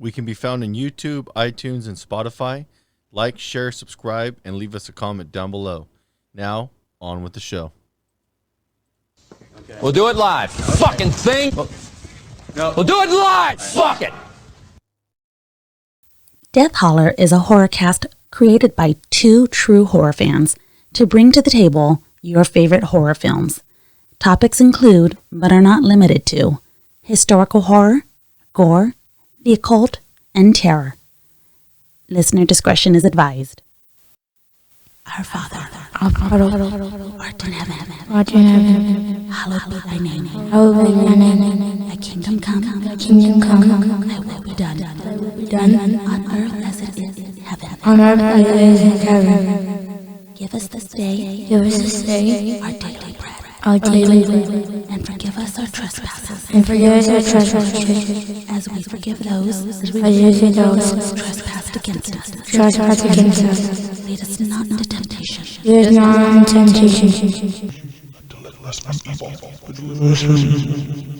We can be found on YouTube, iTunes, and Spotify. Like, share, subscribe, and leave us a comment down below. Now, on with the show. Okay. We'll do it live. Fucking thing. No. We'll do it live. Fuck it. Death Holler is a horror cast created by two true horror fans to bring to the table your favorite horror films. Topics include, but are not limited to, historical horror, gore, the occult, and terror. Listener discretion is advised. Our Father, who art in heaven, hallowed be thy name. Thy kingdom come, thy will be done, on earth as it is in heaven. Give us this day our daily bread. And forgive us our trespasses. As we forgive those who trespass against us. Lead us not into temptation. Deliver us from evil. Deliver us from evil.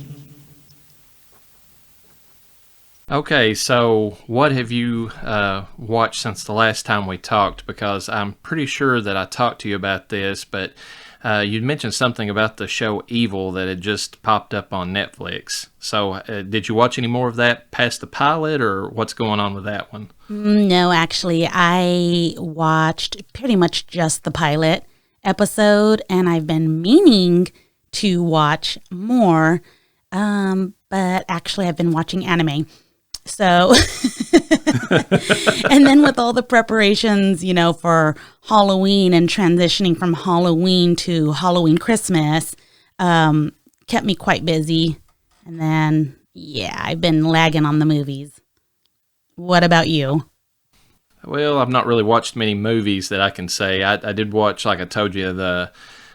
Okay, so what have you watched since the last time we talked? Because I'm pretty sure that I talked to you about this, but you'd mentioned something about the show Evil that had just popped up on Netflix. So did you watch any more of that past the pilot, or what's going on with that one? No, actually, I watched pretty much just the pilot episode, and I've been meaning to watch more, but actually I've been watching anime. So, and then with all the preparations, for Halloween and transitioning from Halloween to Halloween Christmas, kept me quite busy. And then, I've been lagging on the movies. What about you? Well, I've not really watched many movies that I can say. I did watch, like I told you, the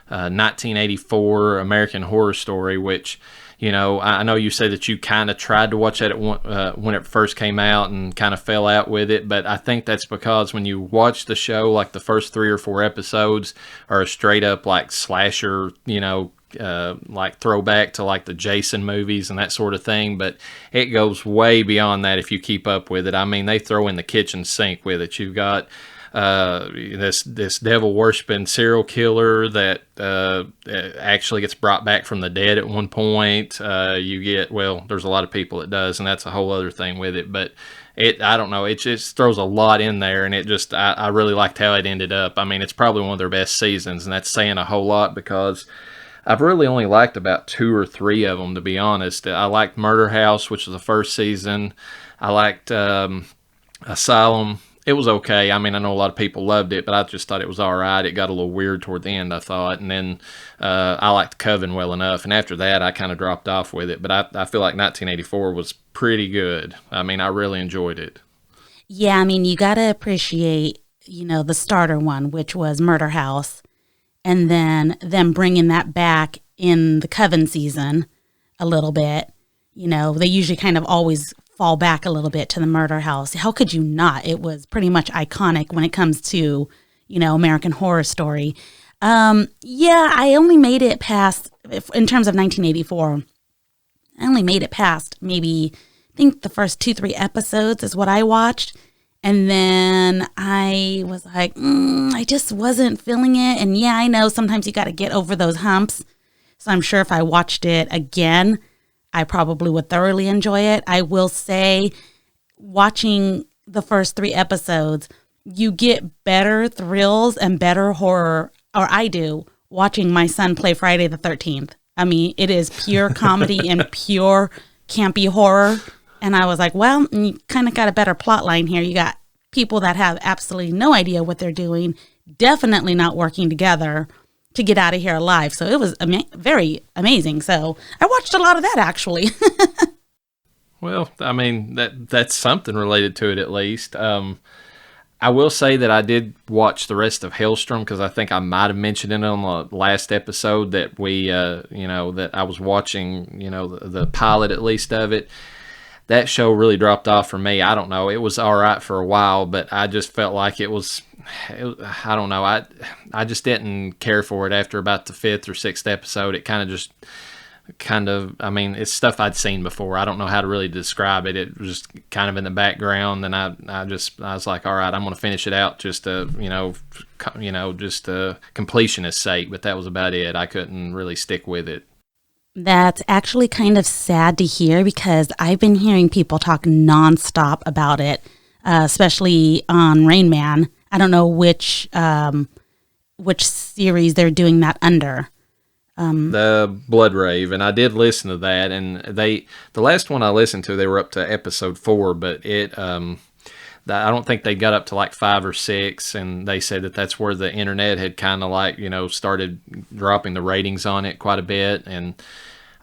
1984 American Horror Story, which... I know you say that you kind of tried to watch that when it first came out and kind of fell out with it, but I think that's because when you watch the show, like the first 3 or 4 episodes are a straight up like slasher, like throwback to like the Jason movies and that sort of thing, but it goes way beyond that if you keep up with it. I mean, they throw in the kitchen sink with it. You've got this devil worshipping serial killer that actually gets brought back from the dead at one point. There's a lot of people it does, and that's a whole other thing with it, but I don't know, it just throws a lot in there, and I really liked how it ended up. I mean, it's probably one of their best seasons, and that's saying a whole lot because I've really only liked about 2 or 3 of them, to be honest. I liked Murder House, which was the first season. I liked Asylum. It was okay. I mean, I know a lot of people loved it, but I just thought it was all right. It got a little weird toward the end, I thought. And then I liked Coven well enough. And after that, I kind of dropped off with it. But I feel like 1984 was pretty good. I mean, I really enjoyed it. Yeah, I mean, you got to appreciate, the starter one, which was Murder House. And then them bringing that back in the Coven season a little bit. They usually kind of always fall back a little bit to the Murder House. How could you not? It was pretty much iconic when it comes to, American Horror Story. I only made it past, in terms of 1984, I only made it past maybe, I think the first 2-3 episodes is what I watched. And then I was like, I just wasn't feeling it. And I know sometimes you got to get over those humps. So I'm sure if I watched it again, I probably would thoroughly enjoy it. I will say, watching the first 3 episodes, you get better thrills and better horror, or I do, watching my son play Friday the 13th. I mean, it is pure comedy and pure campy horror. And I was like, well, you kind of got a better plot line here. You got people that have absolutely no idea what they're doing, definitely not working together to get out of here alive. So it was very amazing. So I watched a lot of that, actually. Well, I mean, that's something related to it, at least. I will say that I did watch the rest of Hellstrom, because I think I might have mentioned it on the last episode that that I was watching, the pilot at least of it. That show really dropped off for me. I don't know. It was all right for a while, but I just felt like it was, I don't know. I just didn't care for it after about the 5th or 6th episode. It kind of just kind of, I mean, it's stuff I'd seen before. I don't know how to really describe it. It was just kind of in the background, and I was like, all right, I'm going to finish it out just to, just completionist sake, but that was about it. I couldn't really stick with it. That's actually kind of sad to hear because I've been hearing people talk nonstop about it, especially on Rain Man. I don't know which series they're doing that under. The Blood Rave, and I did listen to that, and the last one I listened to, they were up to episode 4, but I don't think they got up to like 5 or 6, and they said that that's where the internet had kind of like, started dropping the ratings on it quite a bit, and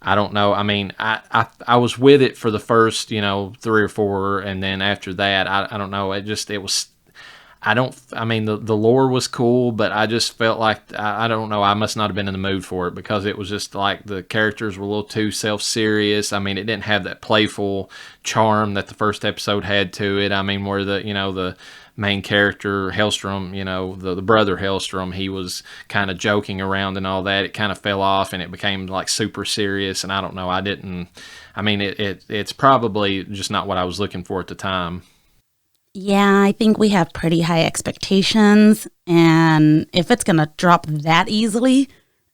I don't know. I mean, I was with it for the first, 3 or 4, and then after that, I don't know. The lore was cool, but I just felt like, I don't know, I must not have been in the mood for it because it was just like the characters were a little too self-serious. I mean, it didn't have that playful charm that the first episode had to it. I mean, where the main character, Hellstrom, the brother Hellstrom, he was kind of joking around and all that. It kind of fell off and it became like super serious, and I don't know, it's probably just not what I was looking for at the time. Yeah, I think we have pretty high expectations, and if it's going to drop that easily,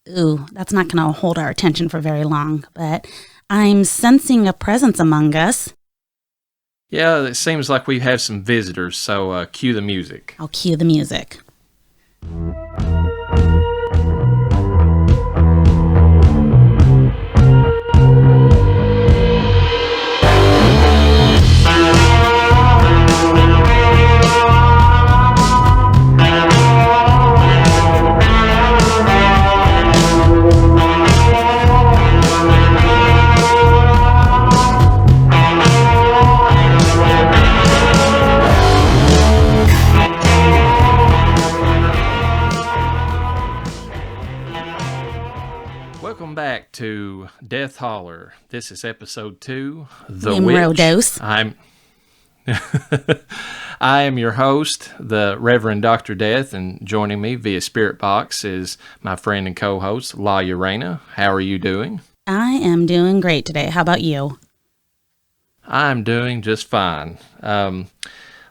that's not going to hold our attention for very long. But I'm sensing a presence among us. Yeah, it seems like we have some visitors, so cue the music. I'll cue the music. Welcome back to Death Holler. This is episode 2, The Numero Witch. dos. I am your host, the Reverend Dr. Death, and joining me via Spirit Box is my friend and co-host, LlaReyna. How are you doing? I am doing great today. How about you? I'm doing just fine.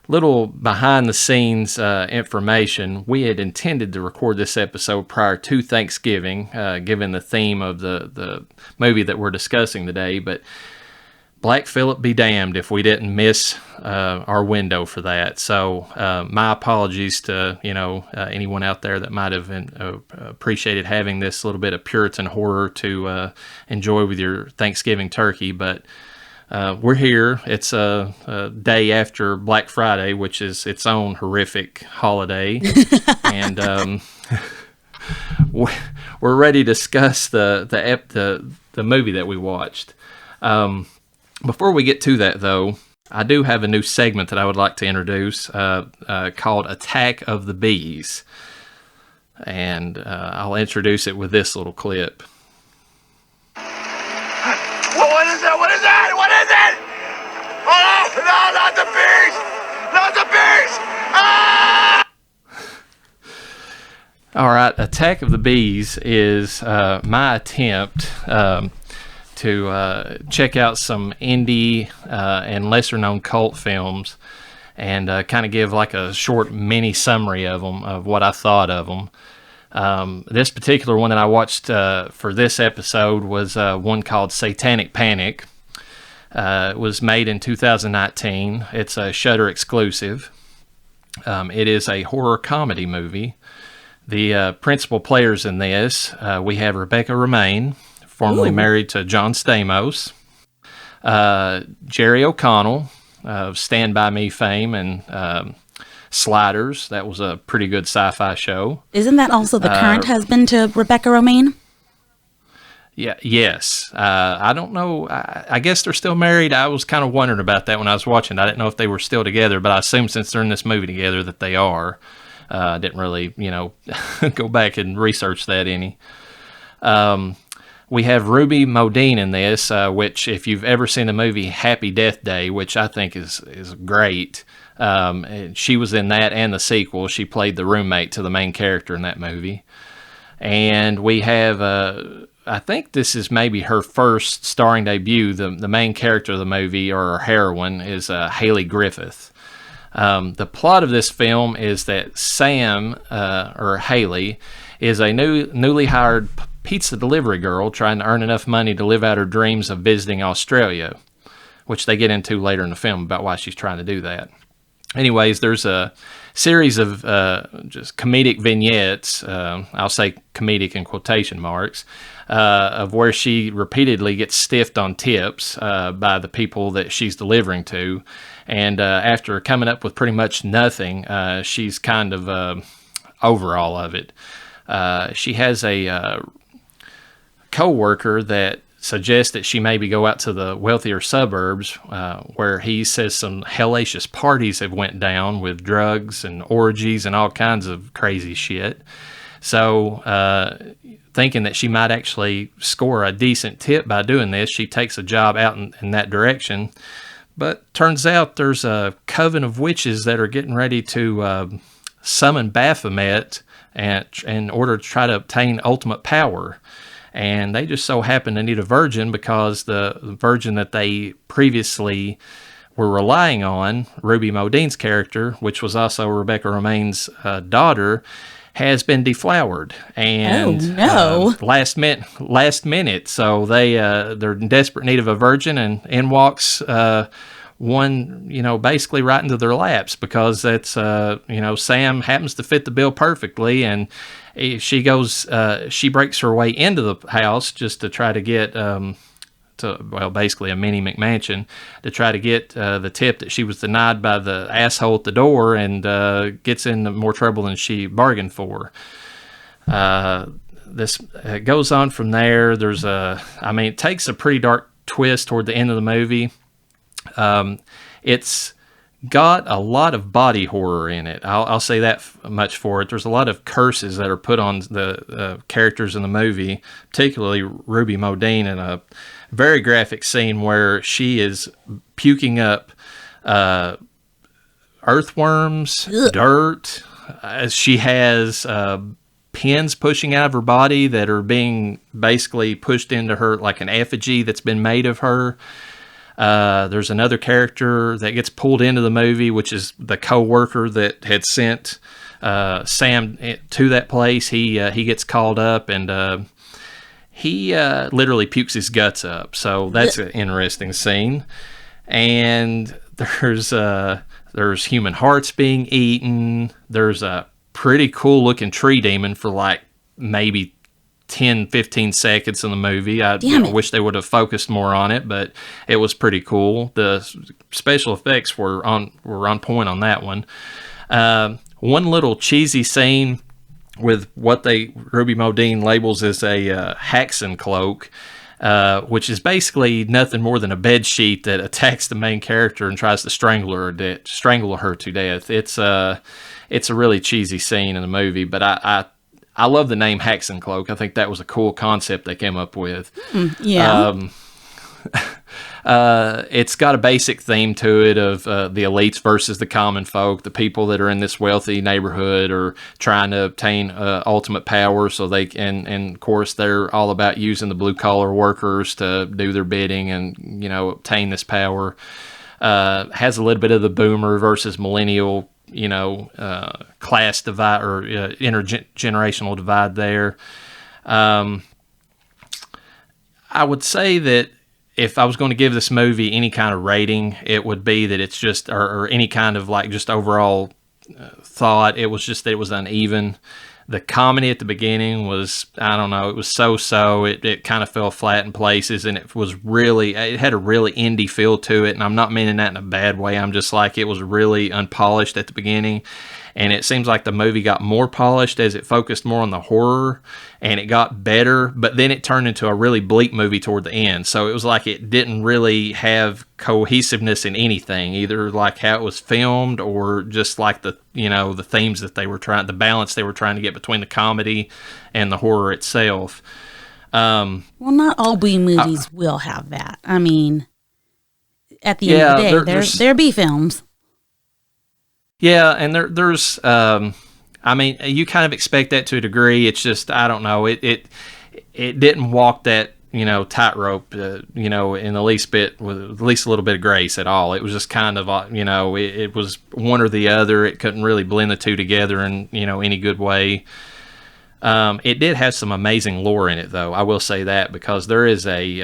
Little behind-the-scenes information. We had intended to record this episode prior to Thanksgiving, given the theme of the movie that we're discussing today, but Black Phillip be damned if we didn't miss our window for that. So my apologies to anyone out there that might have appreciated having this little bit of Puritan horror to enjoy with your Thanksgiving turkey, but we're here. It's a day after Black Friday, which is its own horrific holiday, and we're ready to discuss the movie that we watched. Before we get to that, though, I do have a new segment that I would like to introduce called Attack of the Bees, and I'll introduce it with this little clip. What is that? What is that? What is it? Oh, no, not the bees! Not the bees! Ah! All right, Attack of the Bees is my attempt to check out some indie and lesser-known cult films and kind of give like a short mini summary of them, of what I thought of them. This particular one that I watched for this episode was one called Satanic Panic. It was made in 2019. It's a Shudder exclusive. It is a horror comedy movie. The principal players in this, we have Rebecca Romaine, formerly married to John Stamos, Jerry O'Connell of Stand By Me fame and Sliders. That was a pretty good sci-fi show. Isn't that also the current husband to Rebecca Romaine? Yeah. Yes. I don't know. I guess they're still married. I was kind of wondering about that when I was watching. I didn't know if they were still together, but I assume since they're in this movie together that they are. I didn't really, go back and research that any. We have Ruby Modine in this, which if you've ever seen the movie Happy Death Day, which I think is great, she was in that and the sequel. She played the roommate to the main character in that movie. And we have I think this is maybe her first starring debut. The main character of the movie, or her heroine, is Haley Griffith. The plot of this film is that Sam, or Haley, is a newly hired pizza delivery girl trying to earn enough money to live out her dreams of visiting Australia, which they get into later in the film about why she's trying to do that. Anyways, there's a series of just comedic vignettes, I'll say comedic in quotation marks, of where she repeatedly gets stiffed on tips by the people that she's delivering to. And after coming up with pretty much nothing, she's kind of over all of it. She has a co-worker that suggests that she maybe go out to the wealthier suburbs, where he says some hellacious parties have went down with drugs and orgies and all kinds of crazy shit. So, thinking that she might actually score a decent tip by doing this, she takes a job out in that direction. But turns out there's a coven of witches that are getting ready to summon Baphomet in order to try to obtain ultimate power. And they just so happen to need a virgin because the virgin that they previously were relying on, Ruby Modine's character, which was also Rebecca Romaine's daughter, has been deflowered. And last minute, so they're in desperate need of a virgin, and in walks one, basically right into their laps, because that's Sam happens to fit the bill perfectly, and she breaks her way into the house just to try to get basically a mini McMansion, to try to get the tip that she was denied by the asshole at the door, and gets into more trouble than she bargained for. This goes on from there. It takes a pretty dark twist toward the end of the movie. It's got a lot of body horror in it. I'll say that much for it. There's a lot of curses that are put on the characters in the movie, particularly Ruby Modine, in a very graphic scene where she is puking up earthworms, dirt. She has pins pushing out of her body that are being basically pushed into her like an effigy that's been made of her. There's another character that gets pulled into the movie, which is the co-worker that had sent Sam to that place. He gets called up, and he literally pukes his guts up. So that's an interesting scene. And there's human hearts being eaten. There's a pretty cool looking tree demon for like maybe 10-15 seconds in the movie. I wish they would have focused more on it, but it was pretty cool. The special effects were on point on that one. One little cheesy scene with what Ruby Modine labels as a Haxan cloak, which is basically nothing more than a bed sheet that attacks the main character and tries to strangle her to death. It's a really cheesy scene in the movie, but I love the name Haxan Cloak. I think that was a cool concept they came up with. It's got a basic theme to it of the elites versus the common folk. The people that are in this wealthy neighborhood are trying to obtain ultimate power, so they can, and of course they're all about using the blue collar workers to do their bidding and obtain this power. Has a little bit of the boomer versus millennial class divide or intergenerational divide there. I would say that if I was going to give this movie any kind of rating, it would be that it's just, or any kind of like just overall thought, it was just that it was uneven. The comedy at the beginning was, I don't know, it was so-so. It kind of fell flat in places, and it had a really indie feel to it, and I'm not meaning that in a bad way. I'm just like, it was really unpolished at the beginning, and it seems like the movie got more polished as it focused more on the horror, and it got better, but then it turned into a really bleak movie toward the end. So it was like it didn't really have cohesiveness in anything, either like how it was filmed or just like the themes that the balance they were trying to get between the comedy and the horror itself. Well, not all B movies will have that. I mean, at the end of the day, they're B films. Yeah, and there's you kind of expect that to a degree. It's just, I don't know, it didn't walk that, tightrope, in the least bit, with at least a little bit of grace at all. It was just kind of, it was one or the other. It couldn't really blend the two together in, any good way. It did have some amazing lore in it, though. I will say that, because there is they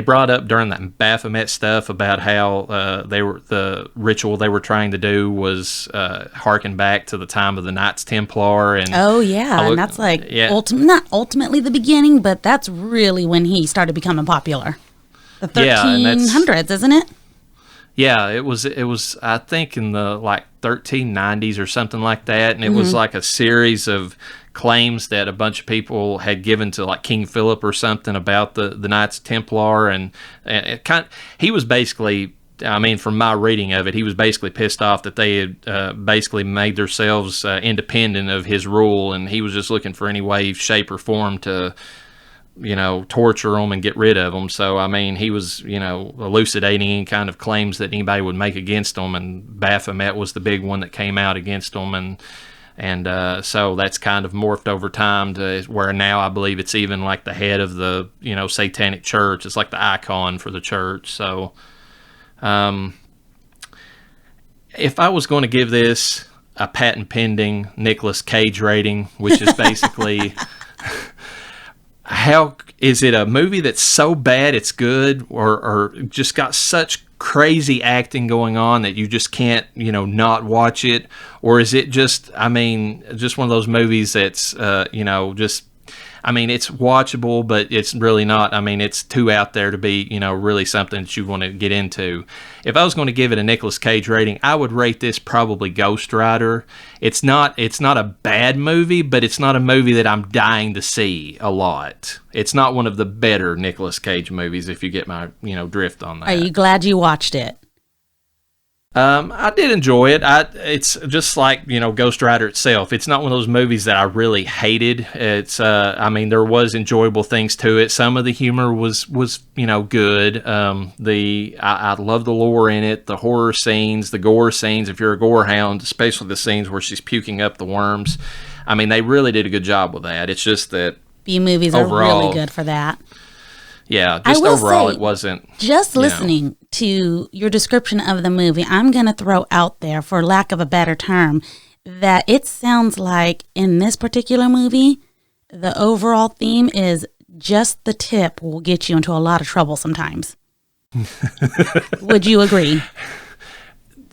brought up during that Baphomet stuff about how the ritual they were trying to do was harken back to the time of the Knights Templar. And and that's like not ultimately the beginning, but that's really when he started becoming popular. The 1300s, isn't it? Yeah, it was I think in the 1390s or something like that, and it was like a series of claims that a bunch of people had given to King Philip or something about the Knights Templar, and he was basically, from my reading of it, he was basically pissed off that they had basically made themselves independent of his rule, and he was just looking for any way, shape, or form to torture them and get rid of them. So, he was, elucidating any kind of claims that anybody would make against them, and Baphomet was the big one that came out against them, and so that's kind of morphed over time to where now I believe it's even the head of the, satanic church. It's like the icon for the church. So, if I was going to give this a patent pending Nicolas Cage rating, which is basically... How is it a movie that's so bad it's good, or just got such crazy acting going on that you just can't, not watch it? Or is it just, just one of those movies that's, it's watchable, but it's really not. It's too out there to be, really something that you want to get into. If I was going to give it a Nicolas Cage rating, I would rate this probably Ghost Rider. It's not a bad movie, but it's not a movie that I'm dying to see a lot. It's not one of the better Nicolas Cage movies, if you get my, drift on that. Are you glad you watched it? I did enjoy it. It's just like, Ghost Rider itself. It's not one of those movies that I really hated. It's, there was enjoyable things to it. Some of the humor was good. I love the lore in it, the horror scenes, the gore scenes. If you're a gore hound, especially the scenes where she's puking up the worms. They really did a good job with that. It's just that B movies are really good for that. Yeah, just overall, it wasn't. Just listening to your description of the movie, I'm going to throw out there, for lack of a better term, that it sounds like in this particular movie, the overall theme is just the tip will get you into a lot of trouble sometimes. Would you agree?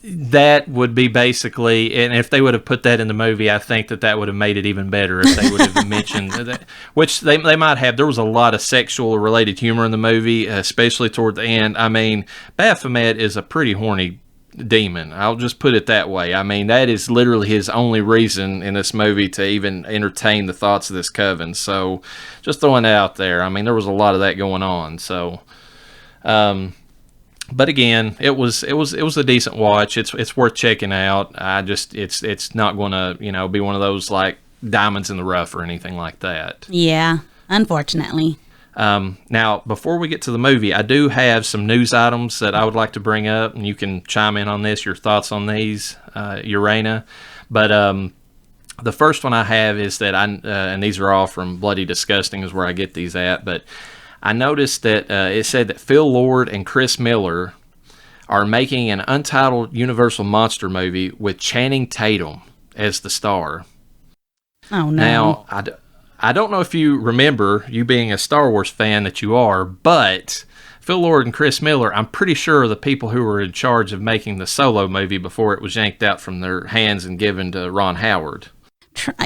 That would be basically, and if they would have put that in the movie, I think that would have made it even better if they would have mentioned that, which they might have. There was a lot of sexual related humor in the movie, especially toward the end. Baphomet is a pretty horny demon. I'll just put it that way. That is literally his only reason in this movie to even entertain the thoughts of this coven. So just throwing that out there. There was a lot of that going on. So, but again, it was a decent watch. It's worth checking out. It's not going to be one of those diamonds in the rough or anything like that. Yeah, unfortunately. Now, before we get to the movie, I do have some news items that I would like to bring up, and you can chime in on this, your thoughts on these, LlaReyna. But the first one I have is that and these are all from Bloody Disgusting is where I get these at, but I noticed that it said that Phil Lord and Chris Miller are making an untitled Universal Monster movie with Channing Tatum as the star. Oh, no. Now, I don't know if you remember, you being a Star Wars fan that you are, but Phil Lord and Chris Miller, I'm pretty sure, are the people who were in charge of making the Solo movie before it was yanked out from their hands and given to Ron Howard.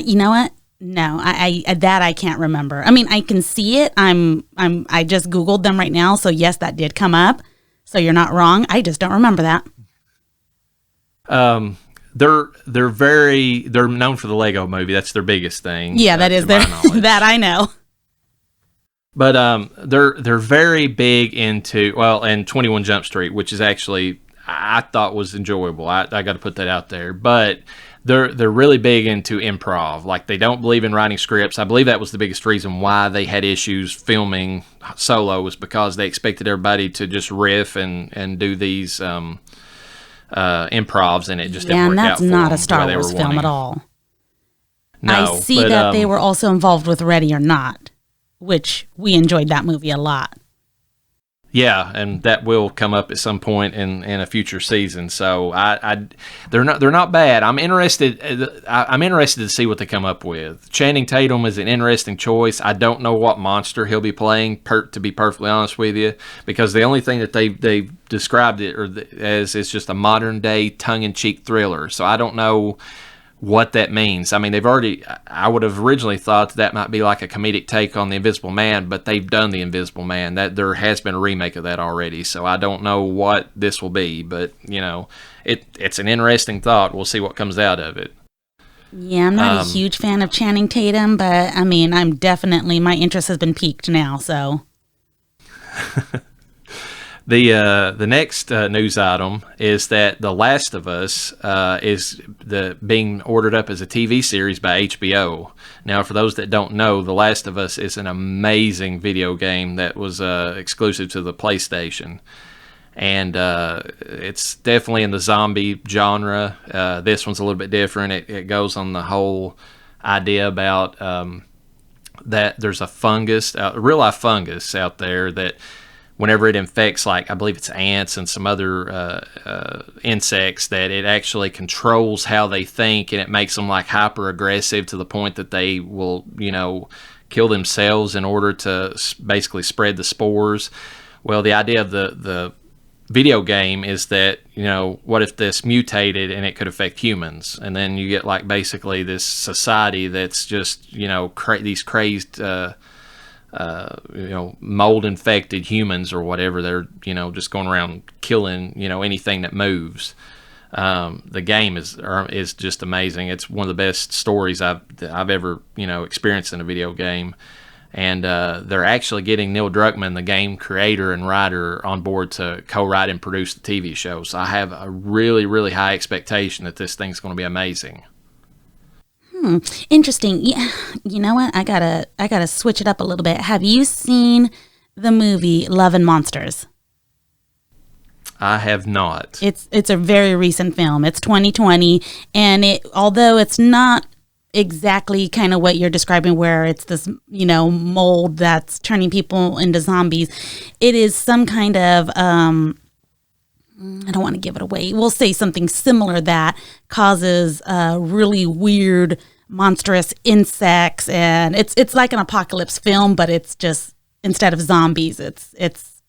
You know what? No, I can't remember. I can see it. I just Googled them right now. So yes, that did come up. So you're not wrong. I just don't remember that. They're known for the Lego movie. That's their biggest thing. Yeah, that is their, that I know. But they're very big into, and 21 Jump Street, which is actually, I thought was enjoyable. I got to put that out there. But they're really big into improv. They don't believe in writing scripts. I believe that was the biggest reason why they had issues filming Solo, was because they expected everybody to just riff and do these improvs, and it just didn't work out for them. And that's not a Star Wars film at all. No, I see that they were also involved with Ready or Not, which we enjoyed that movie a lot. Yeah, and that will come up at some point in a future season. So they're not bad. I'm interested to see what they come up with. Channing Tatum is an interesting choice. I don't know what monster he'll be playing, to be perfectly honest with you, because the only thing that they've described it as is just a modern day tongue-in-cheek thriller. So I don't know what that means. I mean, I would have originally thought that might be like a comedic take on The Invisible Man, but they've done The Invisible Man. That there has been a remake of that already, so I don't know what this will be, but, it's an interesting thought. We'll see what comes out of it. Yeah, I'm not a huge fan of Channing Tatum, but, I mean, my interest has been piqued now, so... The next news item is that The Last of Us is being ordered up as a TV series by HBO. Now, for those that don't know, The Last of Us is an amazing video game that was exclusive to the PlayStation. And it's definitely in the zombie genre. This one's a little bit different. It goes on the whole idea about that there's a fungus, a real-life fungus out there that whenever it infects, like, I believe it's ants and some other insects, that it actually controls how they think, and it makes them like hyper aggressive to the point that they will, kill themselves in order to basically spread the spores. Well, the idea of the video game is that, what if this mutated and it could affect humans? And then you get like basically this society that's just, these crazed mold infected humans or whatever. They're just going around killing anything that moves. The game is just amazing. It's one of the best stories I've ever experienced in a video game. And they're actually getting Neil Druckmann, the game creator and writer, on board to co-write and produce the TV show. So I have a really, really high expectation that this thing's going to be amazing. Interesting. Yeah, you know what? I gotta switch it up a little bit. Have you seen the movie Love and Monsters? I have not. It's a very recent film. It's 2020, and although it's not exactly kind of what you're describing, where it's this mold that's turning people into zombies, it is some kind of I don't want to give it away. We'll say something similar that causes really weird, monstrous insects, and it's like an apocalypse film, but it's just, instead of zombies, it's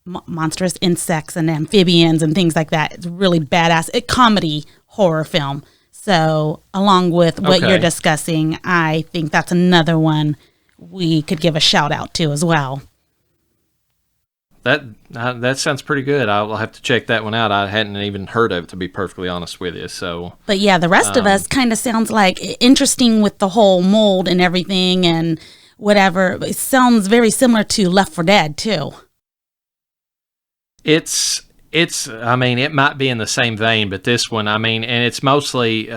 monstrous insects and amphibians and things like that. It's really badass. A comedy horror film. So, along with what you're discussing, I think that's another one we could give a shout out to as well. That sounds pretty good. I'll have to check that one out. I hadn't even heard of it, to be perfectly honest with you. So, but yeah, the rest of us kind of sounds like interesting with the whole mold and everything and whatever. It sounds very similar to Left 4 Dead too. It's. I mean, it might be in the same vein, but this one, and it's mostly.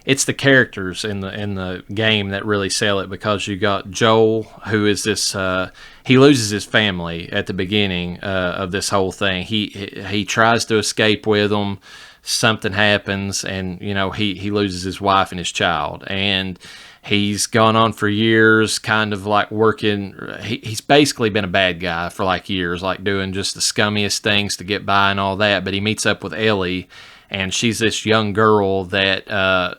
It's the characters in the game that really sell it, because you got Joel, who is this. He loses his family at the beginning of this whole thing. He tries to escape with them. Something happens, and he loses his wife and his child, and he's gone on for years, kind of like working. He's basically been a bad guy for like years, like doing just the scummiest things to get by and all that. But he meets up with Ellie, and she's this young girl that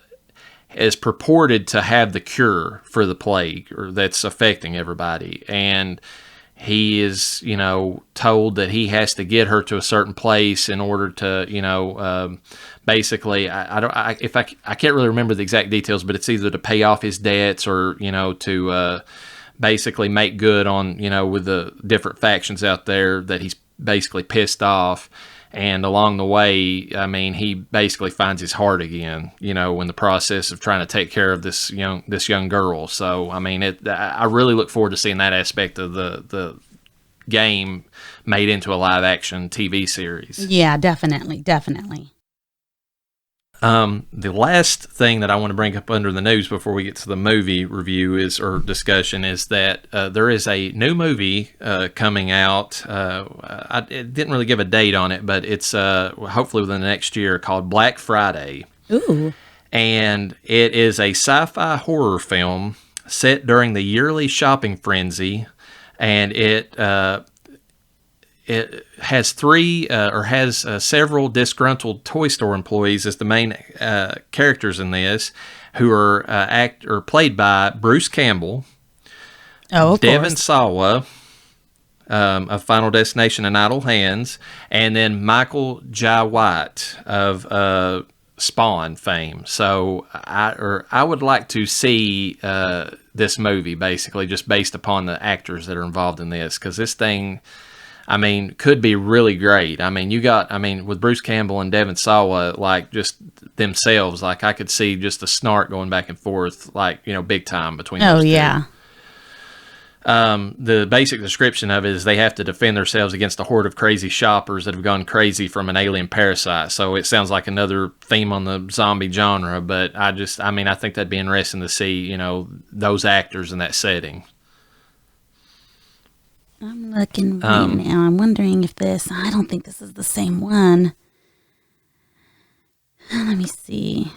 is purported to have the cure for the plague, or that's affecting everybody. And he is, told that he has to get her to a certain place in order to, basically, I can't really remember the exact details, but it's either to pay off his debts or, to basically make good on, with the different factions out there that he's basically pissed off. And along the way, he basically finds his heart again, in the process of trying to take care of this young girl. So, I really look forward to seeing that aspect of the game made into a live action TV series. Yeah, definitely. The last thing that I want to bring up under the news before we get to the movie review discussion is that there is a new movie coming out. It didn't really give a date on it, but it's hopefully within the next year, called Black Friday. Ooh. And it is a sci-fi horror film set during the yearly shopping frenzy, and it has several disgruntled toy store employees as the main characters in this, who are played by Bruce Campbell, Devon Sawa of Final Destination and Idle Hands, and then Michael Jai White of Spawn fame. So I would like to see this movie, basically, just based upon the actors that are involved in this, because this thing, I mean, could be really great. I mean, with Bruce Campbell and Devon Sawa, like, just themselves, like, I could see just the snark going back and forth, like, big time between those two. Yeah. The basic description of it is they have to defend themselves against a horde of crazy shoppers that have gone crazy from an alien parasite. So it sounds like another theme on the zombie genre, but I think that'd be interesting to see, those actors in that setting. I'm looking right now. I'm wondering if I don't think this is the same one. Let me see.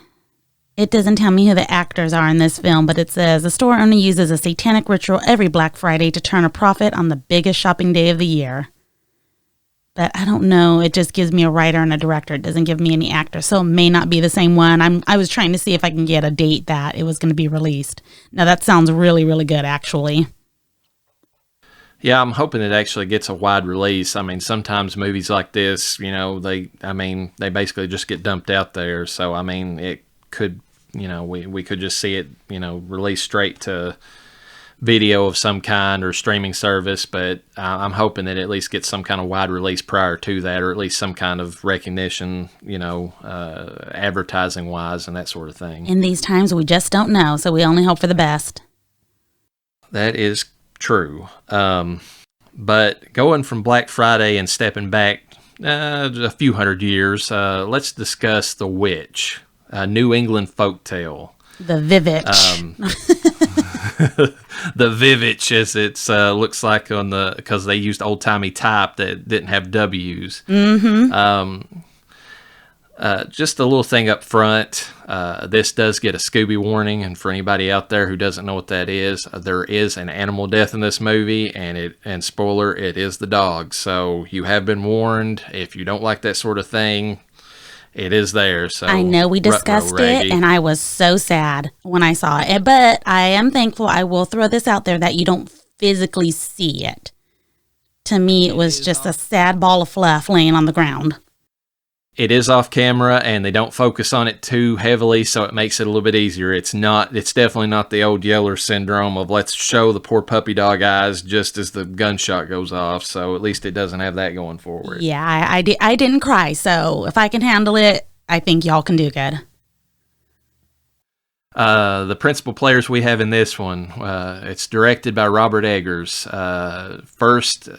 It doesn't tell me who the actors are in this film, but it says the store owner uses a satanic ritual every Black Friday to turn a profit on the biggest shopping day of the year. But I don't know. It just gives me a writer and a director. It doesn't give me any actors, so it may not be the same one. I was trying to see if I can get a date that it was going to be released. Now, that sounds really, really good, actually. Yeah, I'm hoping it actually gets a wide release. I mean, sometimes movies like this, they basically just get dumped out there. So, I mean, it could, we could just see it, released straight to video of some kind or streaming service. But I'm hoping that it at least gets some kind of wide release prior to that, or at least some kind of recognition, advertising wise and that sort of thing. In these times, we just don't know. So we only hope for the best. That is true. But going from Black Friday and stepping back a few hundred years, let's discuss The Witch, a New England folktale. The VVitch. The VVitch, as it looks like because they used old-timey type that didn't have W's. Mm-hmm. Just a little thing up front. This does get a Scooby warning, and for anybody out there who doesn't know what that is, there is an animal death in this movie, and spoiler, it is the dog. So you have been warned. If you don't like that sort of thing, it is there. So I know we discussed it, and I was so sad when I saw it, but I am thankful. I will throw this out there that you don't physically see it. To me, it was just a sad ball of fluff laying on the ground. It is off camera, and they don't focus on it too heavily, so it makes it a little bit easier. It's definitely not the old Yeller syndrome of let's show the poor puppy dog eyes just as the gunshot goes off. So at least it doesn't have that going forward. Yeah, I didn't cry, so if I can handle it, I think y'all can do good. The principal players we have in this one, it's directed by Robert Eggers. First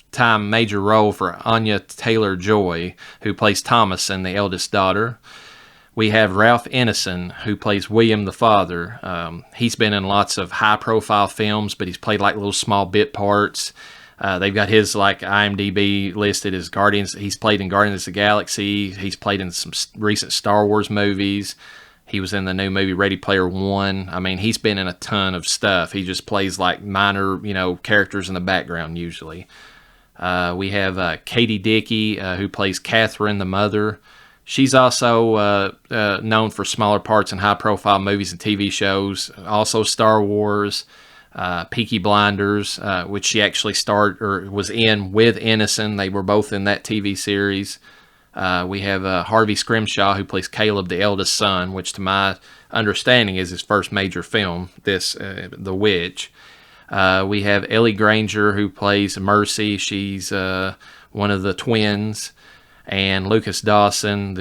time major role for Anya Taylor-Joy, who plays Thomason, the eldest daughter. We have Ralph Ineson, who plays William the father. He's been in lots of high-profile films, but he's played like little small bit parts. They've got his IMDb listed as Guardians. He's played in Guardians of the Galaxy. He's played in some recent Star Wars movies. He was in the new movie Ready Player One. I mean, he's been in a ton of stuff. He just plays like minor, characters in the background usually. We have Katie Dickey, who plays Catherine, the mother. She's also known for smaller parts in high-profile movies and TV shows. Also Star Wars, Peaky Blinders, which she actually starred or was in with Innocent. They were both in that TV series. We have Harvey Scrimshaw, who plays Caleb, the eldest son, which to my understanding is his first major film, The Witch. We have Ellie Granger, who plays Mercy. She's one of the twins. And Lucas Dawson,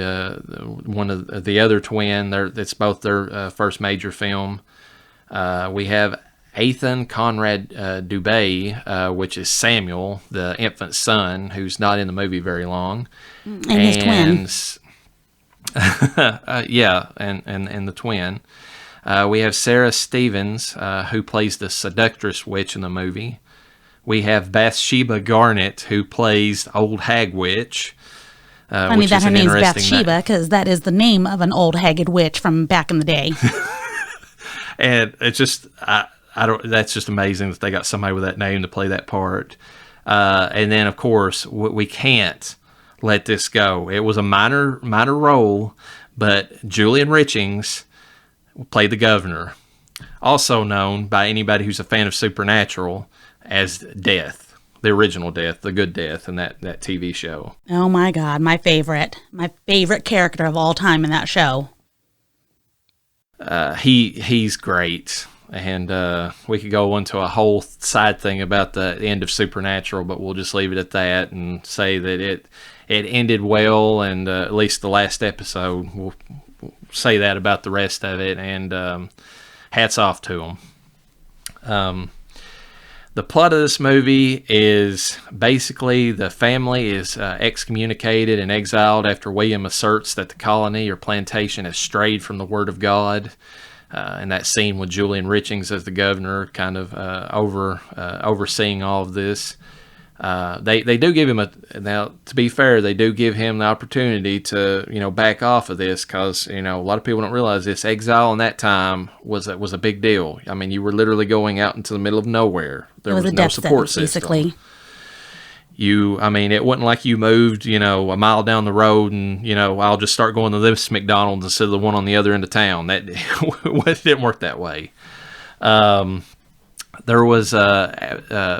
one of the other twin. It's both their first major film. We have Ethan Conrad Dubé, which is Samuel, the infant son, who's not in the movie very long. And his twin. Yeah, and the twin. We have Sarah Stevens, who plays the seductress witch in the movie. We have Bathsheba Garnett, who plays Old Hag Witch. Funny that her name's Bathsheba, because that is the name of an old haggard witch from back in the day. And it's just, I don't. That's just amazing that they got somebody with that name to play that part. And then, of course, we can't let this go. It was a minor role, but Julian Richings played the governor, also known by anybody who's a fan of Supernatural as Death, the original Death, the good Death in that TV show. Oh my God, my favorite character of all time in that show. He's great. And we could go into a whole side thing about the end of Supernatural, but we'll just leave it at that and say that it ended well, and at least the last episode. We'll say that about the rest of it, and hats off to them. The plot of this movie is basically the family is excommunicated and exiled after William asserts that the colony or plantation has strayed from the Word of God. And that scene with Julian Richings as the governor, kind of overseeing all of this. They do give him now, to be fair, they do give him the opportunity to, back off of this, because, a lot of people don't realize this. Exile in that time was a big deal. I mean, you were literally going out into the middle of nowhere. There was no support system. Basically. It wasn't like you moved, a mile down the road and, I'll just start going to this McDonald's instead of the one on the other end of town. That it didn't work that way. There was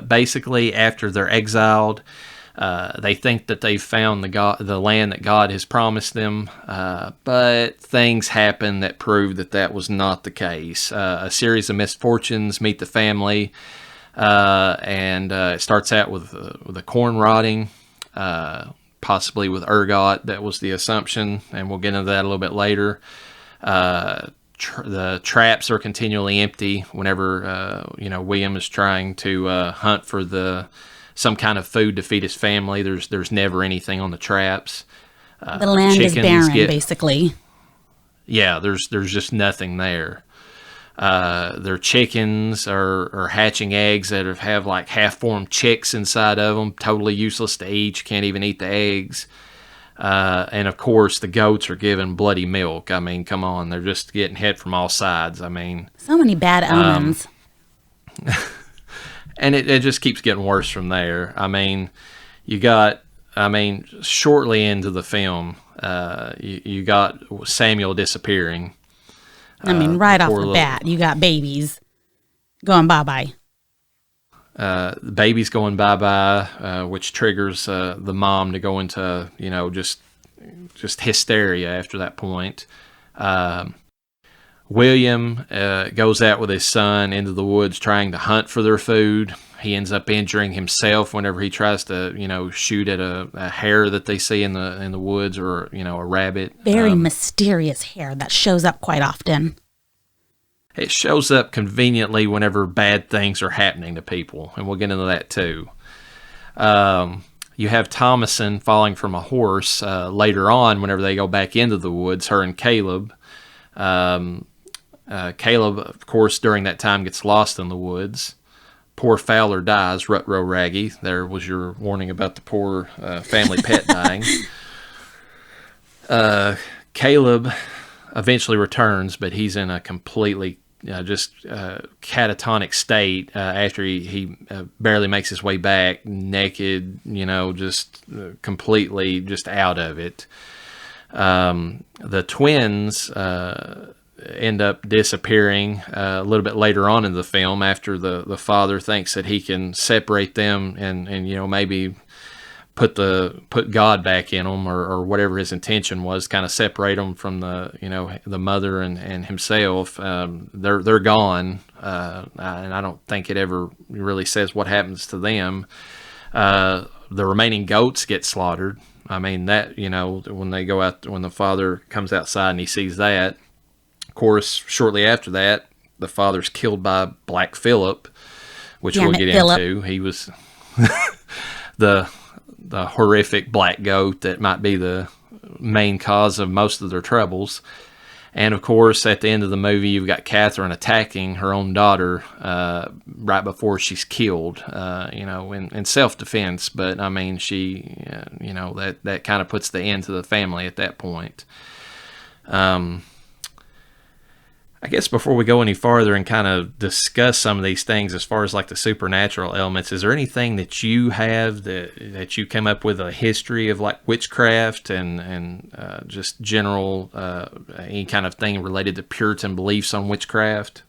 basically, after they're exiled, they think that they've found the land that God has promised them, but things happen that prove that was not the case. A series of misfortunes meet the family. And it starts out with the corn rotting, possibly with ergot. That was the assumption, and we'll get into that a little bit later. The traps are continually empty whenever William is trying to hunt for some kind of food to feed his family. There's never anything on the traps. The land is barren, basically. Yeah, there's just nothing there. Their chickens are hatching eggs that have like half-formed chicks inside of them, totally useless to eat. You can't even eat the eggs. And of course, the goats are giving bloody milk. I mean, come on, they're just getting hit from all sides. I mean, so many bad omens. And it just keeps getting worse from there. I mean, shortly into the film, you got Samuel disappearing. Right off the bat, you got babies going bye-bye. Babies going bye-bye, which triggers the mom to go into, just hysteria after that point. William goes out with his son into the woods trying to hunt for their food. He ends up injuring himself whenever he tries to, shoot at a hare that they see in the woods, or a rabbit. Very mysterious hare that shows up quite often. It shows up conveniently whenever bad things are happening to people, and we'll get into that too. You have Thomason falling from a horse later on whenever they go back into the woods, her and Caleb. Caleb, of course, during that time gets lost in the woods. Poor Fowler dies, rut-row raggy. There was your warning about the poor family pet dying. Caleb eventually returns, but he's in a completely catatonic state after he barely makes his way back, naked, completely just out of it. The twins end up disappearing a little bit later on in the film, after the father thinks that he can separate them and maybe put God back in them, or whatever his intention was, kind of separate them from the mother and himself. They're gone, and I don't think it ever really says what happens to them. The remaining goats get slaughtered. I mean, that, when they go out, when the father comes outside and he sees that, of course, shortly after that, the father's killed by Black Phillip, which we'll get into. He was the horrific black goat that might be the main cause of most of their troubles. And of course, at the end of the movie, you've got Catherine attacking her own daughter right before she's killed, in self-defense. But I mean, she, that kind of puts the end to the family at that point. I guess before we go any farther and kind of discuss some of these things as far as like the supernatural elements, is there anything that you have that you came up with a history of like witchcraft and just general any kind of thing related to Puritan beliefs on witchcraft?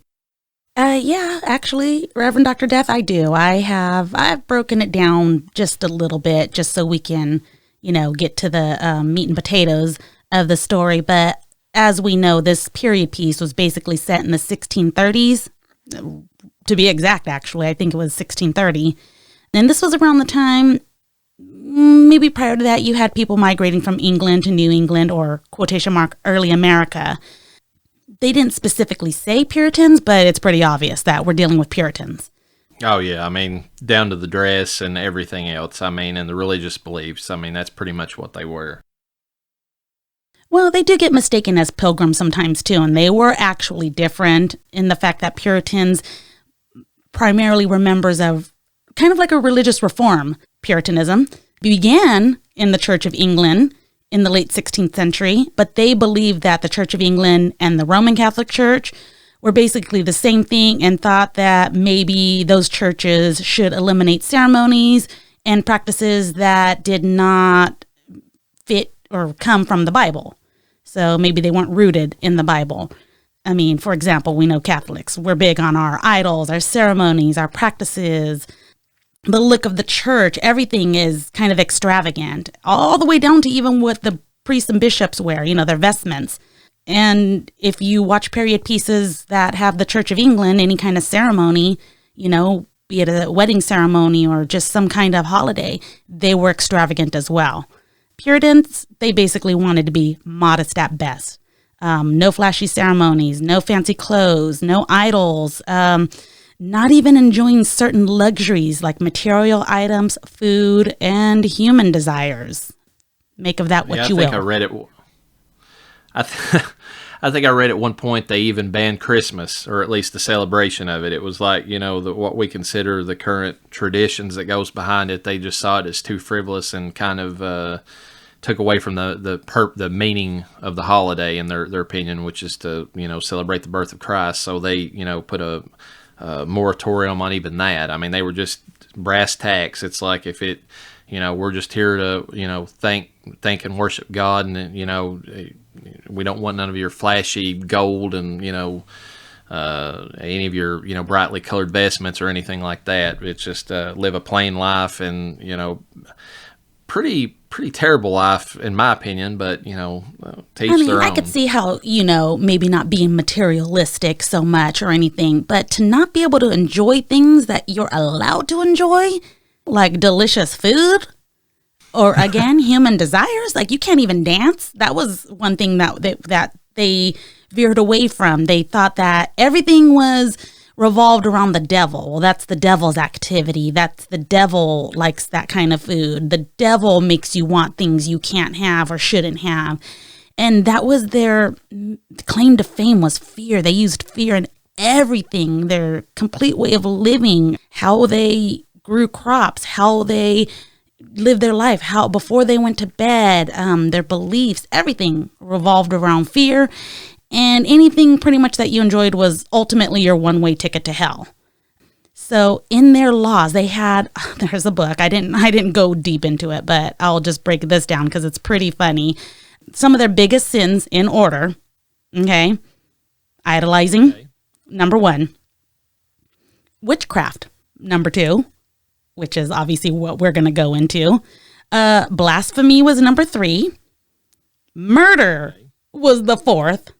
Yeah, actually, Reverend Dr. Death, I do. I've broken it down just a little bit just so we can, get to the meat and potatoes of the story. But as we know, this period piece was basically set in the 1630s. To be exact, actually, I think it was 1630. And this was around the time, maybe prior to that, you had people migrating from England to New England, or quotation mark, early America. They didn't specifically say Puritans, but it's pretty obvious that we're dealing with Puritans. Oh, yeah. I mean, down to the dress and everything else. I mean, and the religious beliefs. I mean, that's pretty much what they were. Well, they do get mistaken as pilgrims sometimes, too, and they were actually different in the fact that Puritans primarily were members of kind of like a religious reform. Puritanism began in the Church of England in the late 16th century, but they believed that the Church of England and the Roman Catholic Church were basically the same thing and thought that maybe those churches should eliminate ceremonies and practices that did not fit or come from the Bible. So maybe they weren't rooted in the Bible. I mean, for example, we know Catholics, we're big on our idols, our ceremonies, our practices, the look of the church. Everything is kind of extravagant, all the way down to even what the priests and bishops wear, their vestments. And if you watch period pieces that have the Church of England, any kind of ceremony, be it a wedding ceremony or just some kind of holiday, they were extravagant as well. Puritans, they basically wanted to be modest at best. No flashy ceremonies, no fancy clothes, no idols, not even enjoying certain luxuries like material items, food, and human desires. Make of that what you will. I think I read it. I think I read at one point they even banned Christmas, or at least the celebration of it. It was like, what we consider the current traditions that goes behind it. They just saw it as too frivolous and kind of took away from the meaning of the holiday in their opinion, which is to celebrate the birth of Christ. So they put a moratorium on even that. I mean, they were just brass tacks. It's like if it, we're just here to thank and worship God, and we don't want none of your flashy gold and any of your brightly colored vestments or anything like that. It's just live a plain life and pretty terrible life in my opinion, but to each their own. I could see how maybe not being materialistic so much or anything, but to not be able to enjoy things that you're allowed to enjoy, like delicious food, or again human desires. Like you can't even dance. That was one thing that they veered away from. They thought that everything was revolved around the devil. Well, that's the devil's activity. That's the devil likes that kind of food. The devil makes you want things you can't have or shouldn't have. And that was their claim to fame, was fear. They used fear in everything. Their complete way of living, how they grew crops, how they lived their life, how before they went to bed, their beliefs, everything revolved around fear. And anything pretty much that you enjoyed was ultimately your one-way ticket to hell. So in their laws, they had, there's a book. I didn't go deep into it, but I'll just break this down because it's pretty funny. Some of their biggest sins in order, okay? Idolizing, number 1. Witchcraft, number 2, which is obviously what we're going to go into. Blasphemy was number 3. Murder was the 4th.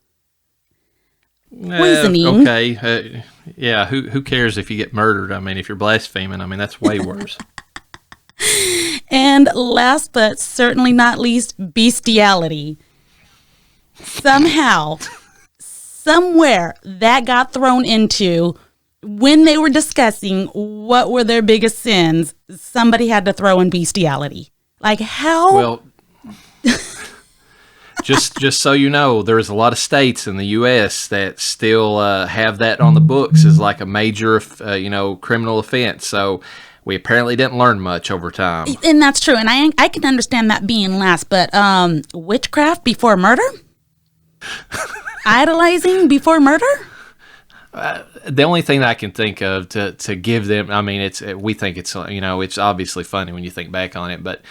Poisoning. Okay. Yeah, who cares if you get murdered? I mean, if you're blaspheming, I mean, that's way worse. And last but certainly not least, bestiality. Somehow, somewhere that got thrown into when they were discussing what were their biggest sins, somebody had to throw in bestiality. Like how? Well, just so you know, there's a lot of states in the U.S. that still have that on the books as like a major, criminal offense. So we apparently didn't learn much over time. And that's true. And I can understand that being last, but witchcraft before murder? Idolizing before murder? the only thing that I can think of to give them, I mean, we think it's, it's obviously funny when you think back on it, but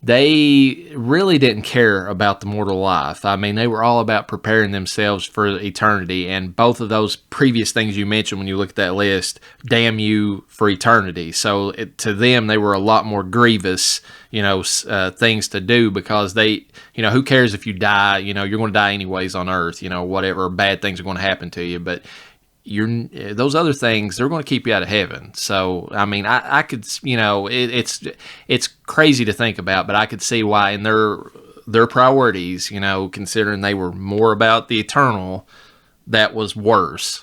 they really didn't care about the mortal life. I mean, they were all about preparing themselves for eternity, and both of those previous things you mentioned when you look at that list damn you for eternity. So to them, they were a lot more grievous, things to do, because they, who cares if you die? You're going to die anyways on Earth. Whatever bad things are going to happen to you, but those other things, they're going to keep you out of heaven. So I mean, I could, it's crazy to think about, but I could see why in their priorities, considering they were more about the eternal, that was worse.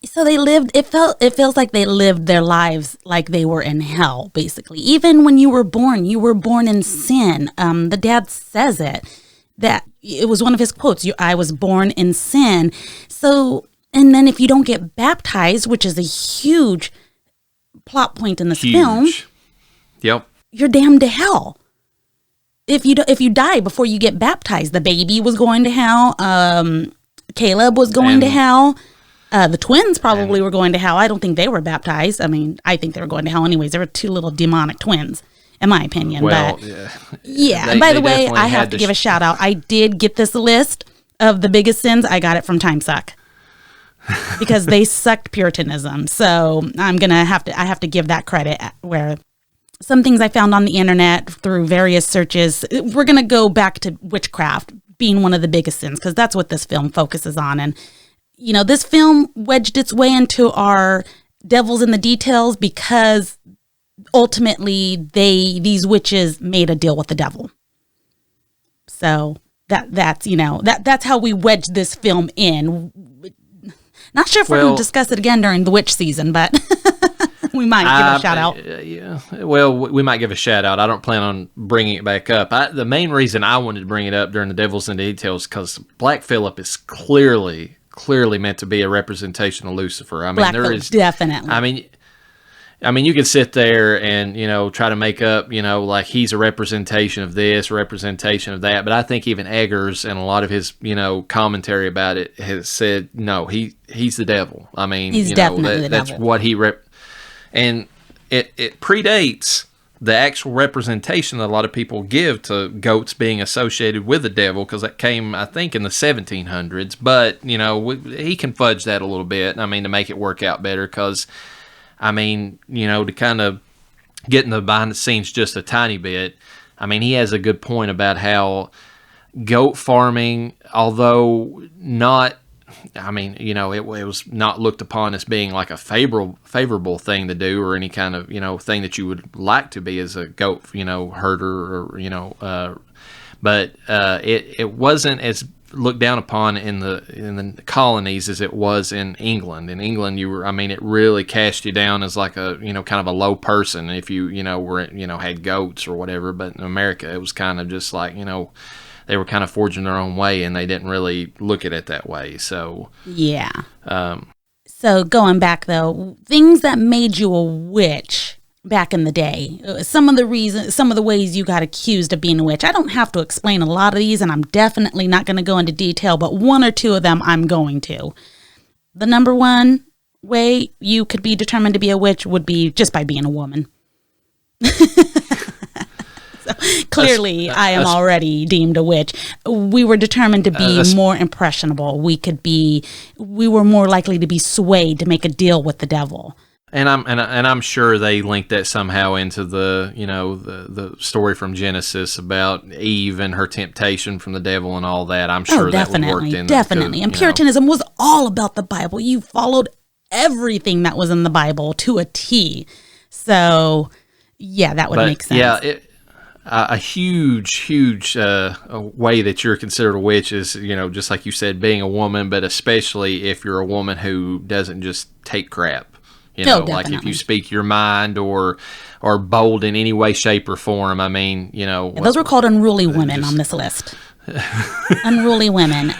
So they lived, it feels like they lived their lives like they were in hell, basically. Even when you were born in sin. The dad says that it was one of his quotes, I was born in sin. So, and then if you don't get baptized, which is a huge plot point in this film, yep, you're damned to hell. If you die before you get baptized, the baby was going to hell. Caleb was going to hell. The twins probably were going to hell. I don't think they were baptized. I mean, I think they were going to hell anyways. They were two little demonic twins, in my opinion. Well, but yeah. By the way, I have to give a shout out. I did get this list of the biggest sins. I got it from TimeSuck. Because they sucked Puritanism. So I have to give that credit, where some things I found on the internet through various searches. We're going to go back to witchcraft being one of the biggest sins, because that's what this film focuses on. And, this film wedged its way into our devils in the details because ultimately these witches made a deal with the devil. So that's how we wedged this film in. Not sure if we're going to discuss it again during the witch season, but we might give a shout out. Yeah, well, we might give a shout out. I don't plan on bringing it back up. The main reason I wanted to bring it up during the Devils in Details, because Black Phillip is clearly meant to be a representation of Lucifer. I mean, Black Phillip, definitely. I mean, you could sit there and, try to make up, like he's a representation of this, representation of that. But I think even Eggers and a lot of his, commentary about it has said, no, he's the devil. I mean, he's definitely the that's devil. what he and it predates the actual representation that a lot of people give to goats being associated with the devil, because that came, I think, in the 1700s. But, he can fudge that a little bit, I mean, to make it work out better, because I mean, to kind of get in the behind the scenes just a tiny bit, I mean, he has a good point about how goat farming, although not, I mean, it was not looked upon as being like a favorable thing to do, or any kind of, thing that you would like to be as a goat, herder, or, but it wasn't as looked down upon in the colonies as it was in England. In England, it really cast you down as like a, kind of a low person if you, were, had goats or whatever. But in America, it was kind of just like, they were kind of forging their own way, and they didn't really look at it that way. So, yeah. So going back though, things that made you a witch back in the day, some of the ways you got accused of being a witch. I don't have to explain a lot of these, and I'm definitely not going to go into detail, but one or two of them I'm going to. The number one way you could be determined to be a witch would be just by being a woman. So, clearly, I am already deemed a witch. We were determined to be more impressionable. We were more likely to be swayed to make a deal with the devil. And I'm sure they linked that somehow into the the story from Genesis about Eve and her temptation from the devil and all that. I'm sure that would work in definitely. And Puritanism was all about the Bible. You followed everything that was in the Bible to a T. So that would make sense. Yeah. A huge way that you're considered a witch is, just like you said, being a woman, but especially if you're a woman who doesn't just take crap. Like if you speak your mind or bold in any way, shape, or form. I mean, those were called unruly women on this list. Unruly women.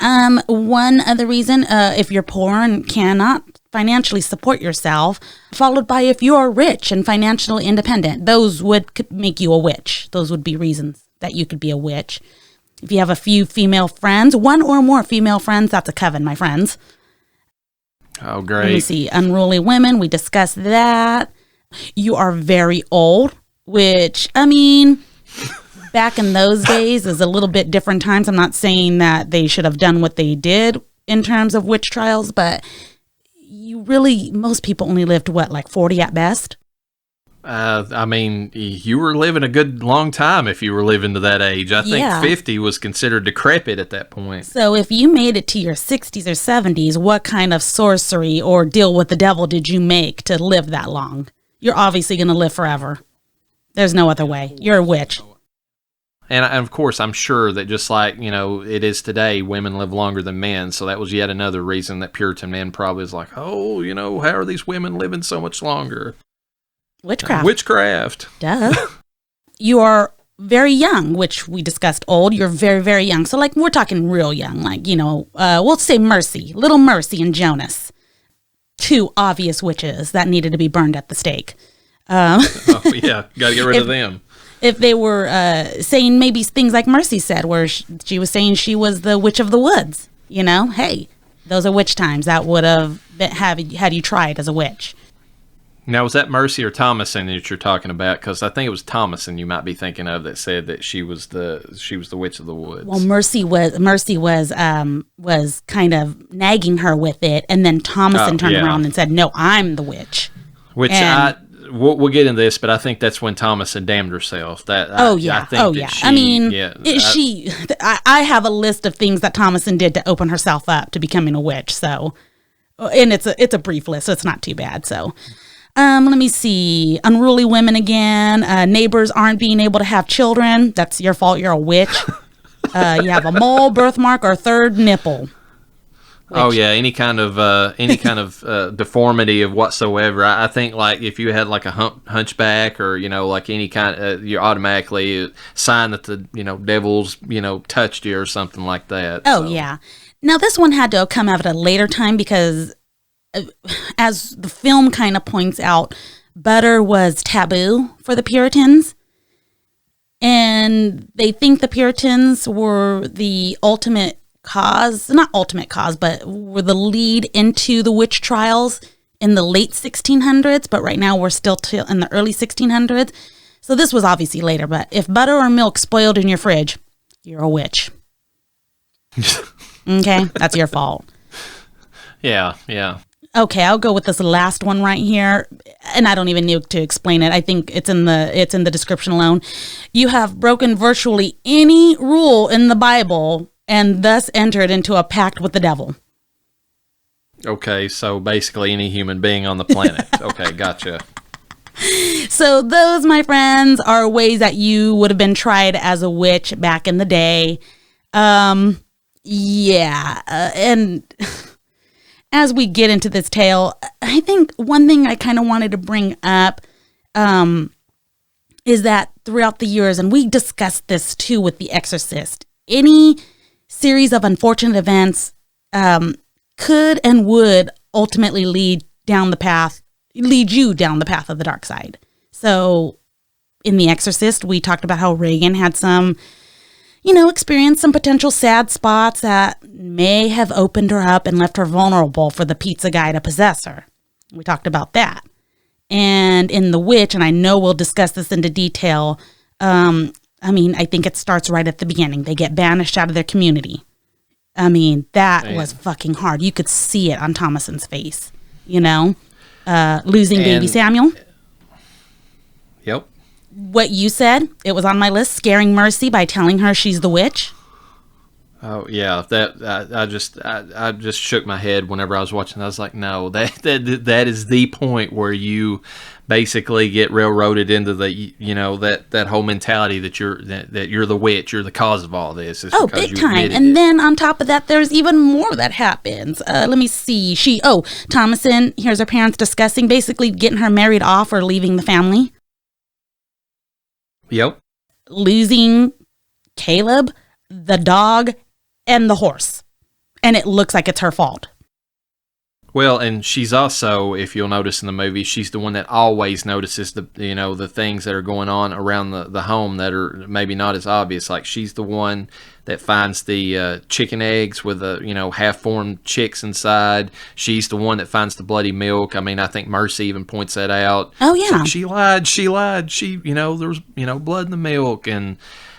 One other reason, if you're poor and cannot financially support yourself, followed by if you are rich and financially independent, those would make you a witch. Those would be reasons that you could be a witch. If you have a few female friends, one or more female friends, that's a coven, my friends. Oh, Let me great. see. Unruly women. We discussed that. You are very old, which, I mean, back in those days is a little bit different times. I'm not saying that they should have done what they did in terms of witch trials, but most people only lived, what, like 40 at best? I mean, you were living a good long time if you were living to that age. I think 50 was considered decrepit at that point. So if you made it to your 60s or 70s, what kind of sorcery or deal with the devil did you make to live that long? You're obviously going to live forever. There's no other way. You're a witch. And of course, I'm sure that just like, it is today, women live longer than men. So that was yet another reason that Puritan men probably was like, oh, how are these women living so much longer? Witchcraft. Duh. You are very young, which we discussed old. You're very, very young. So, like, we're talking real young. Like, we'll say Mercy. Little Mercy and Jonas. Two obvious witches that needed to be burned at the stake. Oh, yeah. Got to get rid of them. If they were saying maybe things like Mercy said, where she was saying she was the witch of the woods, hey, those are witch times. That would have been, had you tried as a witch. Now, was that Mercy or Thomason that you're talking about? Because I think it was Thomason you might be thinking of that said that she was the witch of the woods. Well, Mercy was kind of nagging her with it, and then Thomason turned around and said, "No, I'm the witch." Which we'll get into this, but I think that's when Thomason damned herself. I have a list of things that Thomason did to open herself up to becoming a witch. So, and it's a brief list, so it's not too bad. So. Let me see. Unruly women again. Neighbors aren't being able to have children. That's your fault. You're a witch. You have a mole, birthmark, or third nipple. Oh yeah, any kind of deformity of whatsoever. I think like if you had like a hunchback or like any kind, you're automatically a sign that the devil's touched you or something like that. Oh yeah. Now this one had to come out at a later time because, as the film kind of points out, butter was taboo for the Puritans. And they think the Puritans were the not ultimate cause, but were the lead into the witch trials in the late 1600s. But right now we're still in the early 1600s. So this was obviously later. But if butter or milk spoiled in your fridge, you're a witch. Okay? That's your fault. Yeah. Okay, I'll go with this last one right here, and I don't even need to explain it. I think it's in the description alone. You have broken virtually any rule in the Bible and thus entered into a pact with the devil. Okay, so basically any human being on the planet. Okay, gotcha. So those, my friends, are ways that you would have been tried as a witch back in the day. And as we get into this tale, I think one thing I kind of wanted to bring up is that throughout the years, and we discussed this too with The Exorcist, any series of unfortunate events could and would ultimately lead you down the path of the dark side. So in The Exorcist, we talked about how Reagan had some experienced some potential sad spots that may have opened her up and left her vulnerable for the pizza guy to possess her. We talked about that. And in The Witch, and I know we'll discuss this into detail, I think it starts right at the beginning. They get banished out of their community. That was fucking hard. You could see it on Thomason's face, losing baby Samuel. Yep. What you said, it was on my list, scaring Mercy by telling her she's the witch. Oh yeah, that I just shook my head whenever I was watching. I was like, no, that is the point where you basically get railroaded into the that whole mentality that you're the witch, you're the cause of all this. Oh, big time! And then on top of that, there's even more that happens. Let me see. Thomason hears her parents discussing basically getting her married off or leaving the family. Yep. Losing Caleb, the dog, and the horse. And it looks like it's her fault. Well, and she's also, if you'll notice in the movie, she's the one that always notices the things that are going on around the home that are maybe not as obvious. Like she's the one that finds the chicken eggs with the half-formed chicks inside. She's the one that finds the bloody milk. I mean, I think Mercy even points that out. Oh yeah, she lied. She there was blood in the milk, and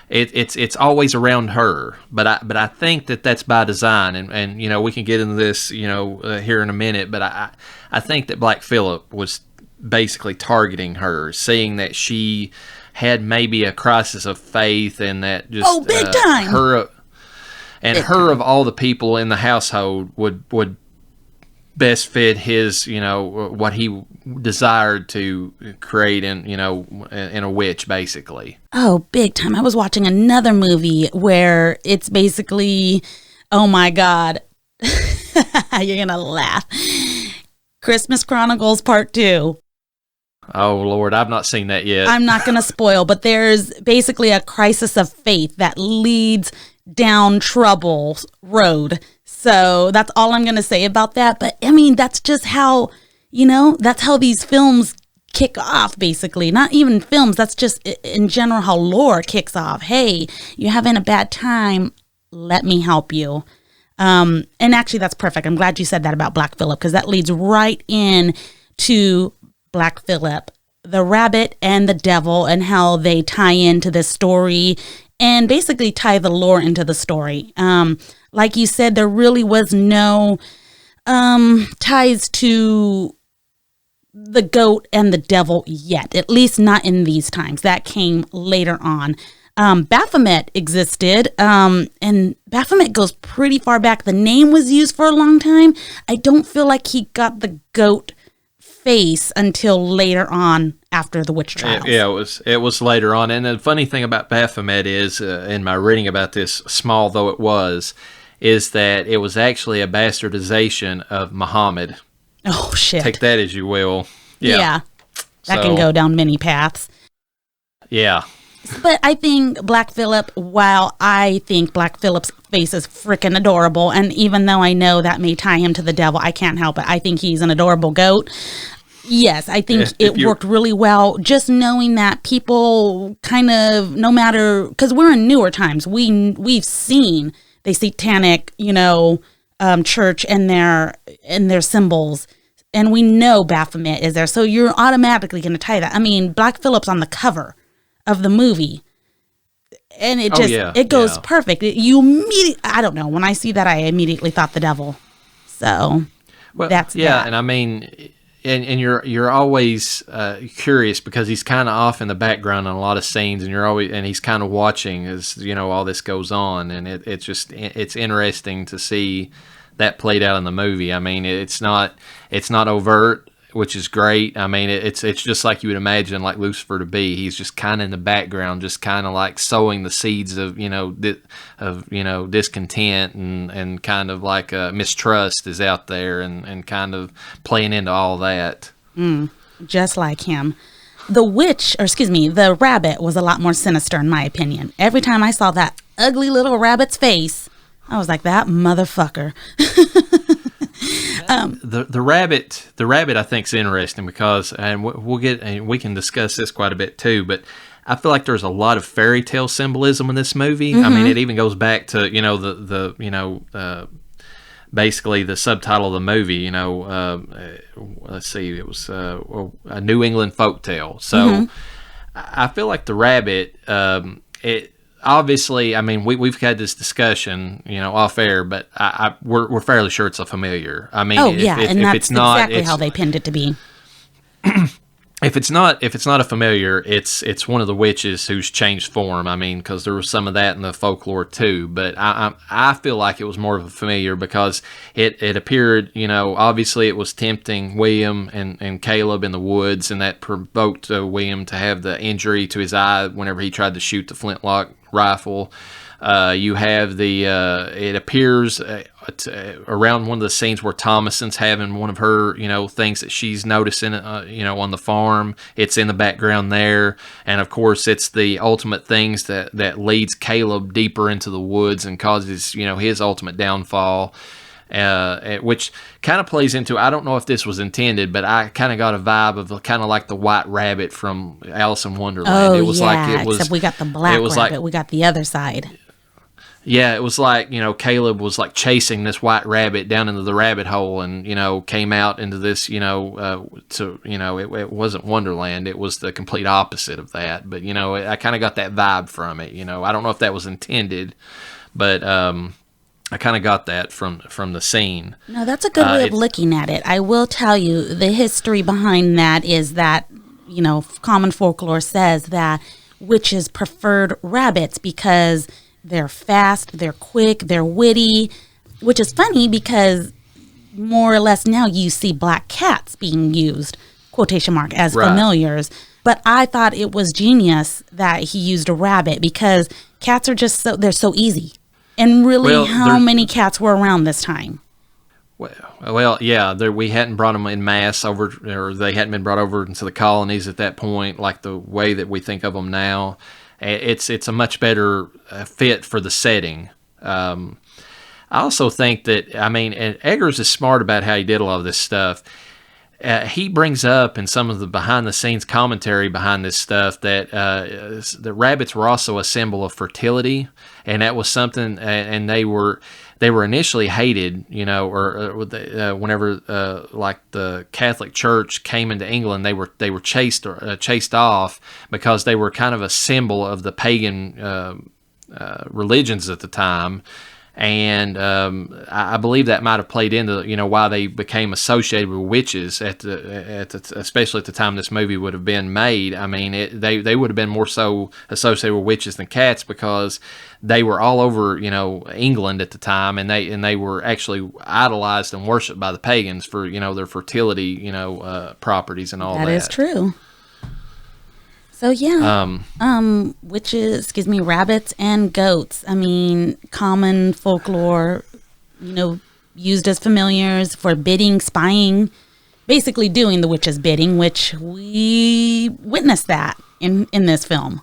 it's always around her. But I think that's by design, and we can get into this here in a minute. But I think that Black Phillip was basically targeting her, seeing that she had maybe a crisis of faith, and that just big time. Her of all the people in the household would best fit his what he desired to create in a witch, basically. Oh, big time. I was watching another movie where it's basically, oh my God, you're gonna laugh, Christmas Chronicles Part 2. Oh Lord, I've not seen that yet. I'm not gonna spoil, but there's basically a crisis of faith that leads down trouble road. So that's all I'm going to say about that. But I mean, that's just how, that's how these films kick off, basically. Not even films. That's just in general how lore kicks off. Hey, you're having a bad time. Let me help you. And actually, that's perfect. I'm glad you said that about Black Phillip, because that leads right in to Black Phillip, the rabbit and the devil, and how they tie into this story and basically tie the lore into the story. Like you said, there really was no ties to the goat and the devil yet, at least not in these times. That came later on. Baphomet existed, and Baphomet goes pretty far back. The name was used for a long time. I don't feel like he got the goat face until later on after the witch trials. Yeah, it was later on. And the funny thing about Baphomet is, in my reading about this, small though it was, is that it was actually a bastardization of Muhammad. Oh, shit. Take that as you will. Yeah. That can go down many paths. Yeah. But I think Black Phillip, while I think Black Phillip's face is freaking adorable, and even though I know that may tie him to the devil, I can't help it. I think he's an adorable goat. Yes, I think it worked really well. Just knowing that people kind of, no matter, because we're in newer times, we've seen the satanic, church and their symbols, and we know Baphomet is there, so you're automatically going to tie that. I mean, Black Phillip's on the cover of the movie, and it goes perfect. I don't know, when I see that, I immediately thought the devil. So that's that. And I mean, and you're always curious, because he's kind of off in the background in a lot of scenes, and he's kind of watching as all this goes on, and it's interesting to see that played out in the movie. I mean, it's not overt, which is great. I mean, it's just like you would imagine, like Lucifer to be. He's just kind of in the background, just kind of like sowing the seeds of discontent and kind of like mistrust is out there, and kind of playing into all that. Just like him. The rabbit was a lot more sinister in my opinion. Every time I saw that ugly little rabbit's face, I was like, that motherfucker. The rabbit I think is interesting, because, and we can discuss this quite a bit too, but I feel like there's a lot of fairy tale symbolism in this movie. I mean, it even goes back to basically the subtitle of the movie. Let's see, it was a New England folktale. So I feel like the rabbit, obviously, I mean, we've had this discussion, off air, but we're fairly sure it's a familiar. I mean, and that's if it's not, exactly how they pinned it to be. If it's not a familiar, it's one of the witches who's changed form. I mean, because there was some of that in the folklore too. But I feel like it was more of a familiar, because it appeared, obviously it was tempting William and Caleb in the woods, and that provoked William to have the injury to his eye whenever he tried to shoot the flintlock rifle. You have it appears around one of the scenes where Thomason's having one of her, things that she's noticing, on the farm. It's in the background there. And of course, it's the ultimate things that leads Caleb deeper into the woods and causes, his ultimate downfall. which kind of plays into, I don't know if this was intended, but I kind of got a vibe of kind of like the White Rabbit from Alice in Wonderland. Oh, it was yeah, except we got the black rabbit. We got the other side. Yeah, it was like, Caleb was like chasing this white rabbit down into the rabbit hole and, came out into this, it wasn't Wonderland. It was the complete opposite of that. But, I kind of got that vibe from it. I don't know if that was intended, but I kind of got that from the scene. No, that's a good way of looking at it. I will tell you the history behind that is that, common folklore says that witches preferred rabbits because they're fast, they're quick, they're witty, which is funny because more or less now you see black cats being used, quotation mark, as familiars. But I thought it was genius that he used a rabbit because cats are just they're so easy. And really, how many cats were around this time? Well, yeah, we hadn't brought them in mass over, or they hadn't been brought over into the colonies at that point, like the way that we think of them now. It's a much better fit for the setting. I also think that, and Eggers is smart about how he did a lot of this stuff. He brings up in some of the behind-the-scenes commentary behind this stuff that the rabbits were also a symbol of fertility, and that was something, and they were initially hated, whenever like the Catholic Church came into England, they were chased off because they were kind of a symbol of the pagan religions at the time. And I believe that might have played into why they became associated with witches especially at the time this movie would have been made. They would have been more so associated with witches than cats because they were all over England at the time, and they were actually idolized and worshipped by the pagans for their fertility properties and all that. That is true. So yeah, witches, rabbits and goats. Common folklore, used as familiars for bidding, spying, basically doing the witch's bidding, which we witnessed that in this film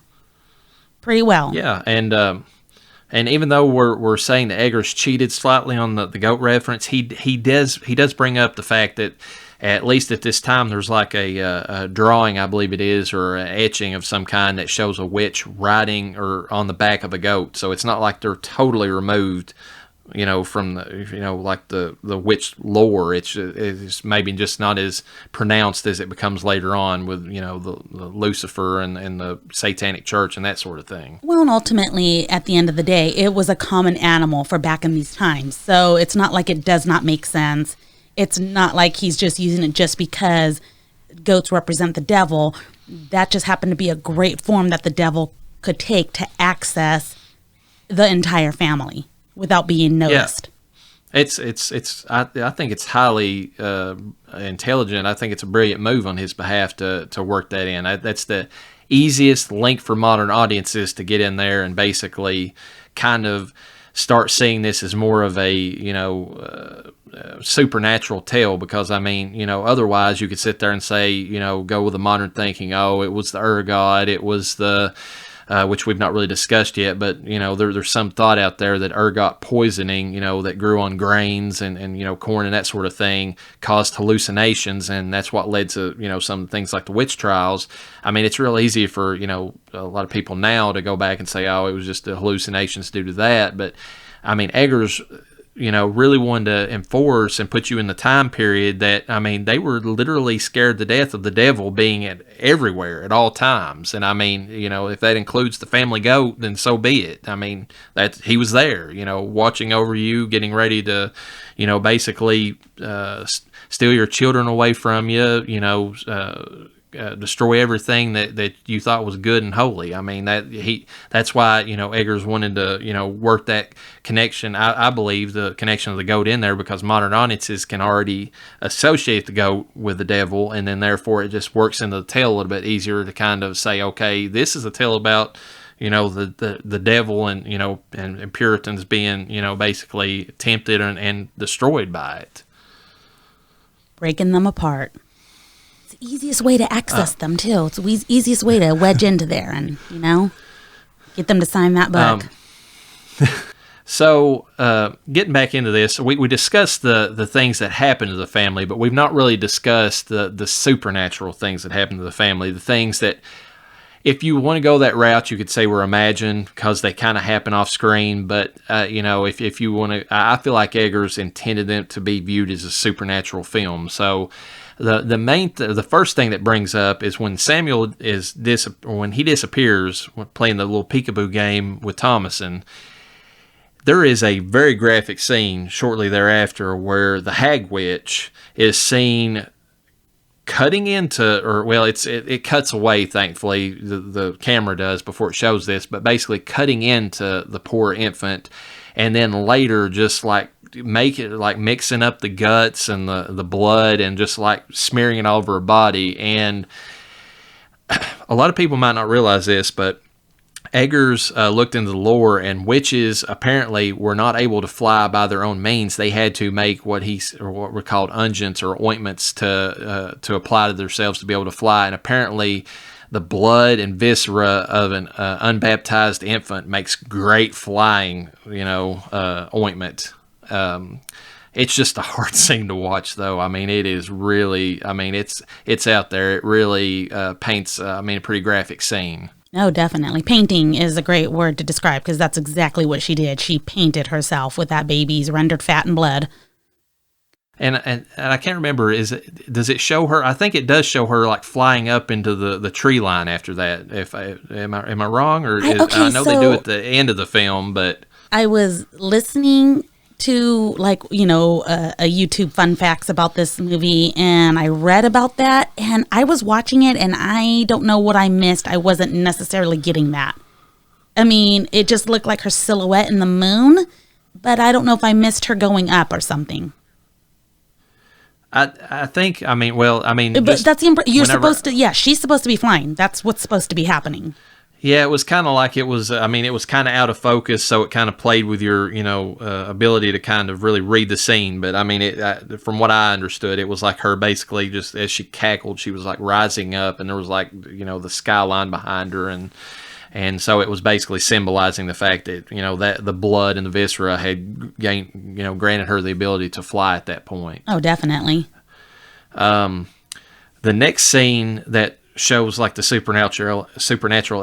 pretty well. Yeah, and even though we're saying that Eggers cheated slightly on the goat reference, he does bring up the fact that, at least at this time, there's like a drawing, I believe it is, or an etching of some kind that shows a witch riding or on the back of a goat. So it's not like they're totally removed, from the, like the witch lore. It's maybe just not as pronounced as it becomes later on with, the Lucifer and the Satanic Church and that sort of thing. Well, and ultimately, at the end of the day, it was a common animal for back in these times. So it's not like it does not make sense. It's not like he's just using it just because goats represent the devil. That just happened to be a great form that the devil could take to access the entire family without being noticed. Yeah. I think it's highly intelligent. I think it's a brilliant move on his behalf to work that in. That's the easiest link for modern audiences to get in there and basically kind of start seeing this as more of a, supernatural tale, because otherwise you could sit there and say, go with the modern thinking, it was the ergot, it was the which we've not really discussed yet, but there's some thought out there that ergot poisoning, that grew on grains and corn and that sort of thing caused hallucinations, and that's what led to some things like the witch trials. It's real easy for a lot of people now to go back and say, it was just the hallucinations due to that, but Eggers really wanted to enforce and put you in the time period that, they were literally scared to death of the devil being everywhere at all times. And if that includes the family goat, then so be it. That he was there, watching over you, getting ready to, basically steal your children away from you, destroy everything that you thought was good and holy. That's why Eggers wanted to work that connection. I believe the connection of the goat in there because modern audiences can already associate the goat with the devil, and then therefore it just works into the tale a little bit easier to kind of say, okay, this is a tale about the devil and and Puritans being basically tempted and destroyed by it, breaking them apart. Easiest way to access them too. It's the easiest way to wedge into there and get them to sign that book. So, getting back into this, we discussed the things that happen to the family, but we've not really discussed the supernatural things that happen to the family. The things that, if you want to go that route, you could say were imagined because they kind of happen off screen. But if you want to, I feel like Eggers intended them to be viewed as a supernatural film. So, the first thing that brings up is when Samuel when he disappears, playing the little peekaboo game with Thomason. There is a very graphic scene shortly thereafter where the hag witch is seen cutting into, it cuts away, thankfully, the camera does before it shows this, but basically cutting into the poor infant, and then later just like mixing up the guts and the blood and just like smearing it all over her body. And a lot of people might not realize this, but Eggers looked into the lore, and witches apparently were not able to fly by their own means. They had to make what were called unguents or ointments to apply to themselves to be able to fly. And apparently, the blood and viscera of an unbaptized infant makes great flying, ointment. It's just a hard scene to watch, though. I mean, it is really. I mean, it's out there. It really paints. A pretty graphic scene. No, definitely. Painting is a great word to describe because that's exactly what she did. She painted herself with that baby's rendered fat and blood. And I can't remember, does it show her? I think it does show her like flying up into the tree line after that. Am I wrong? Or I know they do it at the end of the film, but I was listening to a YouTube fun facts about this movie, and I read about that, and I was watching it, and I don't know what I missed. I wasn't necessarily getting that. I mean, it just looked like her silhouette in the moon, but I don't know if I missed her going up or something. I think, but that's you're supposed to, she's supposed to be flying. That's what's supposed to be happening. Yeah, it was kind of like it was kind of out of focus, so it kind of played with your, ability to kind of really read the scene. But, from what I understood, it was like her basically just, as she cackled, she was like rising up, and there was like, the skyline behind her, and so it was basically symbolizing the fact that, that the blood and the viscera had granted her the ability to fly at that point. Oh, definitely. The next scene that shows like the supernatural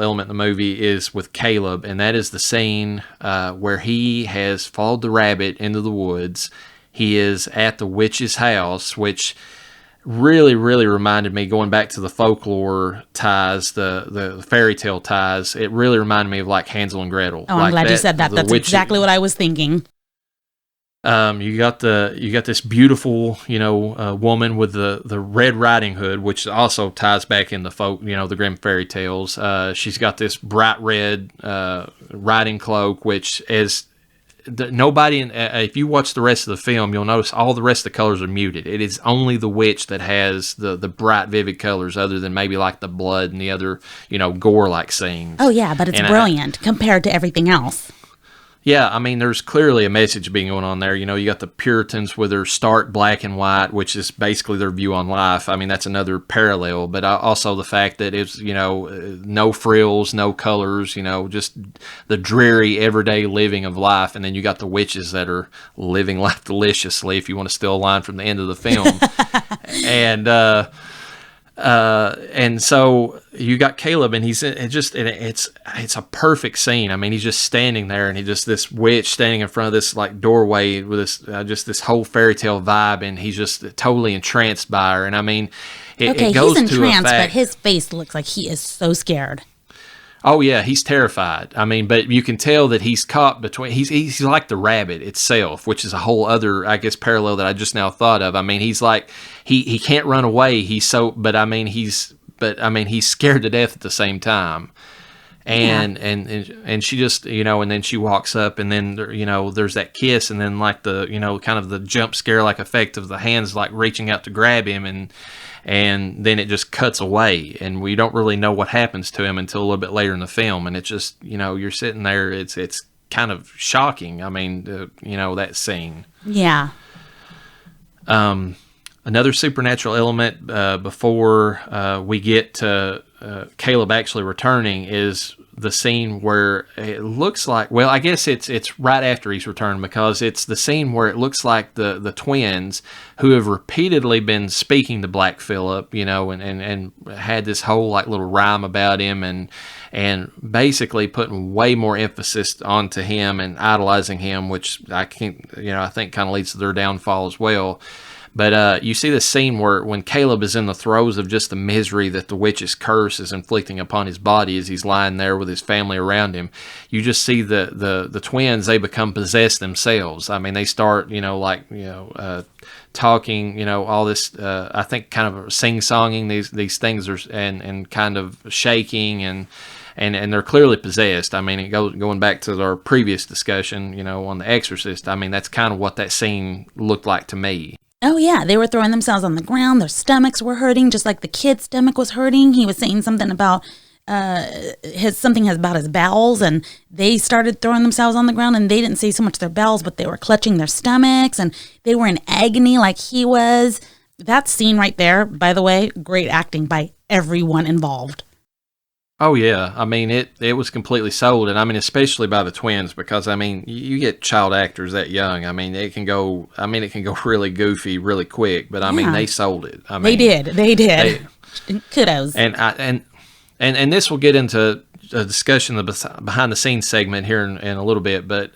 element in the movie is with Caleb, and that is the scene where he has followed the rabbit into the woods. He is at the witch's house, which really, really reminded me, going back to the folklore ties, the fairy tale ties, it really reminded me of like Hansel and Gretel. Oh, I'm glad you said that. That's exactly what I was thinking. You got this beautiful, woman with the Red Riding Hood, which also ties back in the folk, the Grimm fairy tales. She's got this bright red riding cloak, which is nobody. If you watch the rest of the film, you'll notice all the rest of the colors are muted. It is only the witch that has the bright, vivid colors, other than maybe like the blood and the other, gore-like scenes. Oh yeah, but it's brilliant compared to everything else. Yeah, there's clearly a message being going on there. You got the Puritans with their stark black and white, which is basically their view on life. That's another parallel. But also the fact that it's, no frills, no colors, just the dreary everyday living of life. And then you got the witches that are living life deliciously, if you want to steal a line from the end of the film. And so you got Caleb, and it's a perfect scene. He's just standing there, and this witch standing in front of this like doorway with this this whole fairy tale vibe, and he's just totally entranced by her. And it goes he's entranced, to a fact, but his face looks like he is so scared. Oh yeah, he's terrified. But you can tell that he's caught between. He's like the rabbit itself, which is a whole other, I guess, parallel that I just now thought of. He's like he can't run away. He's scared to death at the same time. And she just and then she walks up, and then there's that kiss, and then like the kind of the jump scare like effect of the hands like reaching out to grab him, and then it just cuts away, and we don't really know what happens to him until a little bit later in the film, and it's just you're sitting there, it's kind of shocking. That scene. Yeah. Another supernatural element before we get to Caleb actually returning is the scene where it looks like, well, I guess it's right after he's returned, because it's the scene where it looks like the twins who have repeatedly been speaking to Black Phillip, you know, and had this whole like little rhyme about him, and basically putting way more emphasis onto him and idolizing him, which I think kind of leads to their downfall as well. But you see this scene where when Caleb is in the throes of just the misery that the witch's curse is inflicting upon his body as he's lying there with his family around him, you just see the twins, they become possessed themselves. I mean, they start, talking, all this, I think kind of sing-songing these things and kind of shaking and they're clearly possessed. I mean, going back to our previous discussion, on The Exorcist, I mean, that's kind of what that scene looked like to me. Oh, yeah. They were throwing themselves on the ground. Their stomachs were hurting, just like the kid's stomach was hurting. He was saying something about about his bowels, and they started throwing themselves on the ground, and they didn't say so much their bowels, but they were clutching their stomachs, and they were in agony like he was. That scene right there, by the way, great acting by everyone involved. Oh, yeah. I mean, it was completely sold, and I mean, especially by the twins, because, I mean, you get child actors that young. I mean, it can go really goofy really quick, but, I mean, they sold it. I mean, They did. Kudos. And this will get into a discussion of the behind-the-scenes segment here in a little bit, but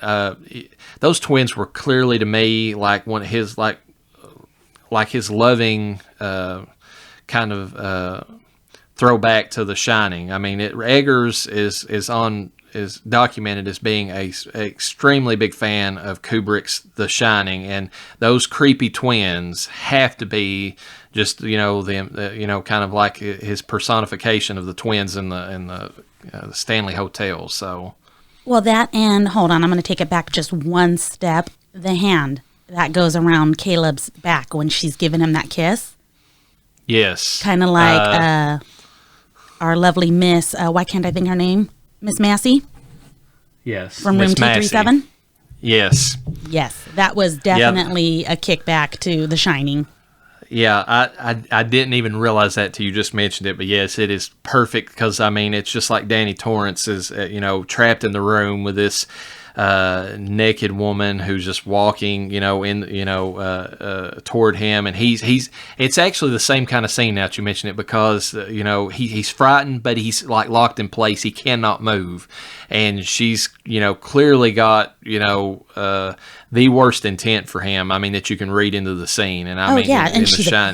those twins were clearly, to me, like one of his, like his loving kind of... throwback to The Shining. I mean, Eggers is documented as being a extremely big fan of Kubrick's The Shining, and those creepy twins have to be just kind of like his personification of the twins in the Stanley Hotel. So, well, that, and hold on, I'm going to take it back just one step. The hand that goes around Caleb's back when she's giving him that kiss. Yes, kind of like our lovely Miss, why can't I think her name? Miss Massey? Yes. From Room 237? Yes. Yes, that was definitely a kickback to The Shining. Yeah, I didn't even realize that till you just mentioned it, but yes, it is perfect because, I mean, it's just like Danny Torrance is, trapped in the room with this naked woman who's just walking, toward him, and it's actually the same kind of scene now that you mention it, because he's frightened, but he's like locked in place. He cannot move, and she's clearly got the worst intent for him. I mean, that you can read into the scene, and and she's a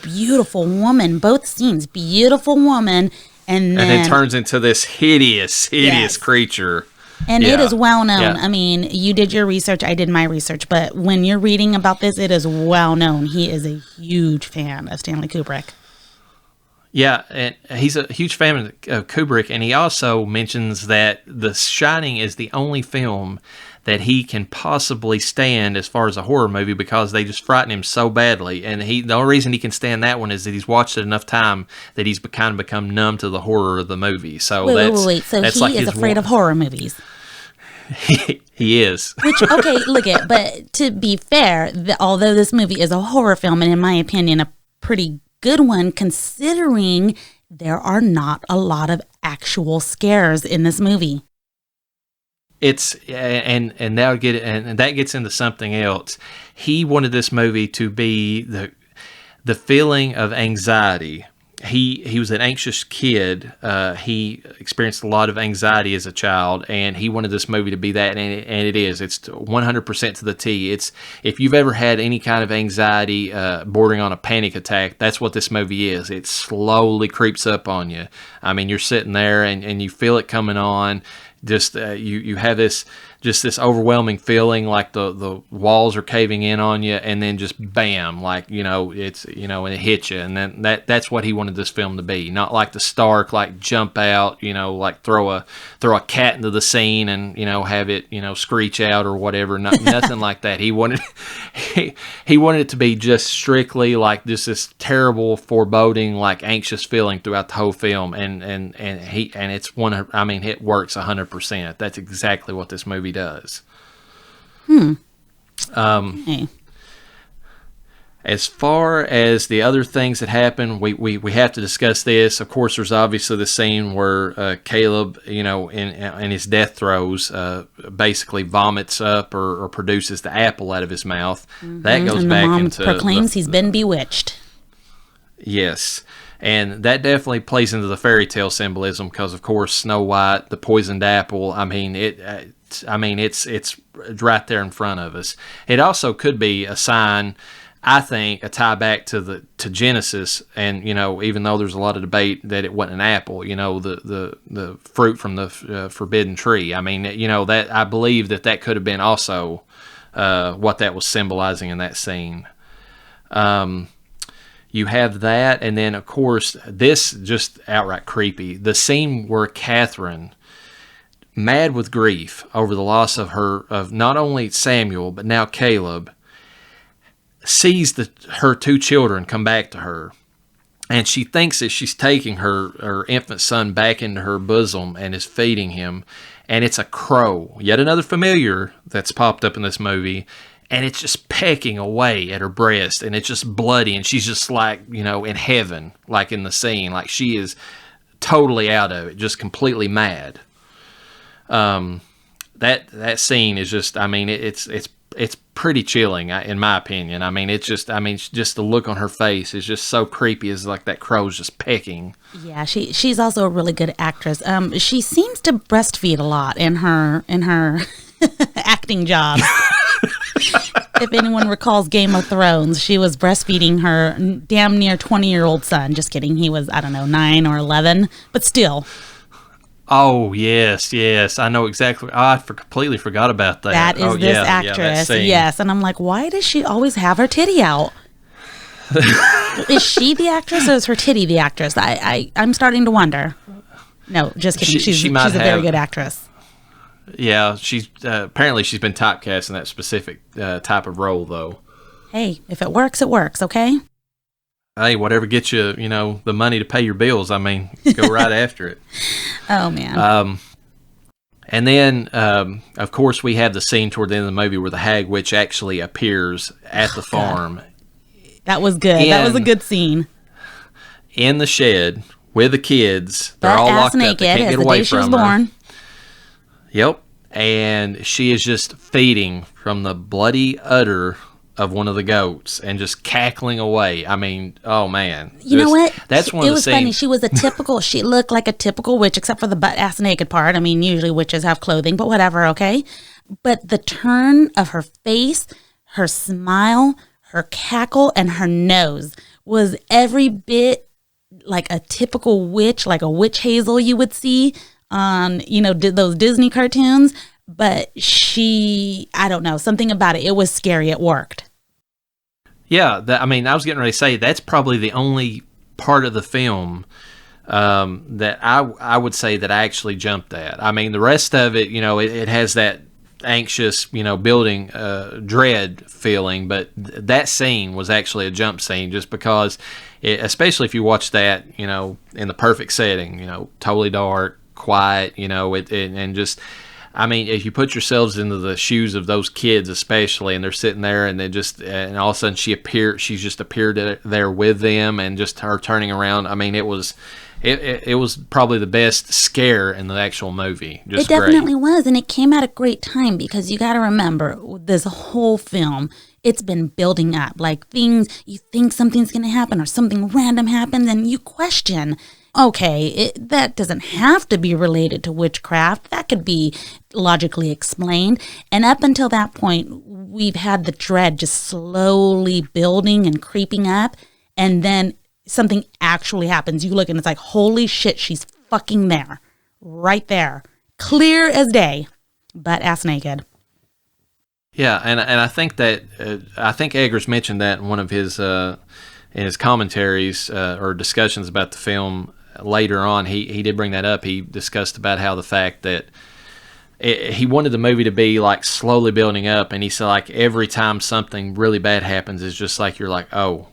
beautiful woman. Both scenes, beautiful woman, and then turns into this hideous creature. And it is well known. Yeah. I mean, you did your research, I did my research, but when you're reading about this, it is well known. He is a huge fan of Stanley Kubrick. Yeah, and he's a huge fan of Kubrick, and he also mentions that The Shining is the only film that he can possibly stand as far as a horror movie because they just frighten him so badly. And the only reason he can stand that one is that he's watched it enough time that he's kind of become numb to the horror of the movie. So wait. So he is afraid of horror movies. He is. Which, okay, but to be fair, although this movie is a horror film, and in my opinion, a pretty good one, considering there are not a lot of actual scares in this movie. It's and that gets into something else. He wanted this movie to be the feeling of anxiety. He was an anxious kid. He experienced a lot of anxiety as a child, and he wanted this movie to be that, and it is. It's 100% to the T. It's, if you've ever had any kind of anxiety bordering on a panic attack, that's what this movie is. It slowly creeps up on you. I mean, you're sitting there, and you feel it coming on. Just you have this overwhelming feeling like the walls are caving in on you, and then just bam, like it's and it hits you, and then that's what he wanted this film to be. Not like the Stark, like jump out, like throw a cat into the scene and have it screech out or whatever. Nothing like that. He wanted it to be just strictly like this terrible foreboding, like anxious feeling throughout the whole film, and it's it works 100%. That's exactly what this movie does. Okay. As far as the other things that happen, we have to discuss this. Of course, there's obviously the scene where Caleb, in his death throes, basically vomits up or produces the apple out of his mouth. Mm-hmm. That goes and back the mom into proclaims he's been bewitched. Yes, and that definitely plays into the fairy tale symbolism because, of course, Snow White, the poisoned apple. I mean, it's right there in front of us. It also could be a sign. I think a tie back to Genesis, and even though there's a lot of debate that it wasn't an apple, the fruit from the forbidden tree. I mean, that I believe that could have been also what that was symbolizing in that scene. You have that, and then of course this just outright creepy. The scene where Catherine, mad with grief over the loss of not only Samuel but now Caleb, sees her two children come back to her, and she thinks that she's taking her infant son back into her bosom and is feeding him, and it's a crow, yet another familiar that's popped up in this movie, and it's just pecking away at her breast, and it's just bloody, and she's just like, in heaven, like in the scene, like she is totally out of it, just completely mad. That scene is just, I mean, it's pretty chilling, in my opinion. I mean, just the look on her face is just so creepy. It's like that crow's just pecking. Yeah, she's also a really good actress. She seems to breastfeed a lot in her acting job. If anyone recalls Game of Thrones, she was breastfeeding her damn near 20-year-old son. Just kidding. He was, 9 or 11, but still. Oh, yes. I know exactly. I completely forgot about that. That is this actress. Yes. And I'm like, why does she always have her titty out? Is she the actress or is her titty the actress? I'm starting to wonder. No, just kidding. She's a very good actress. Yeah, she's apparently she's been typecast in that specific type of role, though. Hey, if it works, okay? Hey, whatever gets you, the money to pay your bills, I mean, go right after it. Oh, man. And then, of course, we have the scene toward the end of the movie where the hag witch actually appears at the farm. That was good. That was a good scene. In the shed with the kids. They're all locked up. They can't get away from her. Born. Yep. And she is just feeding from the bloody udder of one of the goats and just cackling away. I mean, oh man. You know what? That's one of the scenes. It was funny. She looked like a typical witch except for the butt-ass naked part. I mean, usually witches have clothing, but whatever, okay? But the turn of her face, her smile, her cackle, and her nose was every bit like a typical witch, like a witch hazel you would see on, those Disney cartoons. But I don't know, something about it. It was scary. It worked. Yeah, I was getting ready to say that's probably the only part of the film that I would say that I actually jumped at. I mean, the rest of it, it has that anxious, building dread feeling, but that scene was actually a jump scene just because, especially if you watch that, in the perfect setting, totally dark, quiet, and just... I mean, if you put yourselves into the shoes of those kids, especially, and they're sitting there, and and all of a sudden she's just appeared there with them, and just her turning around. I mean, it was probably the best scare in the actual movie. Just it definitely was, and it came at a great time because you got to remember this whole film. It's been building up, like you think something's going to happen or something random happens, and you question. Okay, that doesn't have to be related to witchcraft. That could be logically explained. And up until that point, we've had the dread just slowly building and creeping up. And then something actually happens. You look and it's like, holy shit, she's fucking there. Right there. Clear as day, but ass naked. Yeah, and I think that, I think Eggers mentioned that in one of his commentaries or discussions about the film. Later on, he did bring that up. He discussed about how the fact that he wanted the movie to be like slowly building up, and he said like every time something really bad happens, it's just like you're like, oh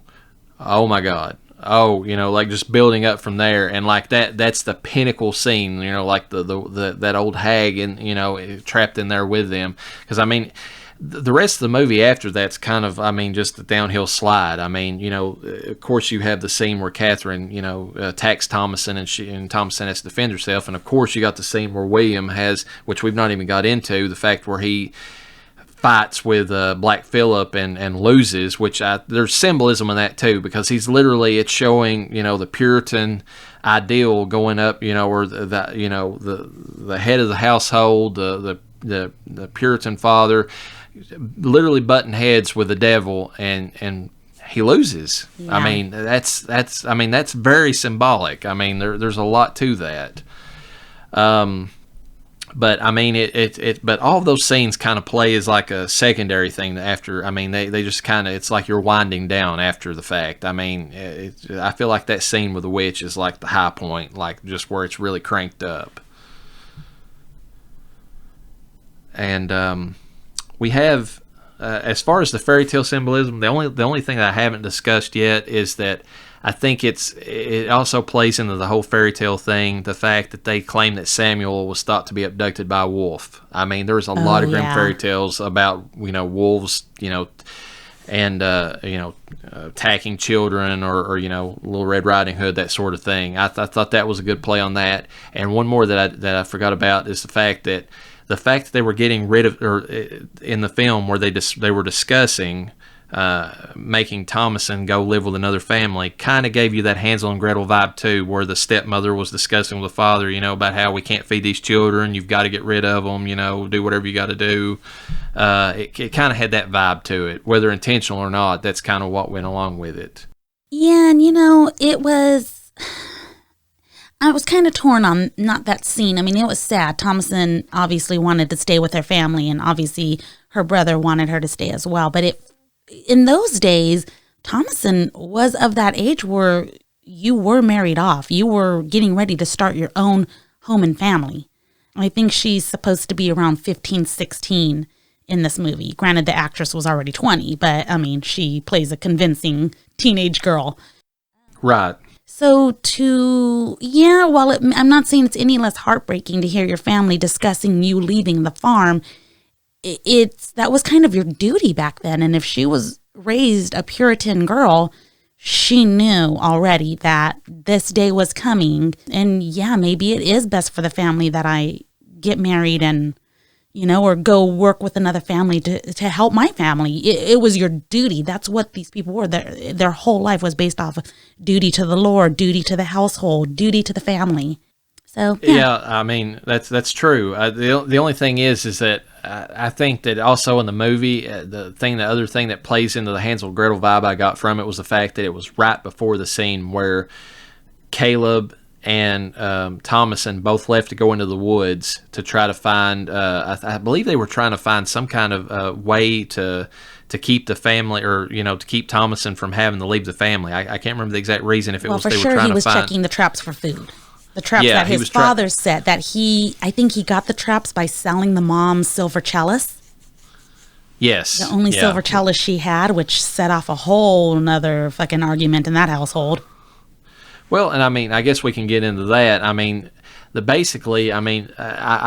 my god, like just building up from there, and like that's the pinnacle scene, like the that old hag and trapped in there with them, because I mean the rest of the movie after that's kind of, just the downhill slide. Of course you have the scene where Catherine, attacks Thomason and Thomason has to defend herself. And of course you got the scene where William has, which we've not even got into, the fact where he fights with Black Phillip and loses, which there's symbolism in that too, because it's showing, the Puritan ideal going up, or the head of the household, the Puritan father, literally butting heads with the devil, and he loses. Yeah. That's very symbolic. There's a lot to that. But but all of those scenes kind of play as like a secondary thing after. They just kind of, it's like you're winding down after the fact. I feel like that scene with the witch is like the high point, like just where it's really cranked up. And we have, as far as the fairy tale symbolism, the only thing that I haven't discussed yet is that I think it also plays into the whole fairy tale thing, the fact that they claim that Samuel was thought to be abducted by a wolf. There's a lot of grim fairy tales about, wolves, and attacking children, or Little Red Riding Hood, that sort of thing. I thought that was a good play on that. And one more that I forgot about is the fact that they were getting rid of, or in the film where they were discussing making Thomason go live with another family, kind of gave you that Hansel and Gretel vibe too, where the stepmother was discussing with the father, about how we can't feed these children, you've got to get rid of them, do whatever you got to do. It kind of had that vibe to it, whether intentional or not. That's kind of what went along with it. Yeah, and I was kind of torn on not that scene. It was sad. Thomason obviously wanted to stay with her family, and obviously her brother wanted her to stay as well. But in those days, Thomason was of that age where you were married off. You were getting ready to start your own home and family. I think she's supposed to be around 15, 16 in this movie. Granted, the actress was already 20, but she plays a convincing teenage girl. Right. So I'm not saying it's any less heartbreaking to hear your family discussing you leaving the farm. That was kind of your duty back then. And if she was raised a Puritan girl, she knew already that this day was coming. And maybe it is best for the family that I get married and, or go work with another family to help my family. It was your duty. That's what these people were. Their whole life was based off of duty to the Lord, duty to the household, duty to the family. So, yeah, that's true. The only thing is that I think that also in the movie, the other thing that plays into the Hansel and Gretel vibe I got from it was the fact that it was right before the scene where Caleb and Thomason both left to go into the woods to try to find, I believe they were trying to find some kind of way to keep the family, or to keep Thomason from having to leave the family. I can't remember the exact reason. If it was, for they sure were trying he was to find, checking the traps for food. The traps that his father set, that I think he got the traps by selling the mom's silver chalice. Yes. The only silver chalice she had, which set off a whole nother fucking argument in that household. Well, and I guess we can get into that. I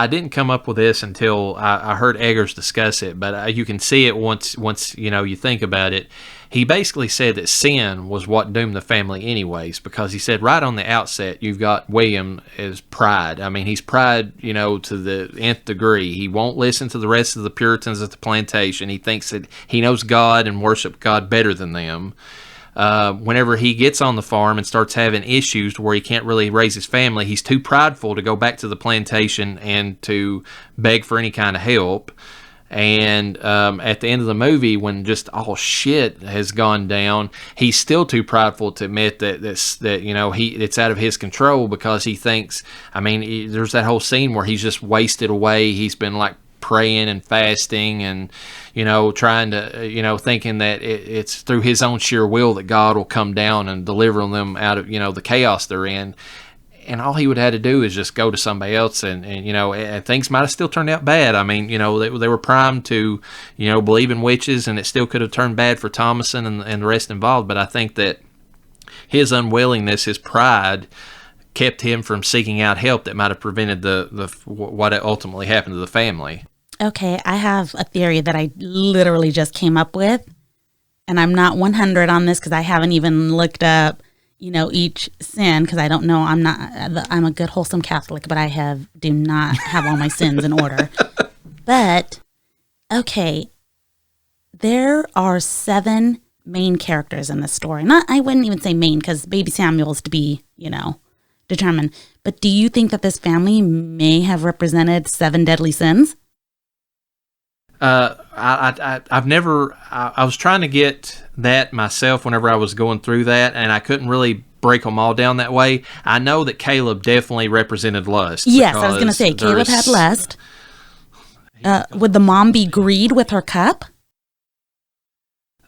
didn't come up with this until I heard Eggers discuss it, but you can see it once you think about it. He basically said that sin was what doomed the family anyways, because he said right on the outset, you've got William as pride. He's pride, to the nth degree. He won't listen to the rest of the Puritans at the plantation. He thinks that he knows God and worship God better than them. Whenever he gets on the farm and starts having issues where he can't really raise his family, he's too prideful to go back to the plantation and to beg for any kind of help. And at the end of the movie, when just all shit has gone down, he's still too prideful to admit that it's out of his control, because he thinks, there's that whole scene where he's just wasted away. He's been like praying and fasting and, trying to, thinking that it's through his own sheer will that God will come down and deliver them out of, the chaos they're in. And all he would have to do is just go to somebody else, and things might have still turned out bad. They were primed to, believe in witches, and it still could have turned bad for Thomason and the rest involved. But I think that his unwillingness, his pride, kept him from seeking out help that might have prevented what ultimately happened to the family. Okay, I have a theory that I literally just came up with, and I'm not 100 on this because I haven't even looked up, each sin, because I don't know. I'm a good wholesome Catholic, but I do not have all my sins in order. But okay, there are 7 main characters in this story. I wouldn't even say main because baby Samuel's to be, determined. But do you think that this family may have represented 7 deadly sins? I've never. I was trying to get that myself whenever I was going through that, and I couldn't really break them all down that way. I know that Caleb definitely represented lust. Yes, I was going to say Caleb had lust. Would the mom be greed with her cup?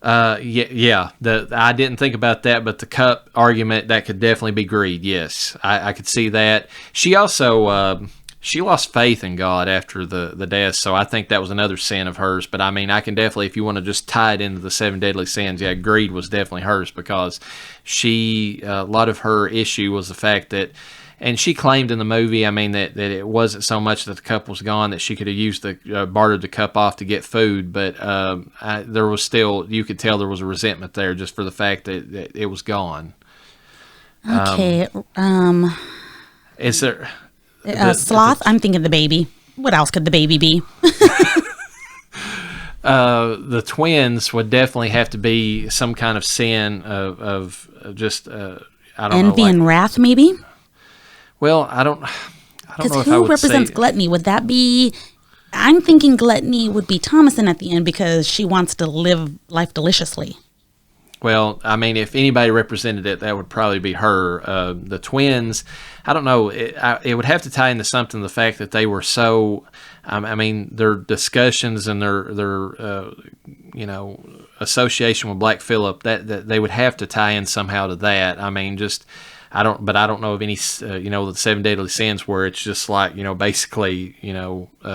Yeah. I didn't think about that, but the cup argument, that could definitely be greed. Yes, I could see that. She also she lost faith in God after the death, so I think that was another sin of hers. But I mean, I can definitely, if you want to just tie it into the 7 deadly sins, yeah, greed was definitely hers, because a lot of her issue was the fact that, and she claimed in the movie, I mean, that it wasn't so much that the cup was gone, that she could have used bartered the cup off to get food, but there was still, you could tell there was a resentment there just for the fact that it was gone. Okay. Is there... sloth? I'm thinking the baby. What else could the baby be? The twins would definitely have to be some kind of sin of just, I don't know. Envy and wrath, maybe? Well, I don't know if I who would represents say... gluttony? Would that be... I'm thinking gluttony would be Thomason at the end because she wants to live life deliciously. Well, I mean, if anybody represented it, that would probably be her. The twins, I don't know. It would have to tie into something, the fact that they were so... I mean, their discussions and their association with Black Phillip, that they would have to tie in somehow to that. I mean, just... I don't know of any, the 7 deadly sins where it's just like, basically,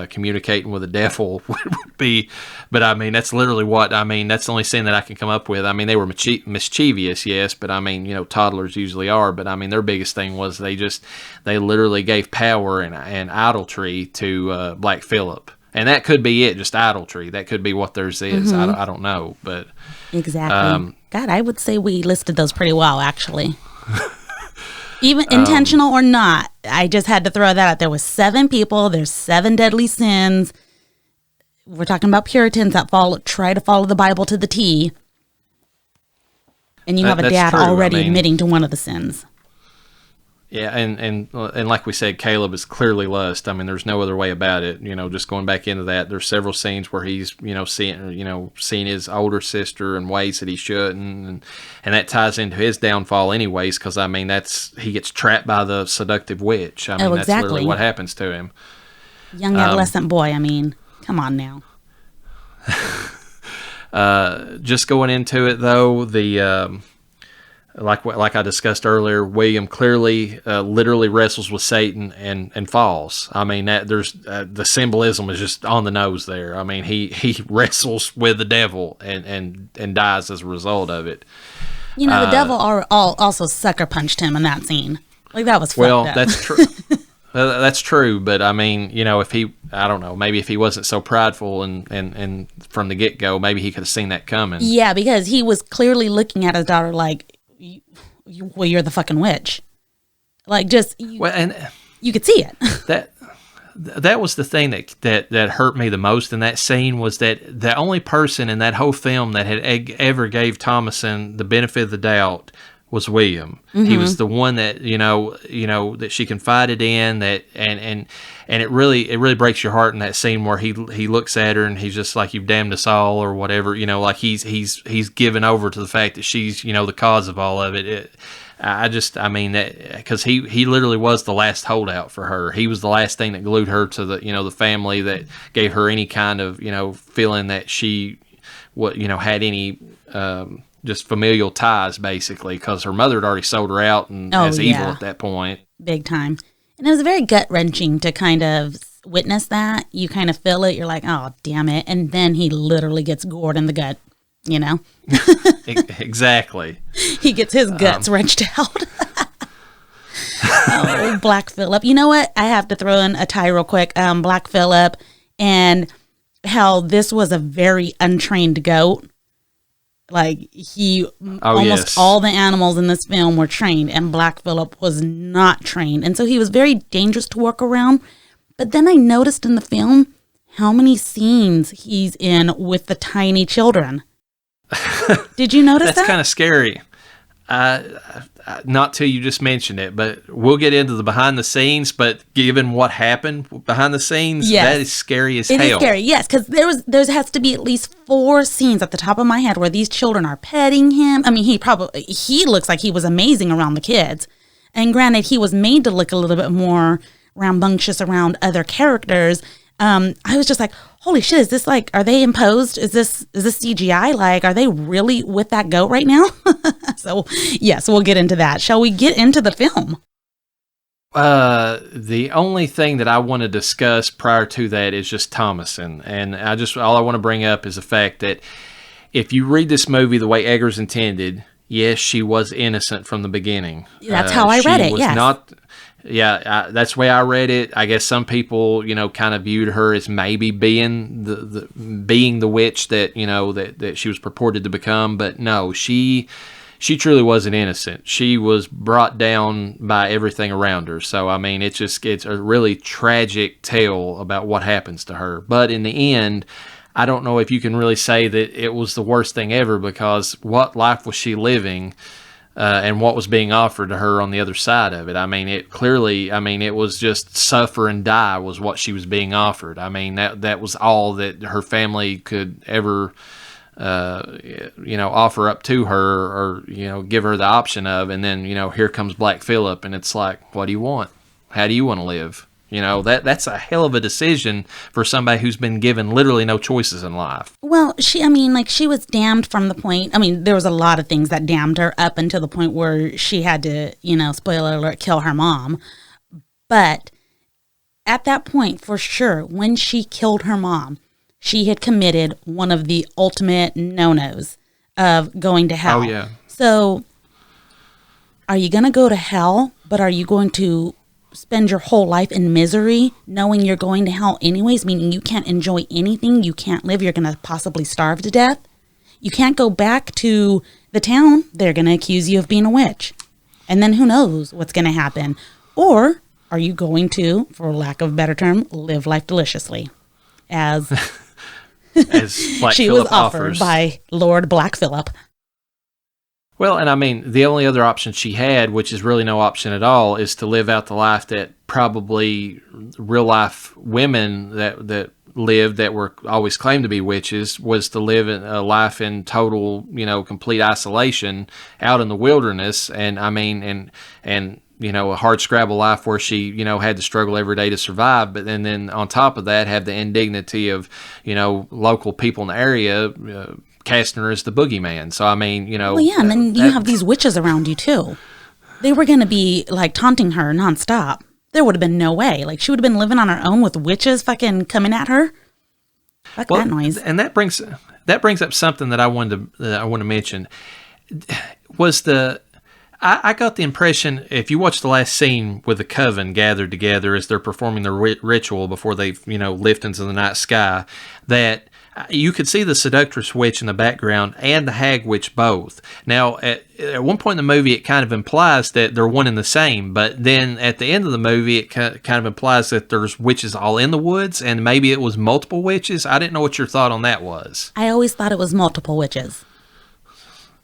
communicating with the devil would be, but I mean, that's literally that's the only sin that I can come up with. I mean, they were mischievous, yes, but I mean, toddlers usually are, but I mean, their biggest thing was they literally gave power and idolatry to Black Phillip. And that could be it, just idolatry. That could be what theirs is. Mm-hmm. I don't know, but. Exactly. God, I would say we listed those pretty well, actually. Even intentional or not, I just had to throw that out. There was 7 people. There's 7 deadly sins. We're talking about Puritans that try to follow the Bible to the T. And you have a dad already admitting to one of the sins. Yeah, and like we said, Caleb is clearly lust. I mean, there's no other way about it. Just going back into that, there's several scenes where he's seeing his older sister in ways that he shouldn't, and that ties into his downfall, anyways. Because I mean, he gets trapped by the seductive witch. I mean, exactly. That's literally what happens to him. Young adolescent boy. I mean, come on now. Just going into it though, the. Like I discussed earlier, William clearly literally wrestles with Satan and falls. I mean, there's the symbolism is just on the nose there. I mean, he wrestles with the devil and dies as a result of it. The devil also sucker punched him in that scene. Like, that was fucked up. That's true. That's true, but I mean, I don't know, maybe if he wasn't so prideful and from the get-go, maybe he could have seen that coming. Yeah, because he was clearly looking at his daughter like, you're the fucking witch. Like, you could see it. That was the thing that hurt me the most in that scene, was that the only person in that whole film that had ever gave Thomason the benefit of the doubt was William. Mm-hmm. He was the one that that she confided in, that and it really breaks your heart in that scene where he looks at her and he's just like, "You've damned us all," or whatever, like he's given over to the fact that she's the cause of all of it. I mean that, because he literally was the last holdout for her. He was the last thing that glued her to the the family, that gave her any kind of feeling that she had any just familial ties, basically, because her mother had already sold her out and as evil at that point. Big time. And it was very gut-wrenching to kind of witness that. You kind of feel it. You're like, oh, damn it. And then he literally gets gored in the gut, Exactly. He gets his guts wrenched out. Oh, Black Phillip. You know what? I have to throw in a tie real quick. Black Phillip and how this was a very untrained goat. Like almost all the animals in this film were trained, and Black Phillip was not trained. And so he was very dangerous to work around. But then I noticed in the film how many scenes he's in with the tiny children. Did you notice that? That's kind of scary. Not till you just mentioned it, but we'll get into the behind the scenes. But given what happened behind the scenes, that is scary as hell. It is scary, yes, because there has to be at least 4 scenes at the top of my head where these children are petting him. I mean, he looks like he was amazing around the kids, and granted, he was made to look a little bit more rambunctious around other characters. I was just like, holy shit, is this like, are they imposed? Is this CGI? Like, are they really with that goat right now? So, yes, we'll get into that. Shall we get into the film? The only thing that I want to discuss prior to that is just Thomason. And all I want to bring up is the fact that if you read this movie the way Eggers intended, yes, she was innocent from the beginning. That's how I read it, yes. That's the way I read it. I guess some people, kind of viewed her as maybe being the witch that, that she was purported to become. But no, she truly wasn't innocent. She was brought down by everything around her. So, I mean, it's a really tragic tale about what happens to her. But in the end, I don't know if you can really say that it was the worst thing ever, because what life was she living? And what was being offered to her on the other side of it. I mean, it was just suffer and die was what she was being offered. I mean, that was all that her family could ever, offer up to her, or, give her the option of. And then, here comes Black Phillip, and it's like, what do you want? How do you want to live? That's a hell of a decision for somebody who's been given literally no choices in life. Well, she was damned from the point. I mean, there was a lot of things that damned her up until the point where she had to, spoiler alert, kill her mom. But at that point, for sure, when she killed her mom, she had committed one of the ultimate no-nos of going to hell. Oh, yeah. So are you going to go to hell, but are you going to spend your whole life in misery knowing you're going to hell anyways, meaning you can't enjoy anything, you can't live, you're going to possibly starve to death? You can't go back to the town, they're going to accuse you of being a witch. And then who knows what's going to happen? Or are you going to, for lack of a better term, live life deliciously? As Black she Phillip was offered offers by Lord Black Phillip. Well, and I mean, the only other option she had, which is really no option at all, is to live out the life that probably real life women that lived, that were always claimed to be witches, was to live a life in total, complete isolation out in the wilderness. And I mean, and a hard scrabble life where she, had to struggle every day to survive. But then on top of that, have the indignity of, local people in the area, casting her as the boogeyman. So, I mean, Well, yeah, and then you have these witches around you, too. They were going to be, like, taunting her nonstop. There would have been no way. Like, she would have been living on her own with witches fucking coming at her. Fuck that noise. And that brings up something that I want to mention. I got the impression, if you watch the last scene with the coven gathered together as they're performing their ritual before they, lift into the night sky, that you could see the seductress witch in the background and the hag witch both. Now, at one point in the movie, it kind of implies that they're one and the same, but then at the end of the movie, it kind of implies that there's witches all in the woods, and maybe it was multiple witches. I didn't know what your thought on that was. I always thought it was multiple witches.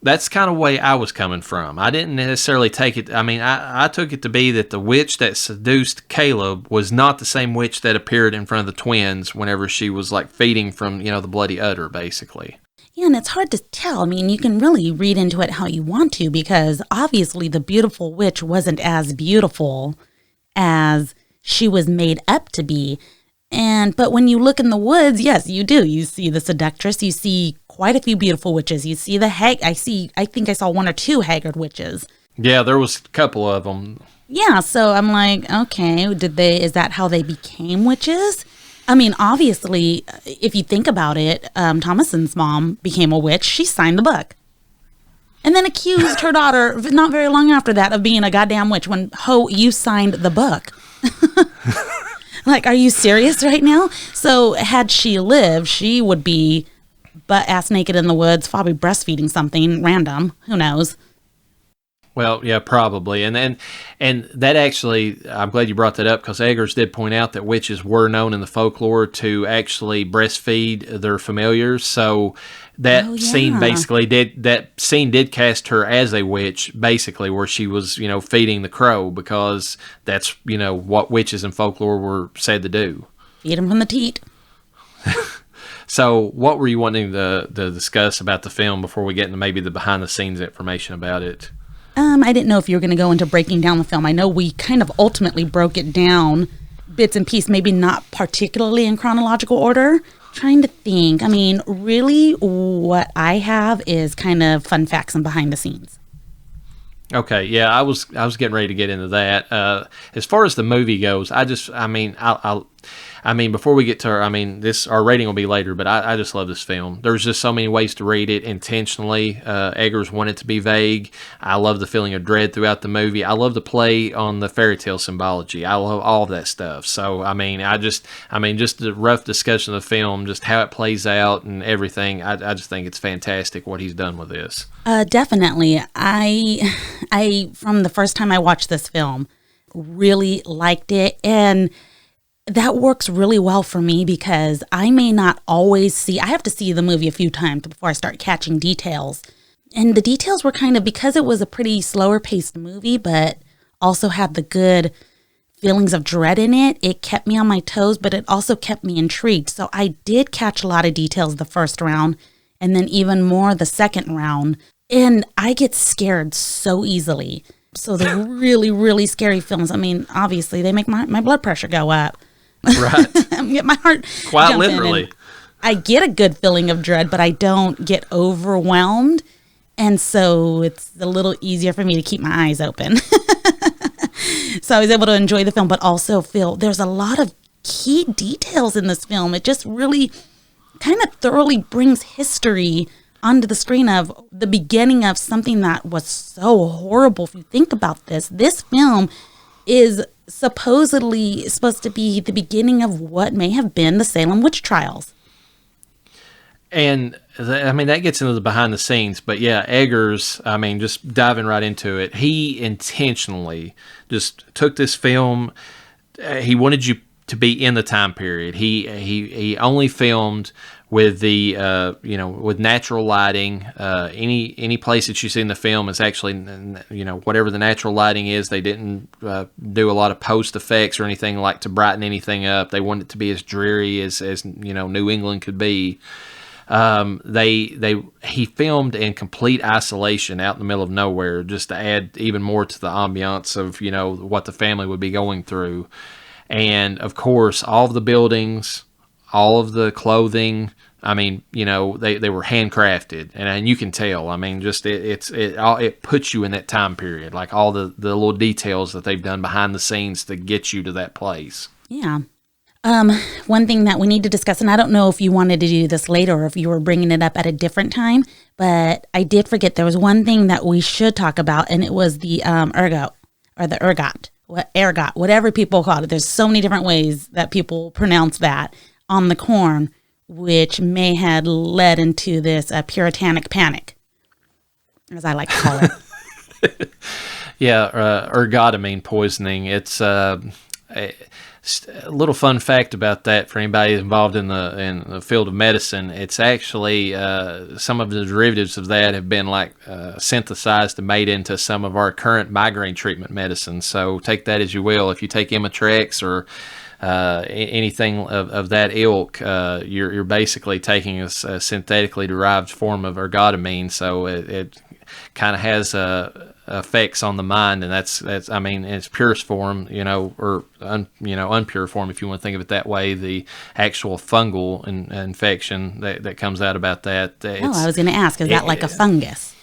That's kind of the way I was coming from. I didn't necessarily take it. I mean, I took it to be that the witch that seduced Caleb was not the same witch that appeared in front of the twins whenever she was like feeding from, the bloody udder, basically. Yeah, and it's hard to tell. I mean, you can really read into it how you want to, because obviously the beautiful witch wasn't as beautiful as she was made up to be. But when you look in the woods, yes, you do. You see the seductress. You see quite a few beautiful witches. You see the I think I saw 1 or 2 haggard witches. Yeah, there was a couple of them. Yeah, so I'm like, okay, is that how they became witches? I mean, obviously, if you think about it, Thomason's mom became a witch. She signed the book. And then accused her daughter, not very long after that, of being a goddamn witch when, you signed the book. Like, are you serious right now? So had she lived, she would be butt ass naked in the woods, probably breastfeeding something random. Who knows? Well, yeah, probably. And that actually, I'm glad you brought that up, because Eggers did point out that witches were known in the folklore to actually breastfeed their familiars. So that scene did cast her as a witch, basically, where she was, feeding the crow, because that's, what witches in folklore were said to do. Feed him from the teat. So what were you wanting to discuss about the film before we get into maybe the behind the scenes information about it? I didn't know if you were going to go into breaking down the film. I know we kind of ultimately broke it down bits and pieces, maybe not particularly in chronological order. Trying to think. I mean, really what I have is kind of fun facts and behind the scenes. Okay, yeah, I was getting ready to get into that. As far as the movie goes, before we get to our rating will be later, but I just love this film. There's just so many ways to read it intentionally. Eggers wanted to be vague. I love the feeling of dread throughout the movie. I love the play on the fairy tale symbology. I love all of that stuff. So, just the rough discussion of the film, just how it plays out and everything. I just think it's fantastic what he's done with this. Definitely. I from the first time I watched this film, really liked it, and that works really well for me because I may not always I have to see the movie a few times before I start catching details. And the details were kind of, because it was a pretty slower paced movie, but also had the good feelings of dread in it. It kept me on my toes, but it also kept me intrigued. So I did catch a lot of details the first round, and then even more the second round. And I get scared so easily. So the really, really scary films, obviously they make my blood pressure go up. Right. Get my heart quite literally. I get a good feeling of dread, but I don't get overwhelmed. And so it's a little easier for me to keep my eyes open. So I was able to enjoy the film, but also feel there's a lot of key details in this film. It just really kind of thoroughly brings history onto the screen of the beginning of something that was so horrible. If you think about this film is supposedly supposed to be the beginning of what may have been the Salem witch trials. And that gets into the behind the scenes, but yeah, Eggers, just diving right into it, he intentionally just took this film. He wanted you to be in the time period. He only filmed with the with natural lighting. Any place that you see in the film is actually whatever the natural lighting is. They didn't do a lot of post effects or anything like to brighten anything up. They wanted it to be as dreary as New England could be. He filmed in complete isolation out in the middle of nowhere, just to add even more to the ambiance of what the family would be going through. And of course, all of the buildings, all of the clothing, they were handcrafted, and you can tell. It puts you in that time period, like all the little details that they've done behind the scenes to get you to that place. Yeah. One thing that we need to discuss, and I don't know if you wanted to do this later or if you were bringing it up at a different time, but I did forget there was one thing that we should talk about, and it was the ergot, whatever people call it. There's so many different ways that people pronounce that on the corn, which may have led into this puritanic panic, as I like to call it. Yeah, ergotamine poisoning. It's a little fun fact about that for anybody involved in the field of medicine. It's actually some of the derivatives of that have been synthesized and made into some of our current migraine treatment medicines. So take that as you will. If you take Imitrex or anything of that ilk, you're basically taking a synthetically derived form of ergotamine. So it kind of has effects on the mind, and that's in its purest form, or unpure form, if you want to think of it that way. The actual fungal infection that comes out about that. I was going to ask, is that like a fungus?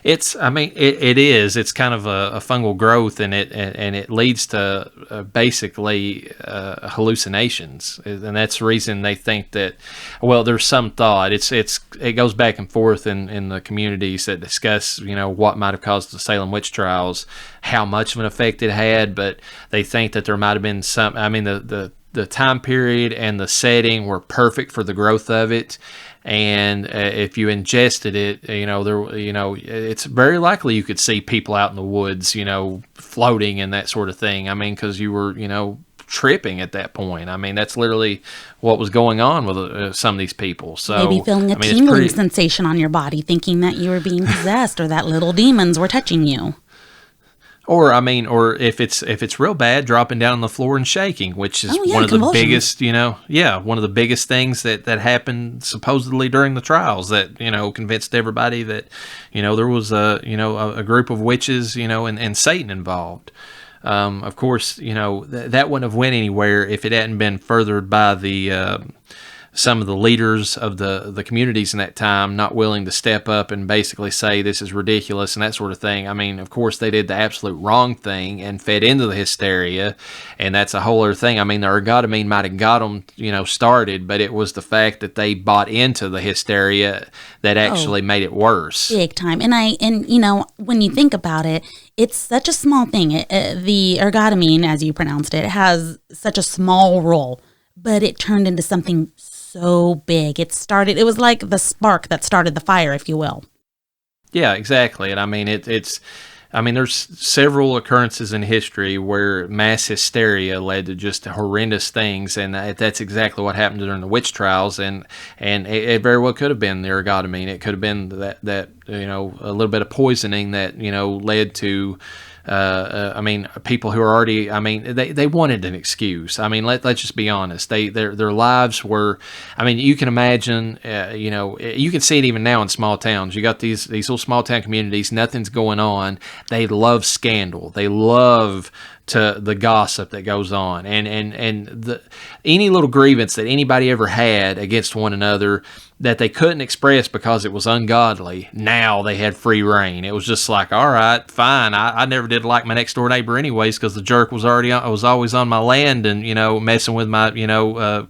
I mean, it is. It's kind of a fungal growth, and it leads to basically hallucinations, and that's the reason they think that. Well, there's some thought. It goes back and forth in the communities that discuss, what might have caused the Salem witch trials, how much of an effect it had, but they think that there might have been some. I mean, the time period and the setting were perfect for the growth of it. And if you ingested it, it's very likely you could see people out in the woods, floating and that sort of thing. I mean, because you were, tripping at that point. I mean, that's literally what was going on with some of these people. So maybe feeling a tingling sensation on your body, thinking that you were being possessed or that little demons were touching you. Or if it's real bad, dropping down on the floor and shaking, which is one of the biggest, one of the biggest things that happened supposedly during the trials that, convinced everybody that, there was a group of witches, and Satan involved. Of course, that wouldn't have went anywhere if it hadn't been furthered by some of the leaders of the communities in that time not willing to step up and basically say this is ridiculous and that sort of thing. I mean, of course, they did the absolute wrong thing and fed into the hysteria, and that's a whole other thing. I mean, the ergotamine might have got them, started, but it was the fact that they bought into the hysteria that actually made it worse. Big time. And when you think about it, it's such a small thing. The ergotamine, as you pronounced it, has such a small role, but it turned into something so big. It was like the spark that started the fire, if you will. Yeah, exactly. And I mean, there's several occurrences in history where mass hysteria led to just horrendous things, and that's exactly what happened during the witch trials. And it very well could have been the ergotamine. It could have been that a little bit of poisoning that led to. People who are already, they wanted an excuse. I mean, let's just be honest. Their lives were, you can imagine, you can see it even now in small towns. You got these little small town communities, nothing's going on. They love scandal. They love the gossip that goes on, and any little grievance that anybody ever had against one another that they couldn't express because it was ungodly, now they had free reign. It was just like, all right, fine. I never did like my next door neighbor anyways because the jerk was always on my land and messing with my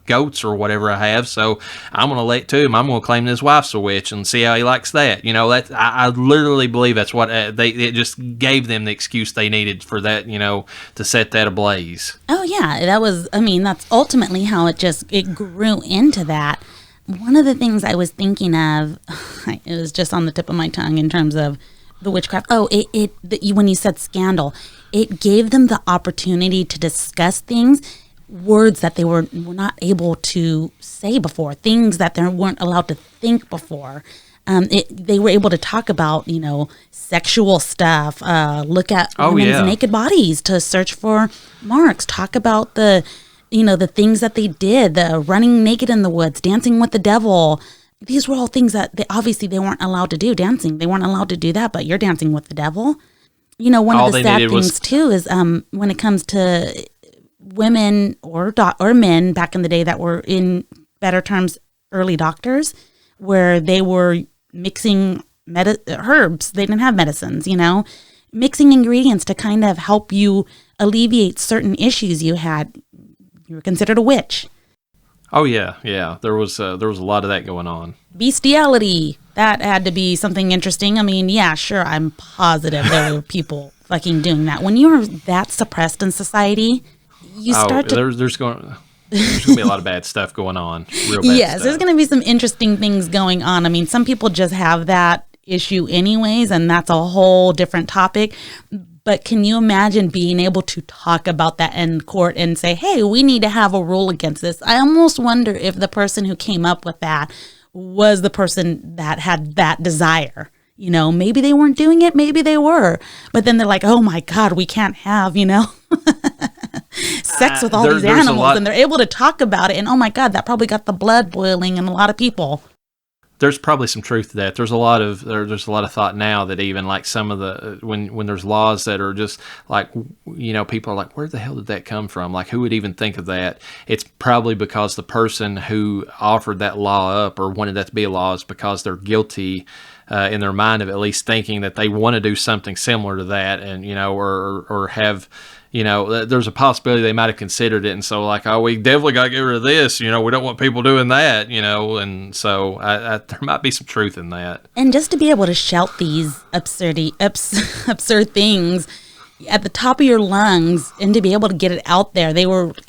goats or whatever I have. So I'm gonna let to him. I'm gonna claim his wife's a witch and see how he likes that. I literally believe that's what it just gave them the excuse they needed for that. To set that ablaze. Oh yeah, that's ultimately how it grew into that. One of the things I was thinking of, it was just on the tip of my tongue in terms of the witchcraft. When you said scandal, it gave them the opportunity to discuss things, words that they were not able to say before, things that they weren't allowed to think before. They were able to talk about, sexual stuff, look at women's naked bodies to search for marks, talk about the things that they did, the running naked in the woods, dancing with the devil. These were all things that they weren't allowed to do. Dancing, they weren't allowed to do that, but you're dancing with the devil. One of the sad things too is when it comes to women or men back in the day that were, in better terms, early doctors, where they were mixing herbs. They didn't have medicines, mixing ingredients to kind of help you alleviate certain issues you had. You were considered a witch. Oh yeah. There was a lot of that going on. Bestiality, that had to be something interesting. Sure, I'm positive there were people fucking doing that. When you're that suppressed in society, you start to. There's going to be a lot of bad stuff going on. Real bad stuff. There's going to be some interesting things going on. Some people just have that issue anyways, and that's a whole different topic. But can you imagine being able to talk about that in court and say, hey, we need to have a rule against this? I almost wonder if the person who came up with that was the person that had that desire. Maybe they weren't doing it, maybe they were. But then they're like, oh my God, we can't have, sex with all these animals. And they're able to talk about it. And oh my God, that probably got the blood boiling in a lot of people. There's probably some truth to that. There's a lot of thought now that even like some of the when there's laws that are just like people are like, where the hell did that come from? Like, who would even think of that? It's probably because the person who offered that law up or wanted that to be a law is because they're guilty in their mind of at least thinking that they want to do something similar to that, and or have. There's a possibility they might have considered it, and so like, oh, we definitely got to get rid of this. We don't want people doing that. And so there might be some truth in that. And just to be able to shout these absurd things at the top of your lungs, and to be able to get it out there, it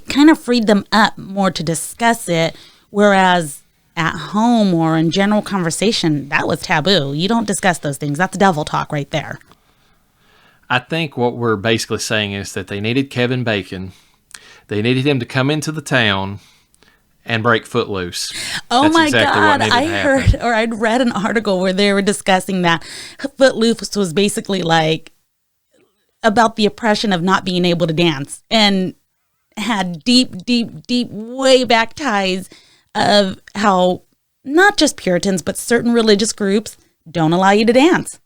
kind of freed them up more to discuss it. Whereas at home or in general conversation, that was taboo. You don't discuss those things. That's devil talk right there. I think what we're basically saying is that they needed Kevin Bacon. They needed him to come into the town and break Footloose. Oh, That's my exactly God. What I heard, or I'd read an article where they were discussing that Footloose was basically like about the oppression of not being able to dance, and had deep, way back ties of how not just Puritans, but certain religious groups don't allow you to dance.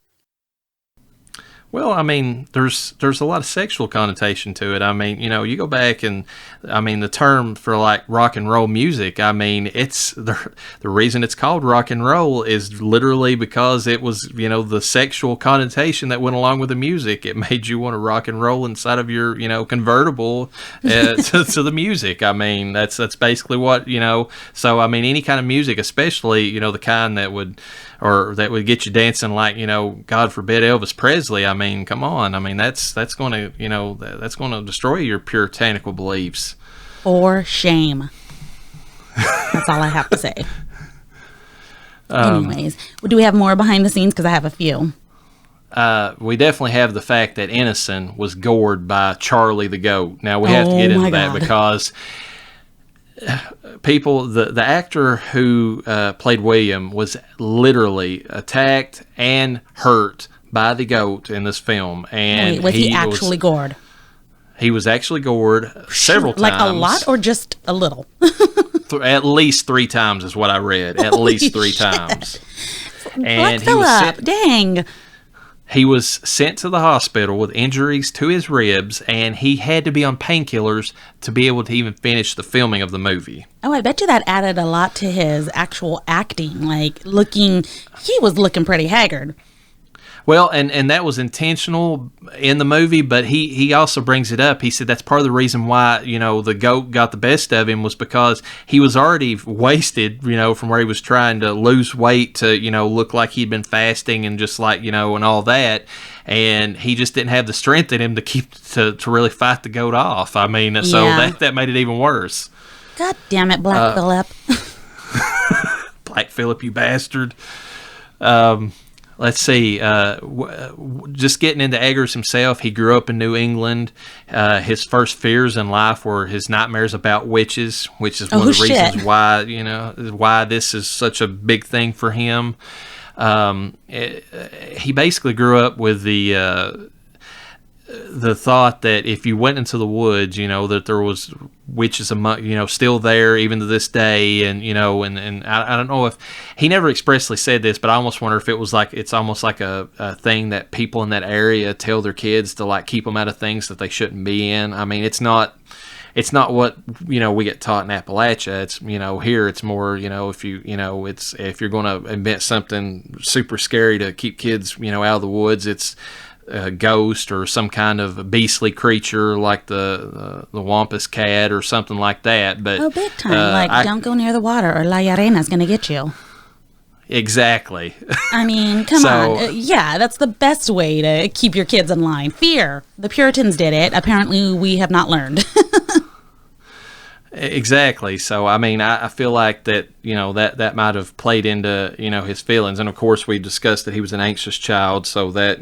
Well, I mean, there's a lot of sexual connotation to it. I mean, you go back and, I mean, the term for like rock and roll music, I mean, it's the reason it's called rock and roll is literally because it was, the sexual connotation that went along with the music. It made you want to rock and roll inside of your, convertible to the music. I mean, that's basically what, so I mean, any kind of music, especially, the kind that would get you dancing like, God forbid, Elvis Presley. I mean, come on. I mean, that's going to, that's going to destroy your puritanical beliefs. For shame. That's all I have to say. Anyways, do we have more behind the scenes? Because I have a few. We definitely have the fact that Innocent was gored by Charlie the Goat. Now, we have to get into that because people, the actor who played William was literally attacked and hurt by the goat in this film. And wait, was he actually gored? He was actually gored several times. Like a lot or just a little? At least 3 times is what I read. At least 3 times. And Dang. He was sent to the hospital with injuries to his ribs, and he had to be on painkillers to be able to even finish the filming of the movie. Oh, I bet you that added a lot to his actual acting. Like, he was looking pretty haggard. Well, and that was intentional in the movie, but he also brings it up. He said that's part of the reason why, the goat got the best of him was because he was already wasted, from where he was trying to lose weight to, look like he'd been fasting and just like, and all that. And he just didn't have the strength in him to really fight the goat off. I mean, so that made it even worse. God damn it, Black Phillip. Black Phillip, you bastard. Let's see, just getting into Eggers himself, he grew up in New England. His first fears in life were his nightmares about witches, which is one of the reasons why, why this is such a big thing for him. He basically grew up with the thought that if you went into the woods, that there was witches among, still there even to this day, and and I don't know if he never expressly said this, but I almost wonder if it's almost like a thing that people in that area tell their kids to like keep them out of things that they shouldn't be in. I mean, it's not what we get taught in Appalachia. It's here it's more if if you're going to invent something super scary to keep kids out of the woods, it's a ghost or some kind of beastly creature like the Wampus cat or something like that. But big time. Don't go near the water or LlaReyna is going to get you. Exactly. I mean, come on. Yeah, that's the best way to keep your kids in line. Fear. The Puritans did it. Apparently, we have not learned. Exactly. So, I mean, I feel like that, that might have played into, his feelings. And, of course, we discussed that he was an anxious child, so that,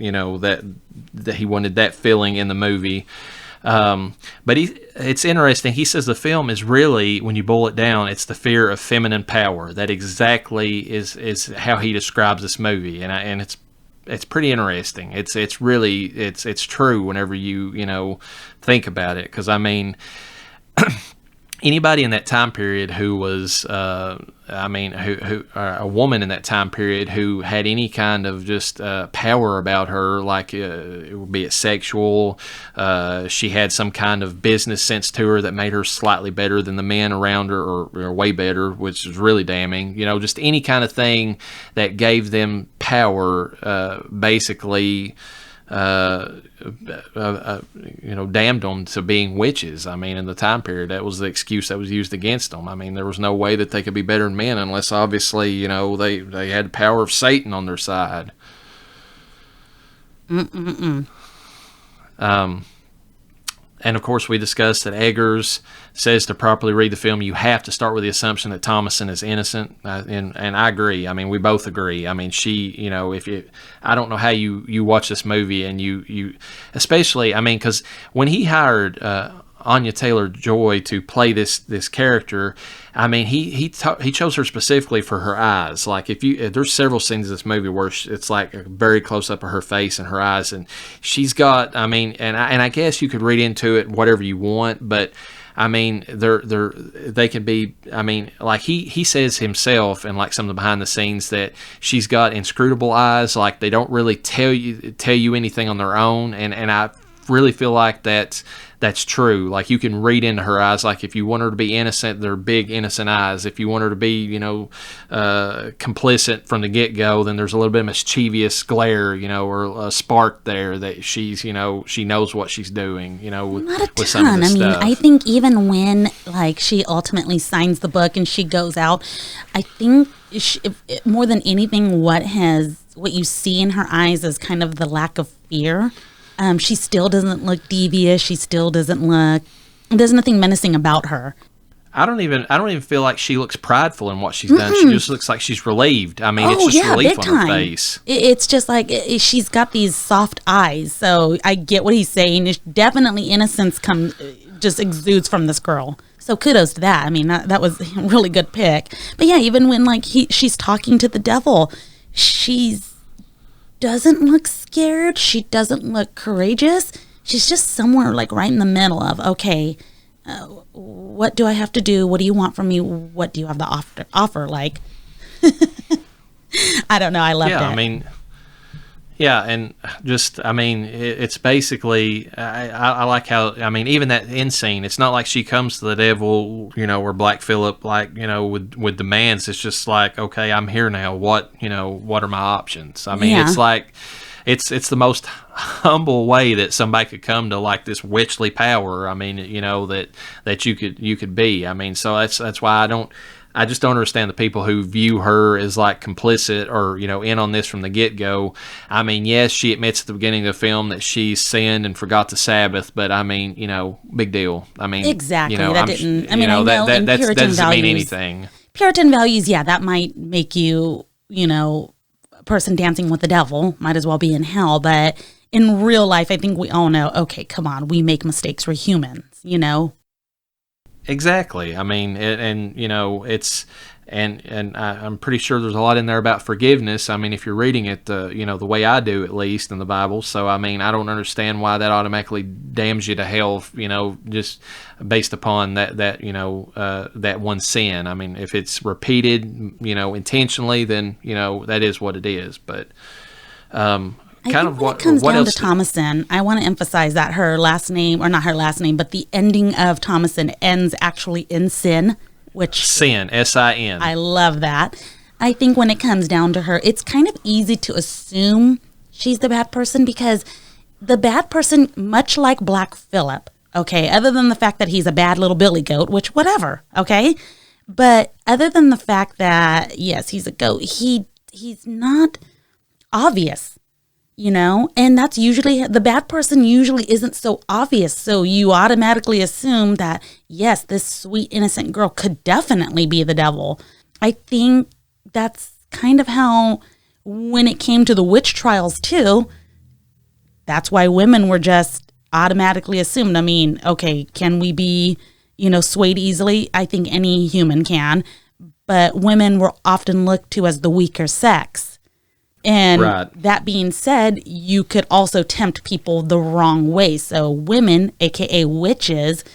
that he wanted that feeling in the movie. But it's interesting. He says the film is really, when you boil it down, it's the fear of feminine power. That exactly is how he describes this movie. And it's pretty interesting. It's really, it's true whenever you, think about it. Because, I mean... anybody in that time period who was, a woman in that time period who had any kind of just power about her, like be it sexual, she had some kind of business sense to her that made her slightly better than the men around her, or way better, which is really damning. Just any kind of thing that gave them power, basically. Damned them to being witches. I mean, in the time period, that was the excuse that was used against them. I mean, there was no way that they could be better than men unless, obviously, they had the power of Satan on their side. And of course, we discussed that Eggers says to properly read the film, you have to start with the assumption that Thomason is innocent, and I agree. I mean, we both agree. I mean, she, I don't know how you watch this movie and you especially, I mean, because when he hired Anya Taylor-Joy to play this character, I mean, he chose her specifically for her eyes. Like, there's several scenes in this movie where it's like a very close up of her face and her eyes, and she's got, I mean, and I guess you could read into it whatever you want, but I mean, they can be, I mean, like he says himself, and like some of the behind the scenes, that she's got inscrutable eyes, like they don't really tell you anything on their own, and I really feel like that's true. Like, you can read into her eyes. Like, if you want her to be innocent, they're big innocent eyes. If you want her to be, complicit from the get-go, then there's a little bit of mischievous glare, or a spark there that she's, she knows what she's doing, Not a with some of ton. the I mean, stuff. I think even when, like, she ultimately signs the book and she goes out, I think more than anything, what you see in her eyes is kind of the lack of fear. She still doesn't look devious. She still doesn't look. There's nothing menacing about her. I don't even feel like she looks prideful in what she's done. She just looks like she's relieved. I mean, it's just relief big on her time. face. It's just like she's got these soft eyes. So I get what he's saying. It's definitely innocence just exudes from this girl. So kudos to that. I mean, that was a really good pick. But yeah, even when like she's talking to the devil, doesn't look scared. She doesn't look courageous. She's just somewhere like right in the middle of, okay, what do I have to do? What do you want from me? What do you have to offer? Like, I don't know. I loved it. I mean, yeah, and just, I mean, it's basically, I like how, I mean, even that end scene, it's not like she comes to the devil, or Black Phillip, like, with demands. It's just like, okay, I'm here now. What are my options? I mean, It's like, it's the most humble way that somebody could come to like this witchly power. I mean, that you could be. I mean, so that's why I just don't understand the people who view her as like complicit or, in on this from the get-go. I mean, yes, she admits at the beginning of the film that she sinned and forgot the Sabbath, but I mean, big deal. I mean, exactly. That I know that in Puritan doesn't values, mean anything. Puritan values, yeah, that might make you, a person dancing with the devil, might as well be in hell. But in real life, I think we all know, okay, come on, we make mistakes. We're humans, Exactly. I mean, it's, and I'm pretty sure there's a lot in there about forgiveness. I mean, if you're reading it, the way I do, at least in the Bible. So, I mean, I don't understand why that automatically damns you to hell, just based upon that one sin. I mean, if it's repeated, intentionally, then, that is what it is. But, I think when it comes down to Thomason, I want to emphasize that her last name, or not her last name, but the ending of Thomason ends actually in sin, which... Sin, S-I-N. I love that. I think when it comes down to her, it's kind of easy to assume she's the bad person, because the bad person, much like Black Phillip, okay, other than the fact that he's a bad little billy goat, which whatever, okay? But other than the fact that, yes, he's a goat, he's not obvious. And that's usually, the bad person usually isn't so obvious. So you automatically assume that, yes, this sweet, innocent girl could definitely be the devil. I think that's kind of how, when it came to the witch trials too, that's why women were just automatically assumed. I mean, okay, can we be, swayed easily? I think any human can. But women were often looked to as the weaker sex. And that being said, you could also tempt people the wrong way. So women, aka witches,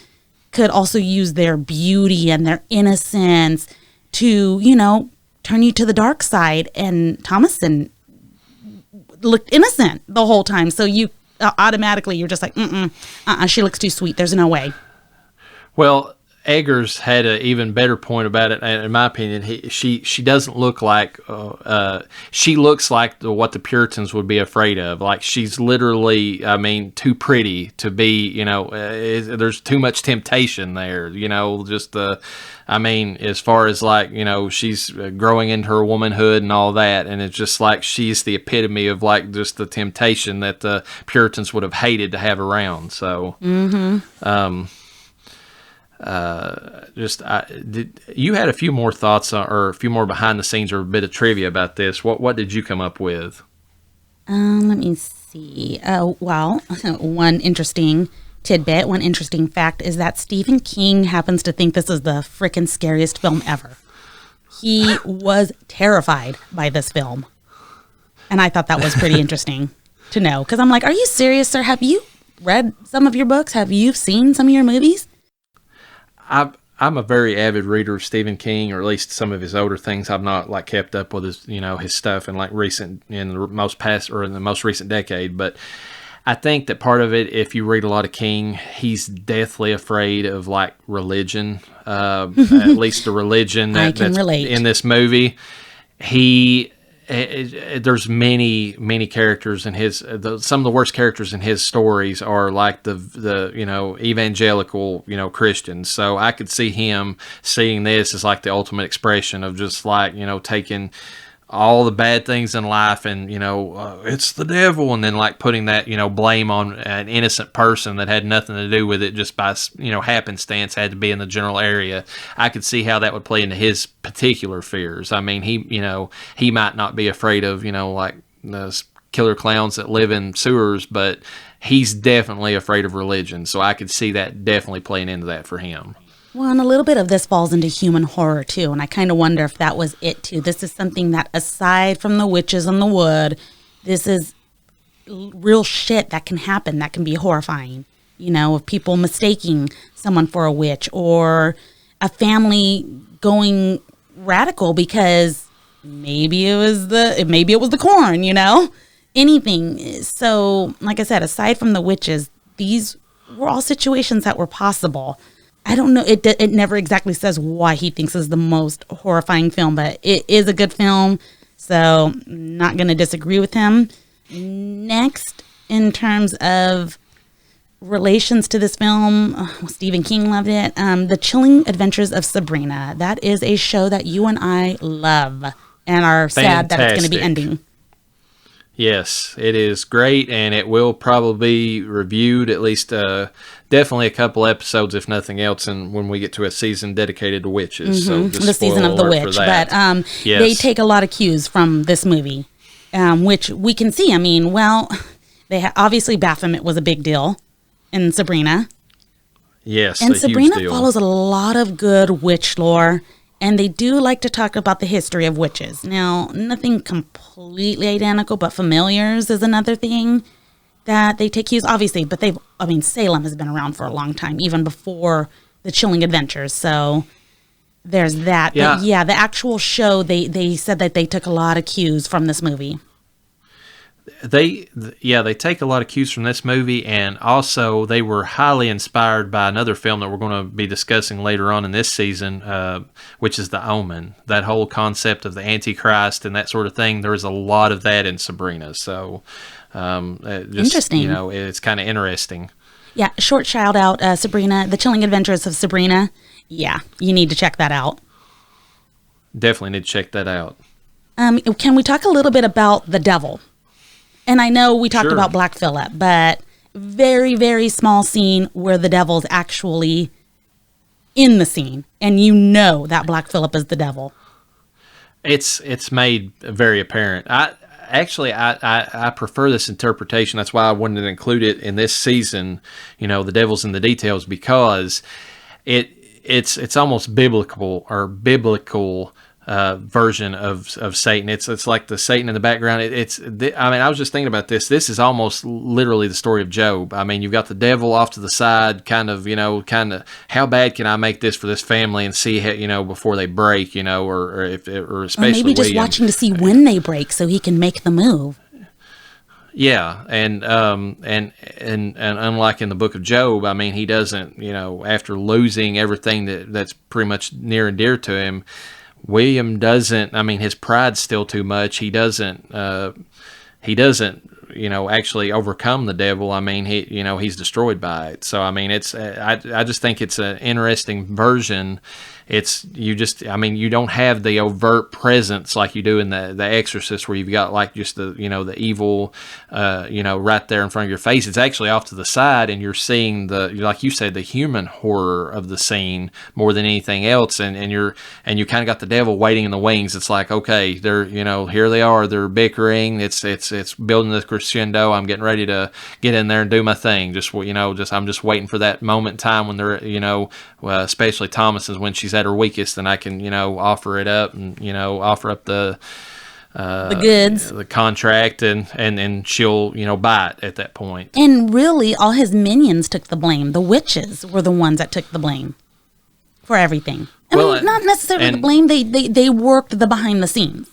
could also use their beauty and their innocence to, you know, turn you to the dark side. And Thomason looked innocent the whole time. So you automatically, you're just like, she looks too sweet. There's no way. Well, Eggers had an even better point about it, in my opinion. She doesn't look like she looks like what the Puritans would be afraid of. Like, she's literally, I mean, too pretty to be. You know, there's too much temptation there. You know, just I mean, as far as like, you know, she's growing into her womanhood and all that, and it's just like she's the epitome of like just the temptation that the Puritans would have hated to have around. So. You had a few more thoughts or a few more behind the scenes or a bit of trivia about this. What did you come up with? Let me see. Well, one interesting tidbit, one interesting fact is that Stephen King happens to think this is the frickin' scariest film ever. He was terrified by this film. And I thought that was pretty interesting to know. Because I'm like, are you serious, sir? Have you read some of your books? Have you seen some of your movies? I'm a very avid reader of Stephen King, or at least some of his older things. I've not like kept up with his, you know, his stuff in like in the most recent decade. But I think that part of it, if you read a lot of King, he's deathly afraid of like religion, at least the religion that's in this movie. There's many characters in his some of the worst characters in his stories are like the you know, evangelical, you know, Christians. So I could see him seeing this as like the ultimate expression of just like, you know, taking all the bad things in life and, you know, it's the devil, and then like putting that, you know, blame on an innocent person that had nothing to do with it, just by, you know, happenstance, had to be in the general area. I could see how that would play into his particular fears. I mean, he might not be afraid of, you know, like those killer clowns that live in sewers, but he's definitely afraid of religion. So I could see that definitely playing into that for him. Well, and a little bit of this falls into human horror, too. And I kind of wonder if that was it, too. This is something that, aside from the witches in the wood, this is real shit that can happen, that can be horrifying. You know, of people mistaking someone for a witch, or a family going radical because maybe it was the corn, you know? Anything. So, like I said, aside from the witches, these were all situations that were possible. I don't know. It never exactly says why he thinks is the most horrifying film, but it is a good film, so not going to disagree with him. Next, in terms of relations to this film, Stephen King loved it. The Chilling Adventures of Sabrina. That is a show that you and I love and are sad that it's going to be ending. Yes, it is great, and it will probably be reviewed, at least definitely a couple episodes, if nothing else, and when we get to a season dedicated to witches. So the season of the witch. But yes. They take a lot of cues from this movie, which we can see. I mean, well, obviously Baphomet was a big deal in Sabrina. Yes, and Sabrina huge deal. Follows a lot of good witch lore. And they do like to talk about the history of witches. Now, nothing completely identical, but familiars is another thing that they take cues, obviously. But Salem has been around for a long time, even before the Chilling Adventures. So there's that. Yeah. But yeah, the actual show, they said that they took a lot of cues from this movie. They take a lot of cues from this movie, and also they were highly inspired by another film that we're going to be discussing later on in this season, which is The Omen. That whole concept of the Antichrist and that sort of thing, there is a lot of that in Sabrina. So, interesting. You know, it's kind of interesting. Yeah, short shout out, Sabrina, The Chilling Adventures of Sabrina. Yeah, you need to check that out. Definitely need to check that out. Can we talk a little bit about the devil? And I know we talked Sure. about Black Phillip, but very, very small scene where the devil's actually in the scene. And you know that Black Phillip is the devil. It's made very apparent. I prefer this interpretation. That's why I wanted to include it in this season, you know, the devil's in the details, because it's almost biblical version of Satan. It's like the Satan in the background. I was just thinking about this. This is almost literally the story of Job. I mean, you've got the devil off to the side, kind of how bad can I make this for this family and see how, before they break, or especially maybe just William. watching to see when they break so he can make the move. Yeah, and unlike in the book of Job, I mean, he doesn't, after losing everything that's pretty much near and dear to him, William doesn't, I mean, his pride's still too much. He doesn't, actually overcome the devil. I mean, he's destroyed by it. So, I mean, I just think it's an interesting version. You don't have the overt presence like you do in the Exorcist, where you've got like just the evil, right there in front of your face. It's actually off to the side, and you're seeing like you said, the human horror of the scene more than anything else. And you kind of got the devil waiting in the wings. It's like, okay, they're, here they are, they're bickering. It's building this crescendo. I'm getting ready to get in there and do my thing. I'm just waiting for that moment in time when they're, especially Thomas's, when she's at her weakest, and I can, offer it up and, offer up the goods, the contract, and she'll buy it at that point. And really, all his minions took the blame. The witches were the ones that took the blame for everything. I mean, not necessarily the blame. They worked the behind the scenes.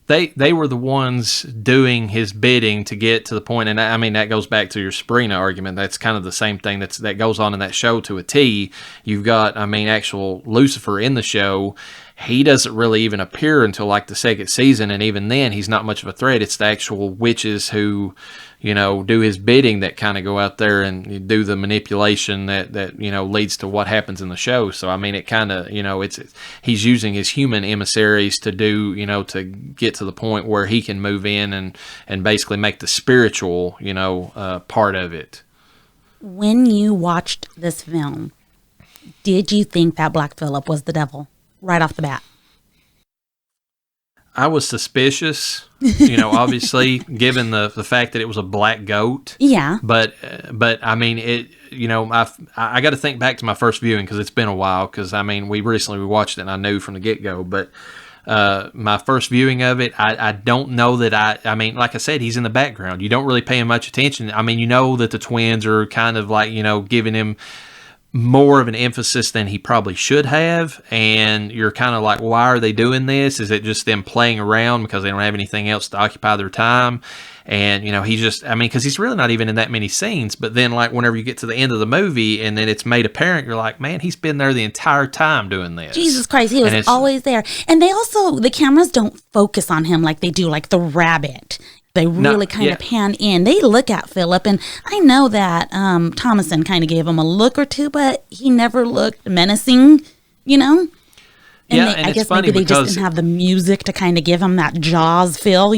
They were the ones doing his bidding to get to the point, and I mean that goes back to your Sabrina argument. That's kind of the same thing that goes on in that show to a T. You've got, actual Lucifer in the show. He doesn't really even appear until like the second season, and even then he's not much of a threat. It's the actual witches who, do his bidding that kind of go out there and do the manipulation that leads to what happens in the show. So I mean, it kind of, he's using his human emissaries to do, to get to the point where he can move in and basically make the spiritual, part of it. When you watched this film, did you think that Black Phillip was the devil right off the bat? I was suspicious, obviously, given the fact that it was a black goat. Yeah. But I mean, I got to think back to my first viewing, because it's been a while, because, we recently watched it and I knew from the get-go. But my first viewing of it, I don't know that like I said, he's in the background. You don't really pay him much attention. I mean, that the twins are kind of like, giving him more of an emphasis than he probably should have, and you're kind of like, why are they doing this? Is it just them playing around because they don't have anything else to occupy their time? And he's just, because he's really not even in that many scenes. But then, like, whenever you get to the end of the movie and then it's made apparent, you're like, man, he's been there the entire time doing this. Jesus Christ, he was always there. And the cameras don't focus on him like they do, like the rabbit. They really kind of pan in. They look at Philip, and I know that Thomason kind of gave him a look or two, but he never looked menacing, And I guess maybe they just didn't have the music to kind of give him that Jaws feel,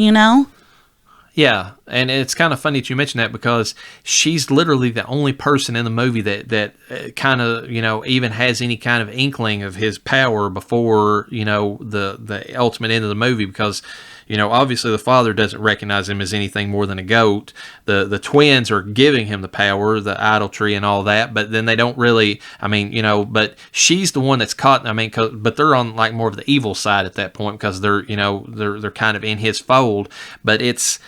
Yeah, and it's kind of funny that you mention that, because she's literally the only person in the movie that kind of, even has any kind of inkling of his power before, the ultimate end of the movie, because obviously the father doesn't recognize him as anything more than a goat. The twins are giving him the power, the idolatry and all that, but then they don't really, but she's the one that's caught, but they're on like more of the evil side at that point, because they're kind of in his fold. But it's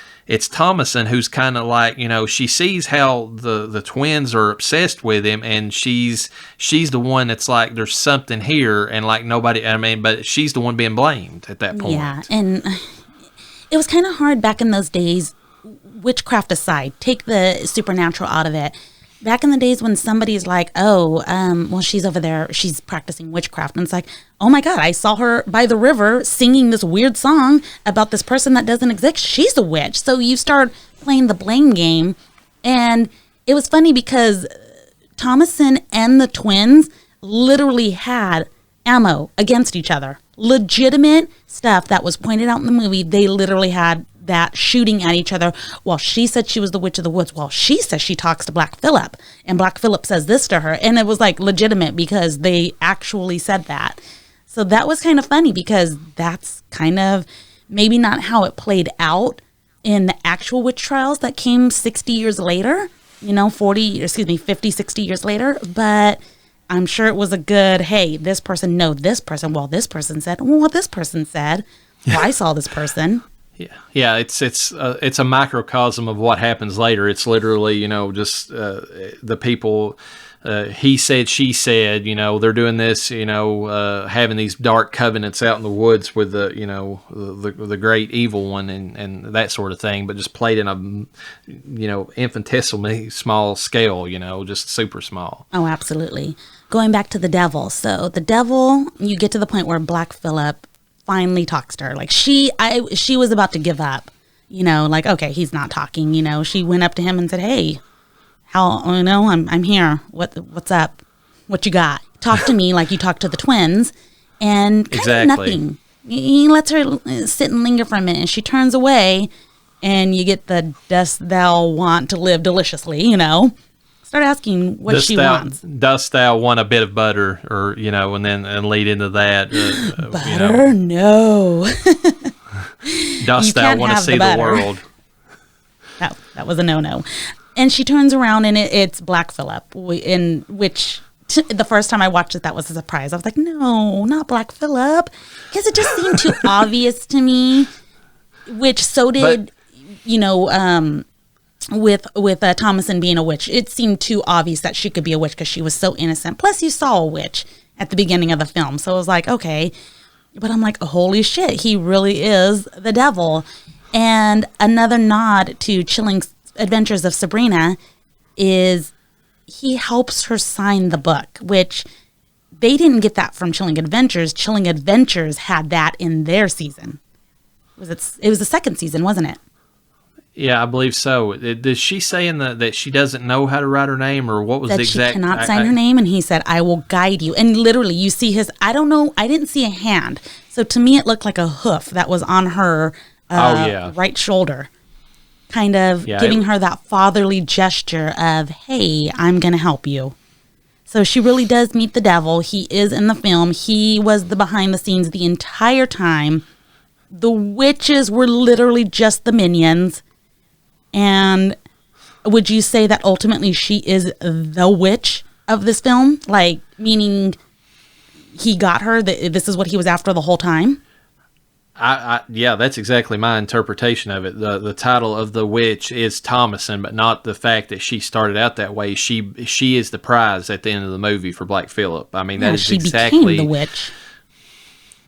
Thomason who's kind of like, she sees how the twins are obsessed with him, and she's the one that's like, there's something here, and like nobody, but she's the one being blamed at that point. Yeah, and it was kind of hard back in those days, witchcraft aside, take the supernatural out of it. Back in the days when somebody's like, she's over there, she's practicing witchcraft. And it's like, oh my God, I saw her by the river singing this weird song about this person that doesn't exist. She's a witch. So you start playing the blame game. And it was funny because Thomason and the twins literally had ammo against each other. Legitimate stuff that was pointed out in the movie. They literally had that shooting at each other. While she said she was the witch of the woods, while she says she talks to Black Phillip, and Black Phillip says this to her, and it was like legitimate because they actually said that. So that was kind of funny, because that's kind of maybe not how it played out in the actual witch trials that came 60 years later, 50, 60 years later. But I'm sure it was a good, hey, this person, no, this person. Well, this person said, well, this person said, well, I saw this person. Yeah. It's a microcosm of what happens later. It's literally, just the people. He said, she said. They're doing this. Having these dark covenants out in the woods with the great evil one and that sort of thing. But just played in a infinitesimally small scale. Just super small. Oh, absolutely. Going back to the devil. So the devil, you get to the point where Black Phillip finally talks to her. Like she was about to give up, like, okay, he's not talking, she went up to him and said, hey, I'm here. What's up? What you got? Talk to me like you talked to the twins. And kind of nothing. He lets her sit and linger for a minute and she turns away and you get the dost thou want to live deliciously, Start asking what she wants. Dost thou want a bit of butter, or and lead into that? Butter, no. Dost thou want to see the world? That was a no. And she turns around and it's Black Phillip, in which the first time I watched it, that was a surprise. I was like, no, not Black Phillip, because it just seemed too obvious to me. Which so did, with Thomason being a witch, it seemed too obvious that she could be a witch because she was so innocent. Plus, you saw a witch at the beginning of the film, so it was like, okay. But I'm like, holy shit, he really is the devil. And another nod to Chilling Adventures of Sabrina is he helps her sign the book, which they didn't get that from Chilling Adventures. Chilling Adventures had that in their season. It was the second season, wasn't it? Yeah, I believe so. Does she say that she doesn't know how to write her name, or what was the exact? She cannot sign her name, and he said, "I will guide you." And literally, you see his. I don't know. I didn't see a hand, so to me, it looked like a hoof that was on her right shoulder, kind of giving her that fatherly gesture of, "Hey, I'm going to help you." So she really does meet the devil. He is in the film. He was the behind the scenes the entire time. The witches were literally just the minions. And would you say that ultimately she is the witch of this film? Like, meaning he got her, this is what he was after the whole time? Yeah, that's exactly my interpretation of it. The title of the witch is Thomason, but not the fact that she started out that way. She is the prize at the end of the movie for Black Phillip. I mean, that is exactly... She became the witch.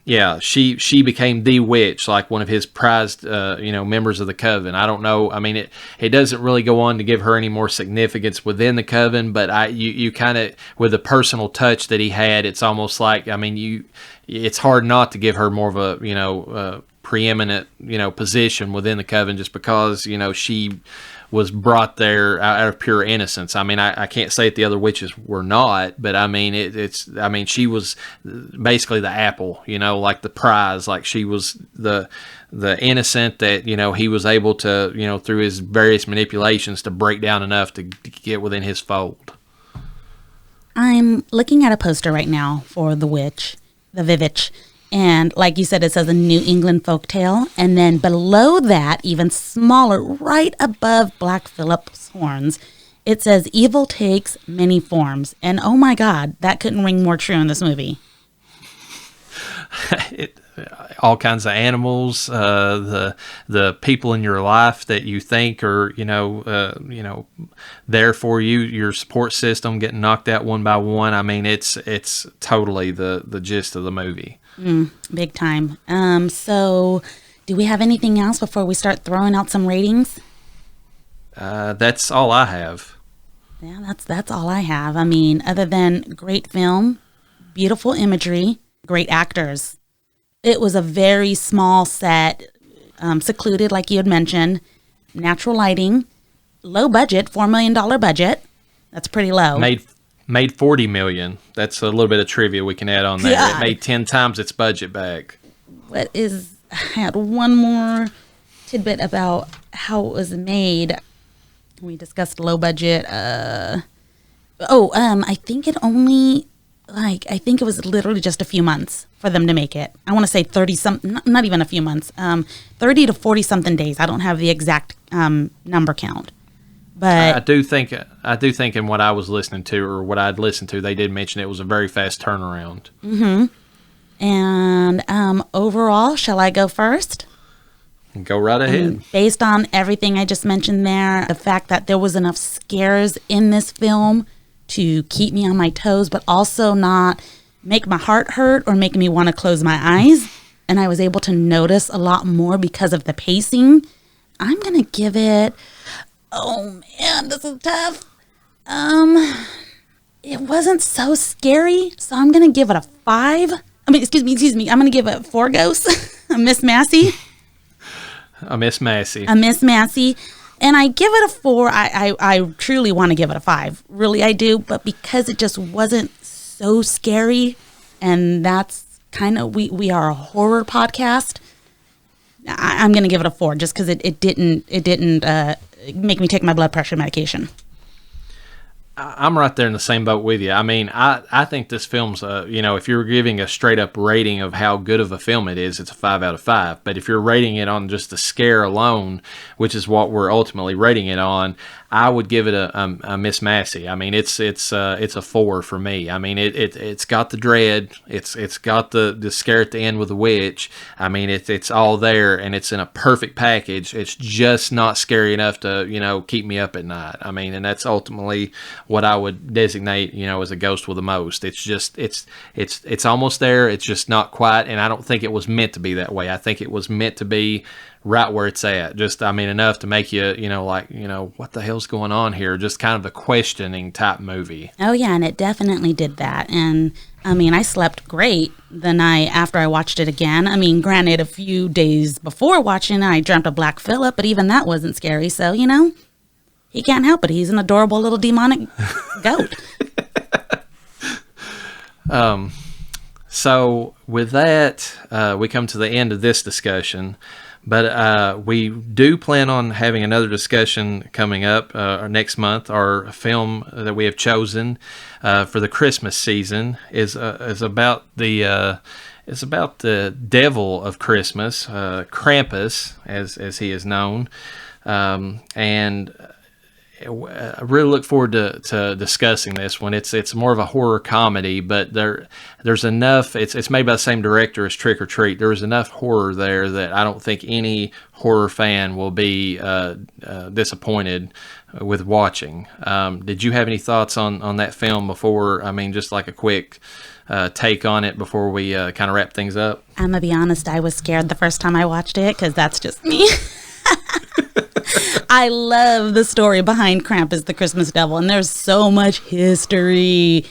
Yeah, she became the witch, like one of his prized, members of the coven. I don't know. I mean, it doesn't really go on to give her any more significance within the coven, but you kind of, with the personal touch that he had, it's almost like, I mean, it's hard not to give her more of a, preeminent, position within the coven just because, she was brought there out of pure innocence. I mean, I can't say that the other witches were not, but I mean, she was basically the apple, like the prize, like she was the innocent that, he was able to, through his various manipulations to break down enough to get within his fold. I'm looking at a poster right now for the witch, the VVitch. And like you said, it says a New England folktale. And then below that, even smaller, right above Black Phillip's horns, it says evil takes many forms. And oh my God, that couldn't ring more true in this movie. All kinds of animals, the people in your life that you think are, there for you, your support system getting knocked out one by one. I mean, it's totally the gist of the movie. Big time. So do we have anything else before we start throwing out some ratings? That's all I have. Yeah, that's all I have. I mean, other than great film, beautiful imagery, great actors. It was a very small set, secluded, like you had mentioned, natural lighting, low budget, $4 million budget. That's pretty low. Made $40 million. That's a little bit of trivia we can add on there. Yeah. It made 10 times its budget back. I had one more tidbit about how it was made. We discussed low budget. I think it only, I think it was literally just a few months for them to make it. I want to say 30-something, not even a few months, 30 to 40-something days. I don't have the exact number count. But I do think in what I was listening to, or what I'd listened to, they did mention it was a very fast turnaround. And overall, shall I go first? Go right ahead. Based on everything I just mentioned there, the fact that there was enough scares in this film to keep me on my toes, but also not make my heart hurt or make me want to close my eyes. And I was able to notice a lot more because of the pacing. I'm going to give it, oh man, this is tough. It wasn't so scary, so I'm going to give it a 5. Excuse me. I'm going to give it 4 ghosts. A Miss Massey. A Miss Massey. And I give it a 4. I truly want to give it a 5. Really, I do. But because it just wasn't so scary, and that's kind of, we are a horror podcast, I'm going to give it a 4 just because it didn't make me take my blood pressure medication. I'm right there in the same boat with you. I mean, I think this film's, if you're giving a straight up rating of how good of a film it is, it's a 5 out of 5. But if you're rating it on just the scare alone, which is what we're ultimately rating it on, I would give it a Miss Massey. I mean, it's a 4 for me. I mean, it's got the dread. It's got the scare at the end with the witch. I mean, it's all there, and it's in a perfect package. It's just not scary enough to keep me up at night. I mean, and that's ultimately what I would designate as a ghost with the most. It's just it's almost there. It's just not quite, and I don't think it was meant to be that way. I think it was meant to be right where it's at. Just, I mean, enough to make you, what the hell's going on here? Just kind of a questioning type movie. Oh, yeah, and it definitely did that. And, I mean, I slept great the night after I watched it again. I mean, granted, a few days before watching it, I dreamt of Black Phillip, but even that wasn't scary. So, he can't help it. He's an adorable little demonic goat. So, with that, we come to the end of this discussion. But we do plan on having another discussion coming up next month. Our film that we have chosen for the Christmas season is about the devil of Christmas, Krampus, as he is known, and I really look forward to discussing this one. It's more of a horror comedy, but there's enough. It's made by the same director as Trick or Treat. There's enough horror there that I don't think any horror fan will be disappointed with watching. Did you have any thoughts on that film before? I mean, just like a quick take on it before we kind of wrap things up. I'm gonna be honest. I was scared the first time I watched it because that's just me. I love the story behind Krampus, the Christmas devil, and there's so much history,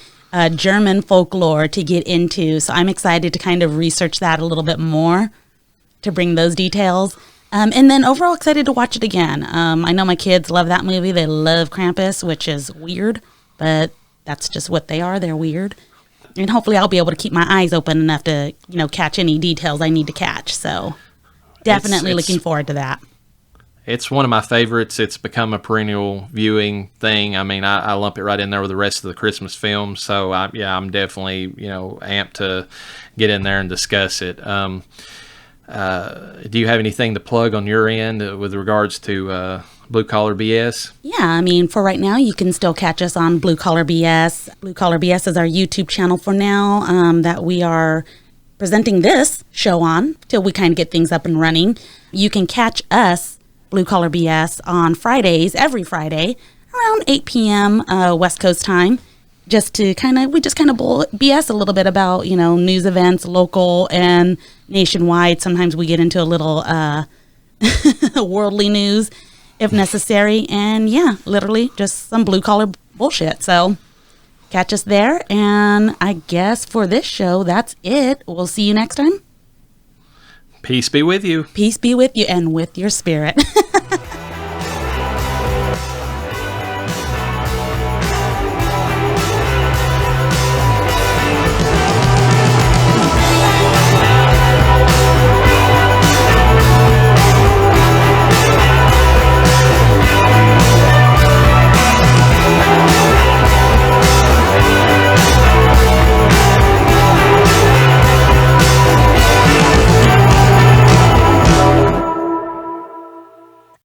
German folklore to get into. So I'm excited to kind of research that a little bit more to bring those details. And then overall excited to watch it again. I know my kids love that movie. They love Krampus, which is weird, but that's just what they are. They're weird. And hopefully I'll be able to keep my eyes open enough to, catch any details I need to catch. So definitely looking forward to that. It's one of my favorites. It's become a perennial viewing thing. I mean, I lump it right in there with the rest of the Christmas films. So, I'm definitely, amped to get in there and discuss it. Do you have anything to plug on your end with regards to Blue Collar BS? Yeah, I mean, for right now, you can still catch us on Blue Collar BS. Blue Collar BS is our YouTube channel for now that we are presenting this show on till we kind of get things up and running. You can catch us, Blue Collar BS, on Fridays, every Friday, around 8 p.m. West Coast time, just to kind of BS a little bit about, news events, local and nationwide. Sometimes we get into a little worldly news if necessary. And yeah, literally just some blue collar bullshit. So catch us there. And I guess for this show, that's it. We'll see you next time. Peace be with you. Peace be with you and with your spirit.